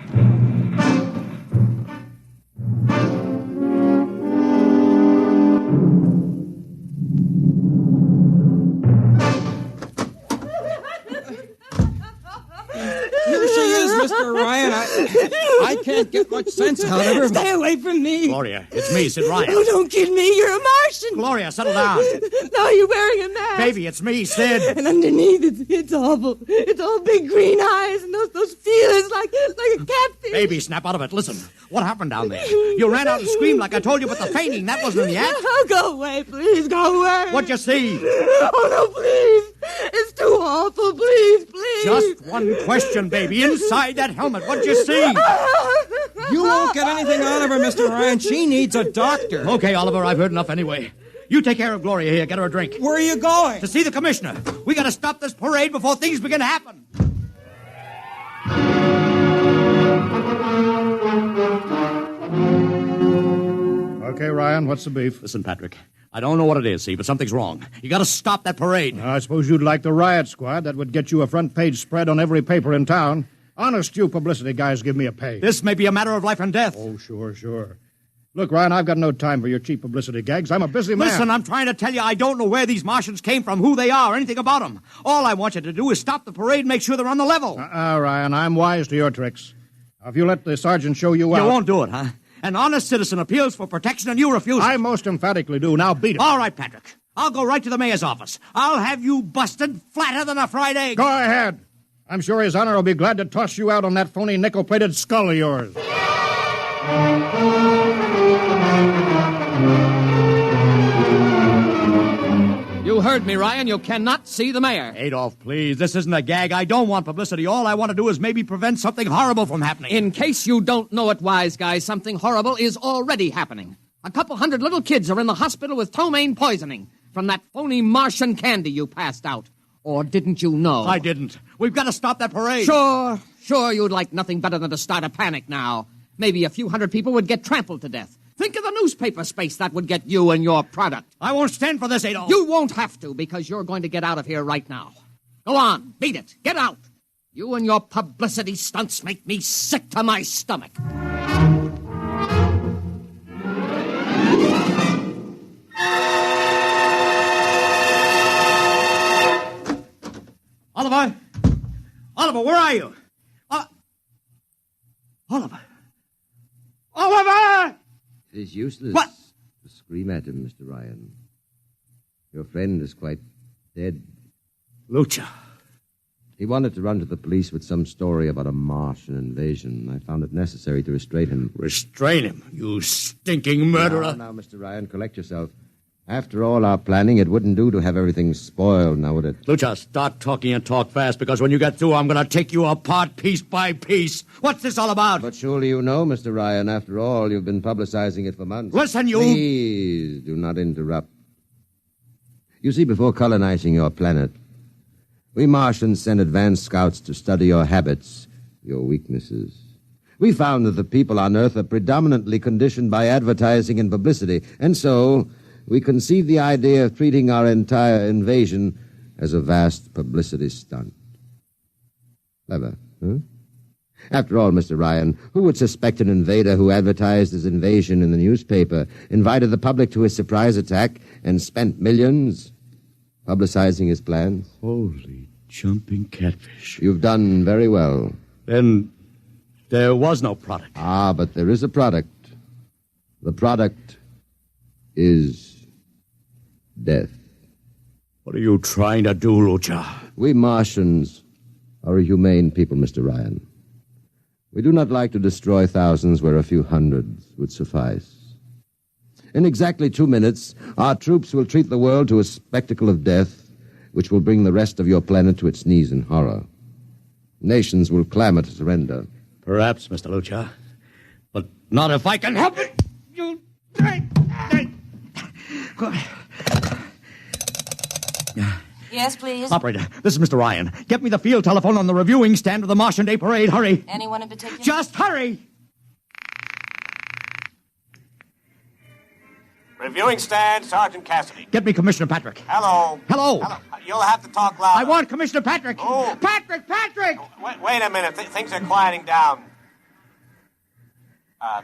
Here she is, Mr. Ryan. I can't get much sense out of her. Stay away from me. Gloria, it's me, Sid Ryan. Oh, don't kid me. You're a Martian. Gloria, settle down. No, you're wearing a mask. Baby, it's me, Sid. And underneath, it's awful. It's all big green eyes and those feelers like a catfish. Baby, snap out of it. Listen, what happened down there? You ran out and screamed like I told you, but the fainting, that wasn't in the act. Oh, go away, please. Go away. What'd you see? Oh, no, please. It's too awful. Please. Just one question, baby. Inside that helmet, what'd you see? You won't get anything out of her, Mr. Ryan. She needs a doctor. Okay, Oliver, I've heard enough anyway. You take care of Gloria here. Get her a drink. Where are you going? To see the commissioner. We gotta stop this parade before things begin to happen. Okay, Ryan, what's the beef? Listen, Patrick, I don't know what it is, see, but something's wrong. You gotta stop that parade. I suppose you'd like the riot squad. That would get you a front-page spread on every paper in town. Honest, you publicity guys give me a pay. This may be a matter of life and death. Oh, sure. Look, Ryan, I've got no time for your cheap publicity gags. I'm a busy man. Listen, I'm trying to tell you I don't know where these Martians came from, who they are, anything about them. All I want you to do is stop the parade and make sure they're on the level. Ryan, I'm wise to your tricks. Now, if you let the sergeant show you out... You won't do it, huh? An honest citizen appeals for protection and you refuse it. I most emphatically do. Now beat it. All right, Patrick. I'll go right to the mayor's office. I'll have you busted flatter than a fried egg. Go ahead. I'm sure His Honor will be glad to toss you out on that phony nickel-plated skull of yours. You heard me, Ryan. You cannot see the mayor. Adolf, please. This isn't a gag. I don't want publicity. All I want to do is maybe prevent something horrible from happening. In case you don't know it, wise guy, something horrible is already happening. A couple hundred little kids are in the hospital with ptomaine poisoning from that phony Martian candy you passed out. Or didn't you know? I didn't. We've got to stop that parade. Sure, you'd like nothing better than to start a panic now. Maybe a few hundred people would get trampled to death. Think of the newspaper space that would get you and your product. I won't stand for this, Adolf. You won't have to, because you're going to get out of here right now. Go on, beat it. Get out. You and your publicity stunts make me sick to my stomach. Oliver, where are you? Oliver! It is useless What? to scream at him, Mr. Ryan. Your friend is quite dead. Lucha. He wanted to run to the police with some story about a Martian invasion. I found it necessary to restrain him. Restrain him, you stinking murderer. Now, Mr. Ryan, collect yourself. After all our planning, it wouldn't do to have everything spoiled, now would it? Lucha, start talking and talk fast, because when you get through, I'm going to take you apart piece by piece. What's this all about? But surely you know, Mr. Ryan, after all, you've been publicizing it for months. Listen, you... Please, do not interrupt. You see, before colonizing your planet, we Martians sent advanced scouts to study your habits, your weaknesses. We found that the people on Earth are predominantly conditioned by advertising and publicity, and so... we conceived the idea of treating our entire invasion as a vast publicity stunt. Clever, huh? After all, Mr. Ryan, who would suspect an invader who advertised his invasion in the newspaper, invited the public to his surprise attack, and spent millions publicizing his plans? Holy jumping catfish. You've done very well. Then there was no product. Ah, but there is a product. The product is death. What are you trying to do, Lucha? We Martians are a humane people, Mr. Ryan. We do not like to destroy thousands where a few hundreds would suffice. In exactly 2 minutes, our troops will treat the world to a spectacle of death, which will bring the rest of your planet to its knees in horror. Nations will clamor to surrender. Perhaps, Mr. Lucha, but not if I can help it. You... Yes, please. Operator, this is Mr. Ryan. Get me the field telephone on the reviewing stand of the Martian Day Parade. Hurry. Anyone in particular? Just hurry. Reviewing stand, Sergeant Cassidy. Get me Commissioner Patrick. Hello. Hello. You'll have to talk louder. I want Commissioner Patrick. Oh. Patrick! Wait a minute. Things are quieting down.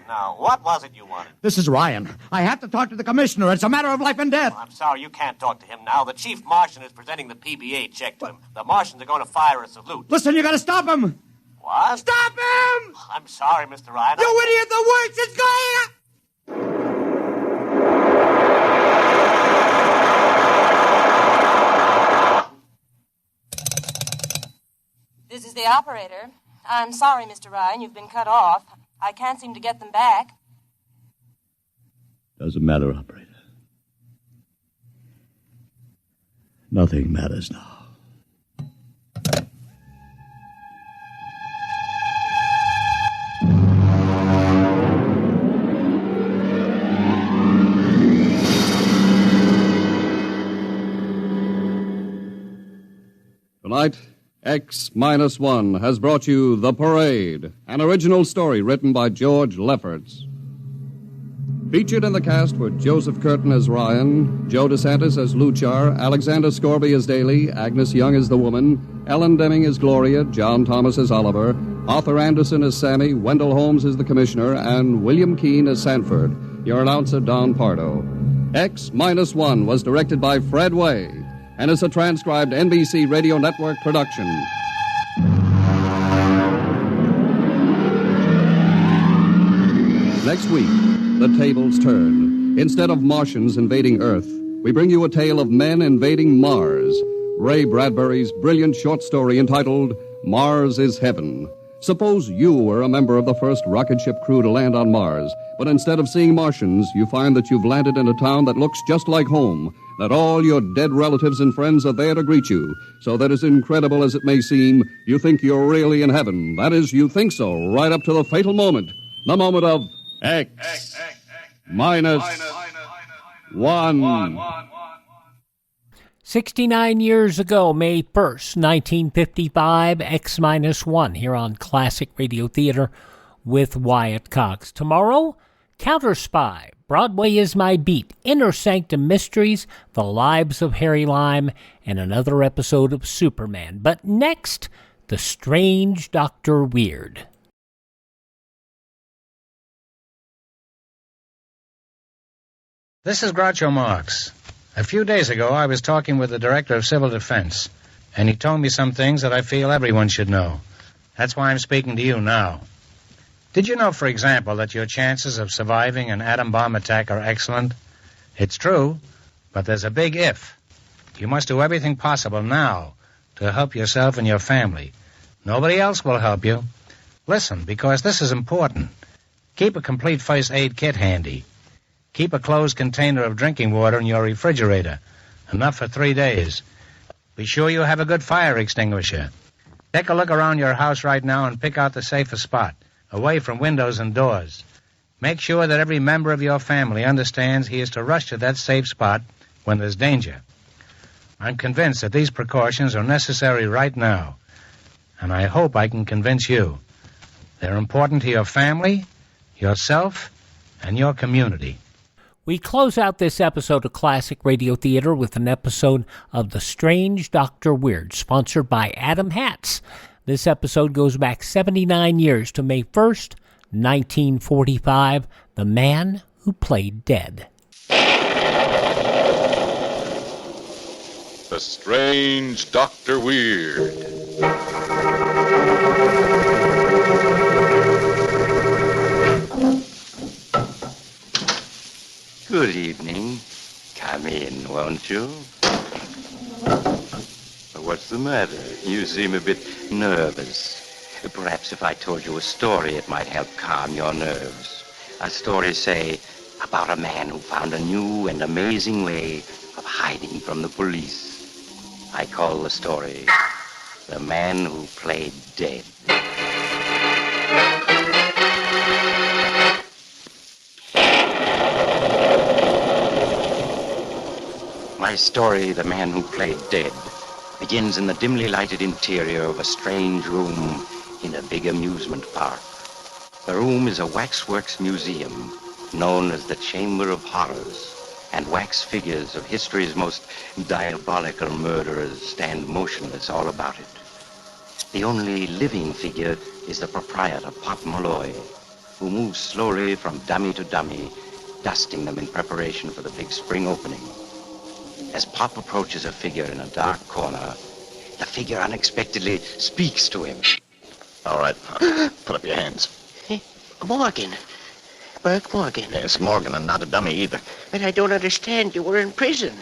Now, what was it you wanted? This is Ryan. I have to talk to the commissioner. It's a matter of life and death. I'm sorry, you can't talk to him now. The chief Martian is presenting the PBA check to him. The Martians are going to fire a salute. Listen, you got to stop him. What? Stop him! I'm sorry, Mr. Ryan. You idiot! The works is going... This is the operator. I'm sorry, Mr. Ryan, you've been cut off. I can't seem to get them back. Doesn't matter, operator. Nothing matters now. Tonight, X-1 has brought you The Parade, an original story written by George Lefferts. Featured in the cast were Joseph Curtin as Ryan, Joe DeSantis as Luchar, Alexander Scorby as Daly, Agnes Young as the woman, Ellen Deming as Gloria, John Thomas as Oliver, Arthur Anderson as Sammy, Wendell Holmes as the Commissioner, and William Keane as Sanford. Your announcer, Don Pardo. X-1 was directed by Fred Way and is a transcribed NBC Radio Network production. Next week, the tables turn. Instead of Martians invading Earth, we bring you a tale of men invading Mars. Ray Bradbury's brilliant short story entitled Mars is Heaven. Suppose you were a member of the first rocket ship crew to land on Mars, but instead of seeing Martians, you find that you've landed in a town that looks just like home, that all your dead relatives and friends are there to greet you, so that as incredible as it may seem, you think you're really in heaven. That is, you think so, right up to the fatal moment, the moment of X-1. 69 years ago, May 1st, 1955, X-1 here on Classic Radio Theater with Wyatt Cox. Tomorrow, Counter Spy, Broadway is My Beat, Inner Sanctum Mysteries, The Lives of Harry Lime, and another episode of Superman. But next, The Strange Dr. Weird. This is Groucho Marx. A few days ago, I was talking with the Director of Civil Defense, and he told me some things that I feel everyone should know. That's why I'm speaking to you now. Did you know, for example, that your chances of surviving an atom bomb attack are excellent? It's true, but there's a big if. You must do everything possible now to help yourself and your family. Nobody else will help you. Listen, because this is important. Keep a complete first aid kit handy. Keep a closed container of drinking water in your refrigerator, enough for 3 days. Be sure you have a good fire extinguisher. Take a look around your house right now and pick out the safest spot, away from windows and doors. Make sure that every member of your family understands he is to rush to that safe spot when there's danger. I'm convinced that these precautions are necessary right now, and I hope I can convince you. They're important to your family, yourself, and your community. We close out this episode of Classic Radio Theater with an episode of The Strange Dr. Weird, sponsored by Adam Hatz. This episode goes back 79 years to May 1st, 1945, The Man Who Played Dead. The Strange Dr. Weird. Good evening. Come in, won't you? What's the matter? You seem a bit nervous. Perhaps if I told you a story, it might help calm your nerves. A story, say, about a man who found a new and amazing way of hiding from the police. I call the story The Man Who Played Dead. My story, The Man Who Played Dead, begins in the dimly lighted interior of a strange room in a big amusement park. The room is a waxworks museum known as the Chamber of Horrors, and wax figures of history's most diabolical murderers stand motionless all about it. The only living figure is the proprietor, Pop Malloy, who moves slowly from dummy to dummy, dusting them in preparation for the big spring opening. As Pop approaches a figure in a dark corner, the figure unexpectedly speaks to him. All right, put up your hands. Morgan. Burke Morgan. Yes, Morgan, and not a dummy either. But I don't understand. You were in prison.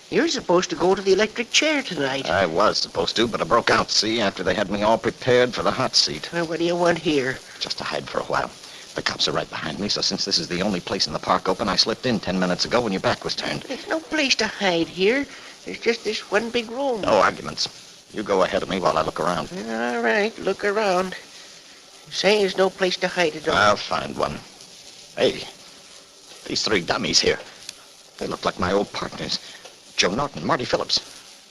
You're supposed to go to the electric chair tonight. I was supposed to, but I broke out, see, after they had me all prepared for the hot seat. Well, what do you want here? Just to hide for a while. The cops are right behind me, so since this is the only place in the park open, I slipped in 10 minutes ago when your back was turned. There's no place to hide here. There's just this one big room. No arguments. You go ahead of me while I look around. All right, look around. Say there's no place to hide it all. I'll find one. Hey, these three dummies here. They look like my old partners. Joe Norton, Marty Phillips,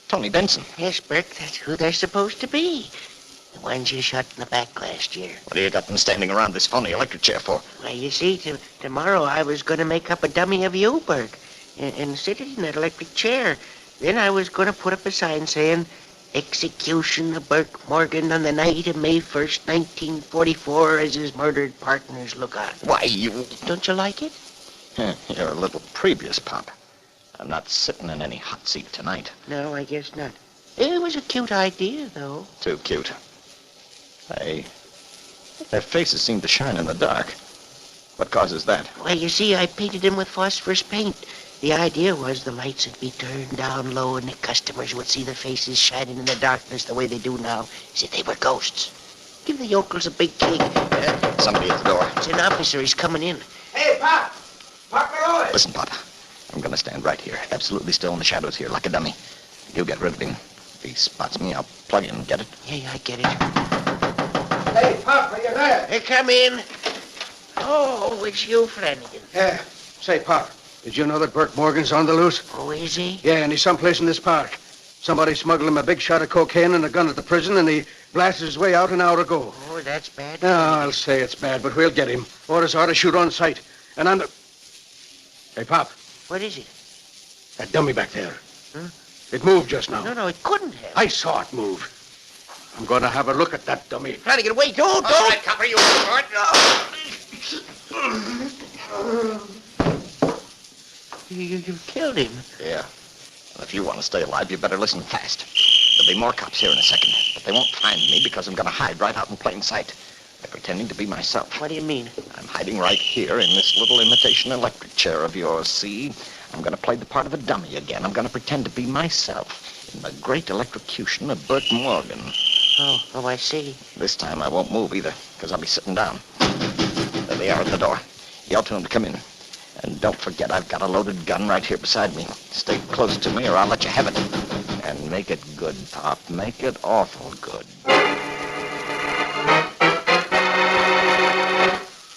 Tony Benson. Yes, Burke, that's who they're supposed to be. The ones you shot in the back last year. What do you got them standing around this phony electric chair for? Well, you see, tomorrow I was going to make up a dummy of you, Burke, and sit in that electric chair. Then I was going to put up a sign saying, "Execution of Burke Morgan on the night of May 1st, 1944, as his murdered partners look on." Why, you... Don't you like it? You're a little previous, Pop. I'm not sitting in any hot seat tonight. No, I guess not. It was a cute idea, though. Too cute. Hey, their faces seem to shine in the dark. What causes that? Well, you see, I painted them with phosphorus paint. The idea was the lights would be turned down low and the customers would see their faces shining in the darkness the way they do now. See, they were ghosts. Give the yokels a big cake. Somebody at the door. It's an officer. He's coming in. Hey, Pop! Pop Malloy! Listen, Pop. I'm going to stand right here, absolutely still in the shadows here, like a dummy. You get rid of him. If he spots me, I'll plug in. Get it? Yeah, I get it. Hey, Pop, are you there? Hey, come in. Oh, it's you, Flanagan. Yeah. Say, Pop, did you know that Burke Morgan's on the loose? Oh, is he? Yeah, and he's someplace in this park. Somebody smuggled him a big shot of cocaine and a gun at the prison, and he blasted his way out an hour ago. Oh, that's bad. No, I'll say it's bad, but we'll get him. Orders are to shoot on sight. And on the... Hey, Pop. What is it? That dummy back there. Huh? It moved just now. No, it couldn't have. I saw it move. I'm going to have a look at that dummy. Flanagan, wait, don't! All right, cover you. You've killed him. Yeah. And if you want to stay alive, you better listen fast. There'll be more cops here in a second, but they won't find me because I'm going to hide right out in plain sight. I'm pretending to be myself. What do you mean? I'm hiding right here in this little imitation electric chair of yours, see? I'm going to play the part of a dummy again. I'm going to pretend to be myself in the great electrocution of Burke Morgan. Oh, I see. This time I won't move either, because I'll be sitting down. There they are at the door. Yell to them to come in. And don't forget, I've got a loaded gun right here beside me. Stay close to me or I'll let you have it. And make it good, Pop. Make it awful good.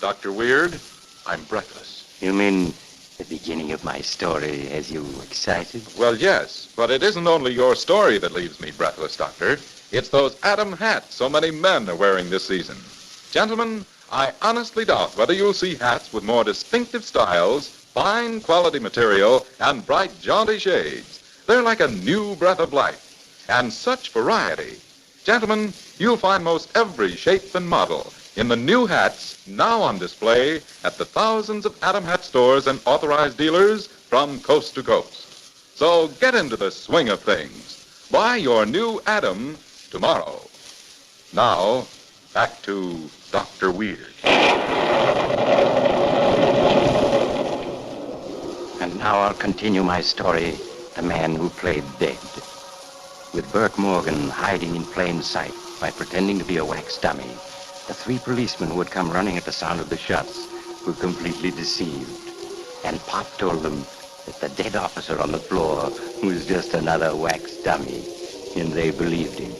Dr. Weird, I'm breathless. You mean the beginning of my story has you excited? Well, yes, but it isn't only your story that leaves me breathless, Doctor. It's those Atom hats so many men are wearing this season. Gentlemen, I honestly doubt whether you'll see hats with more distinctive styles, fine quality material, and bright jaunty shades. They're like a new breath of life. And such variety. Gentlemen, you'll find most every shape and model in the new hats now on display at the thousands of Atom hat stores and authorized dealers from coast to coast. So get into the swing of things. Buy your new Atom tomorrow. Now, back to Dr. Weird. And now I'll continue my story, The Man Who Played Dead. With Burke Morgan hiding in plain sight by pretending to be a wax dummy, the three policemen who had come running at the sound of the shots were completely deceived. And Pop told them that the dead officer on the floor was just another wax dummy, and they believed him.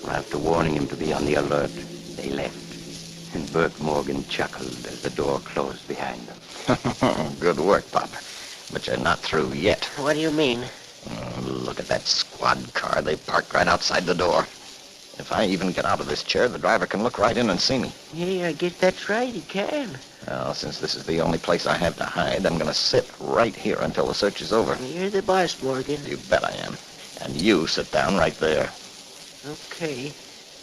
After warning him to be on the alert, they left, and Burke Morgan chuckled as the door closed behind them. Good work, Pop. But you're not through yet. What do you mean? Look at that squad car they parked right outside the door. If I even get out of this chair, the driver can look right in and see me. Yeah, I guess that's right, he can. Well, since this is the only place I have to hide, I'm going to sit right here until the search is over. You're the boss, Morgan. You bet I am. And you sit down right there. Okay.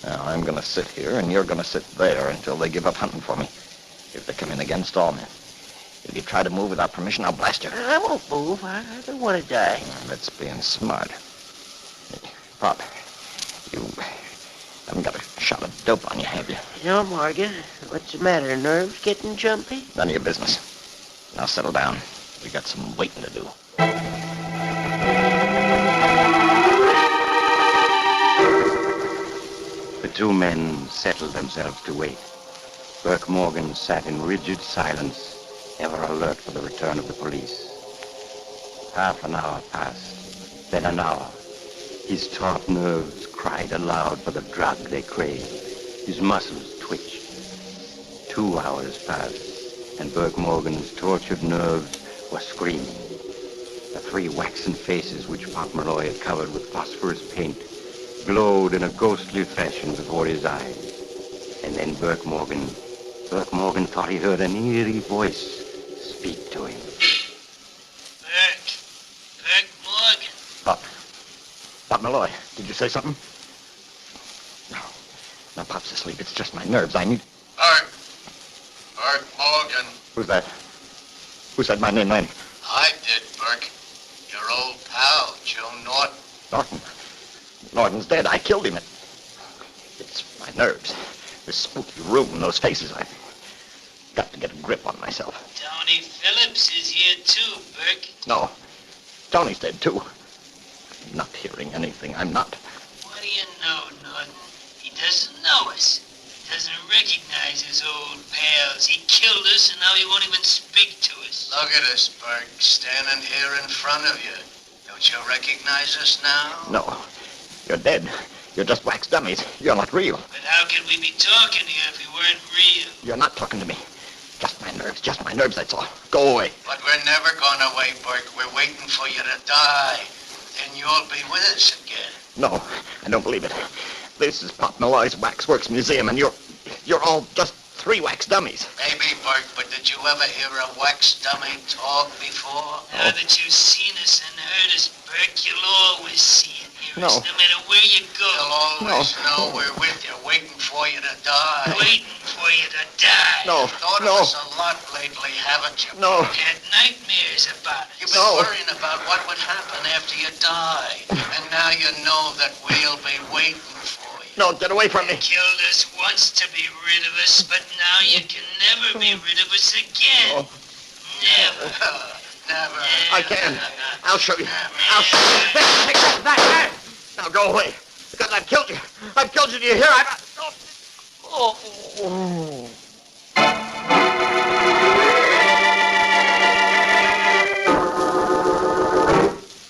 Now, I'm going to sit here, and you're going to sit there until they give up hunting for me. If they come in again, stall me. If you try to move without permission, I'll blast you. I won't move. I don't want to die. That's being smart. Pop, you haven't got a shot of dope on you, have you? No, Morgan. What's the matter? Nerves getting jumpy? None of your business. Now settle down. We got some waiting to do. The two men settled themselves to wait. Burke Morgan sat in rigid silence, ever alert for the return of the police. Half an hour passed, then an hour. His taut nerves cried aloud for the drug they craved. His muscles twitched. 2 hours passed, and Burke Morgan's tortured nerves were screaming. The 3 waxen faces which Pop Malloy had covered with phosphorus paint glowed in a ghostly fashion before his eyes. And then Burke Morgan thought he heard an eerie voice speak to him. Burke Morgan. Pop Malloy, did you say something? No. Now, Pop's asleep. It's just my nerves. I need... Burke Morgan. Who's that? Who said my name, then? I did, Burke. Your old pal, Joe Norton. Norton. Norton's dead. I killed him. It's my nerves. This spooky room and those faces. I've got to get a grip on myself. Tony Phillips is here, too, Burke. No. Tony's dead, too. I'm not hearing anything. I'm not. What do you know, Norton? He doesn't know us. He doesn't recognize his old pals. He killed us, and now he won't even speak to us. Look at us, Burke, standing here in front of you. Don't you recognize us now? No. You're dead. You're just wax dummies. You're not real. But how could we be talking here if we weren't real? You're not talking to me. Just my nerves, that's all. Go away. But we're never going away, Burke. We're waiting for you to die. Then you'll be with us again. No, I don't believe it. This is Pop Malloy's Waxworks Museum, and you're all just 3 wax dummies. Maybe, Burke, but did you ever hear a wax dummy talk before? Now that you've seen us and heard us, Burke, you'll always see and hear us, no matter where you go. You'll always know we're with you, waiting for you to die. Waiting for you to die. No, Thought of us a lot lately, haven't you? No. Had nightmares about it. You've been worrying about what would happen after you die. And now you know that we'll be waiting for you. No, get away from me. You killed us once to be rid of us, but now you can never be rid of us again. Never. Never. I can. I'll show you. I'll show you. Take that. Now go away. Because I've killed you. I've killed you. Do you hear?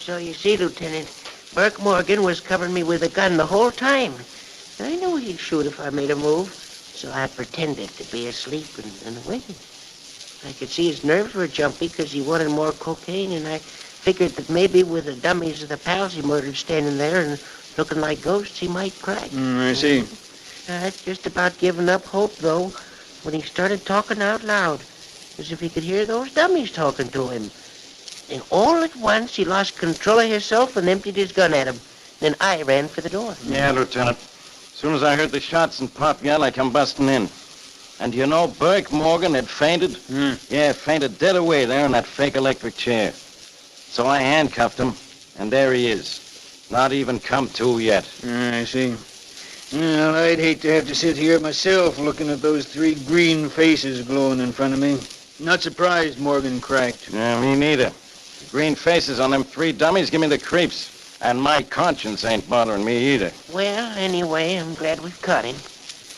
So you see, Lieutenant, Burke Morgan was covering me with a gun the whole time. I knew he'd shoot if I made a move, so I pretended to be asleep and waited. I could see his nerves were jumpy because he wanted more cocaine, and I figured that maybe with the dummies of the pals he murdered standing there and looking like ghosts, he might crack. I see. That's just about giving up hope, though, when he started talking out loud, as if he could hear those dummies talking to him. And all at once, he lost control of himself and emptied his gun at him. Then I ran for the door. Yeah, Lieutenant. As soon as I heard the shots and Pop yell, I come busting in. And you know, Burke Morgan had fainted? Yeah, fainted dead away there in that fake electric chair. So I handcuffed him, and there he is. Not even come to yet. I see. Well, I'd hate to have to sit here myself looking at those 3 green faces glowing in front of me. Not surprised Morgan cracked. Yeah, me neither. The green faces on them 3 dummies give me the creeps. And my conscience ain't bothering me either. Well, anyway, I'm glad we've caught him.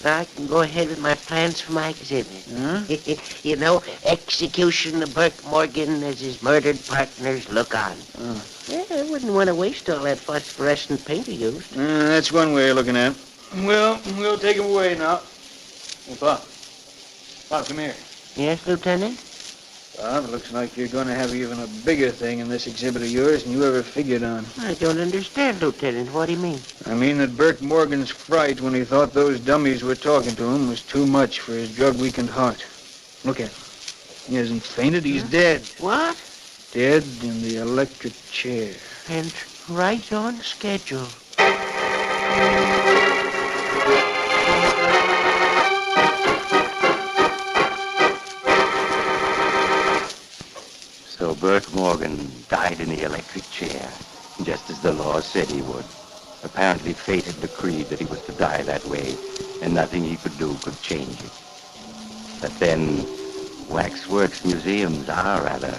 Now I can go ahead with my plans for my exhibit. You know, execution of Burke Morgan as his murdered partners look on. Yeah, I wouldn't want to waste all that phosphorescent paint he used. That's one way of looking at it. Well, we'll take him away now. Hey, Pop. Pop, come here. Yes, Lieutenant? Bob, looks like you're going to have even a bigger thing in this exhibit of yours than you ever figured on. I don't understand, Lieutenant. What do you mean? I mean that Bert Morgan's fright when he thought those dummies were talking to him was too much for his drug-weakened heart. Look at him. He hasn't fainted. He's dead. What? Dead in the electric chair. And right on schedule. So Bert Morgan died in the electric chair, just as the law said he would. Apparently fate had decreed that he was to die that way, and nothing he could do could change it. But then, waxworks museums are rather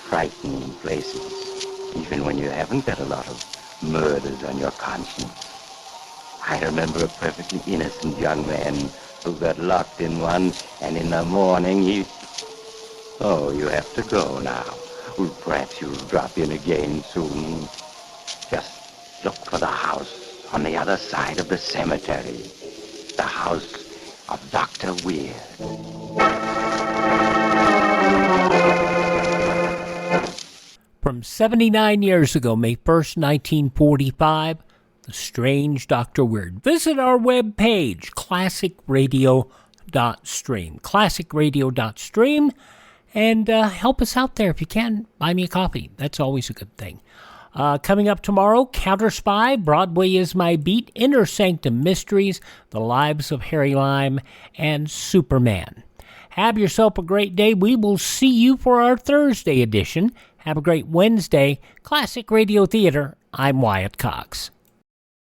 frightening places, even when you haven't got a lot of murders on your conscience. I remember a perfectly innocent young man who got locked in one, and in the morning he... Oh, you have to go now. Well, perhaps you'll drop in again soon. Just look for the house on the other side of the cemetery. The house of Dr. Weird. From 79 years ago, May 1st, 1945, The Strange Dr. Weird. Visit our webpage, classicradio.stream. Classicradio.stream. And help us out there if you can. Buy me a coffee. That's always a good thing. Coming up tomorrow, Counter Spy, Broadway is My Beat, Inner Sanctum Mysteries, The Lives of Harry Lime, and Superman. Have yourself a great day. We will see you for our Thursday edition. Have a great Wednesday. Classic Radio Theater. I'm Wyatt Cox.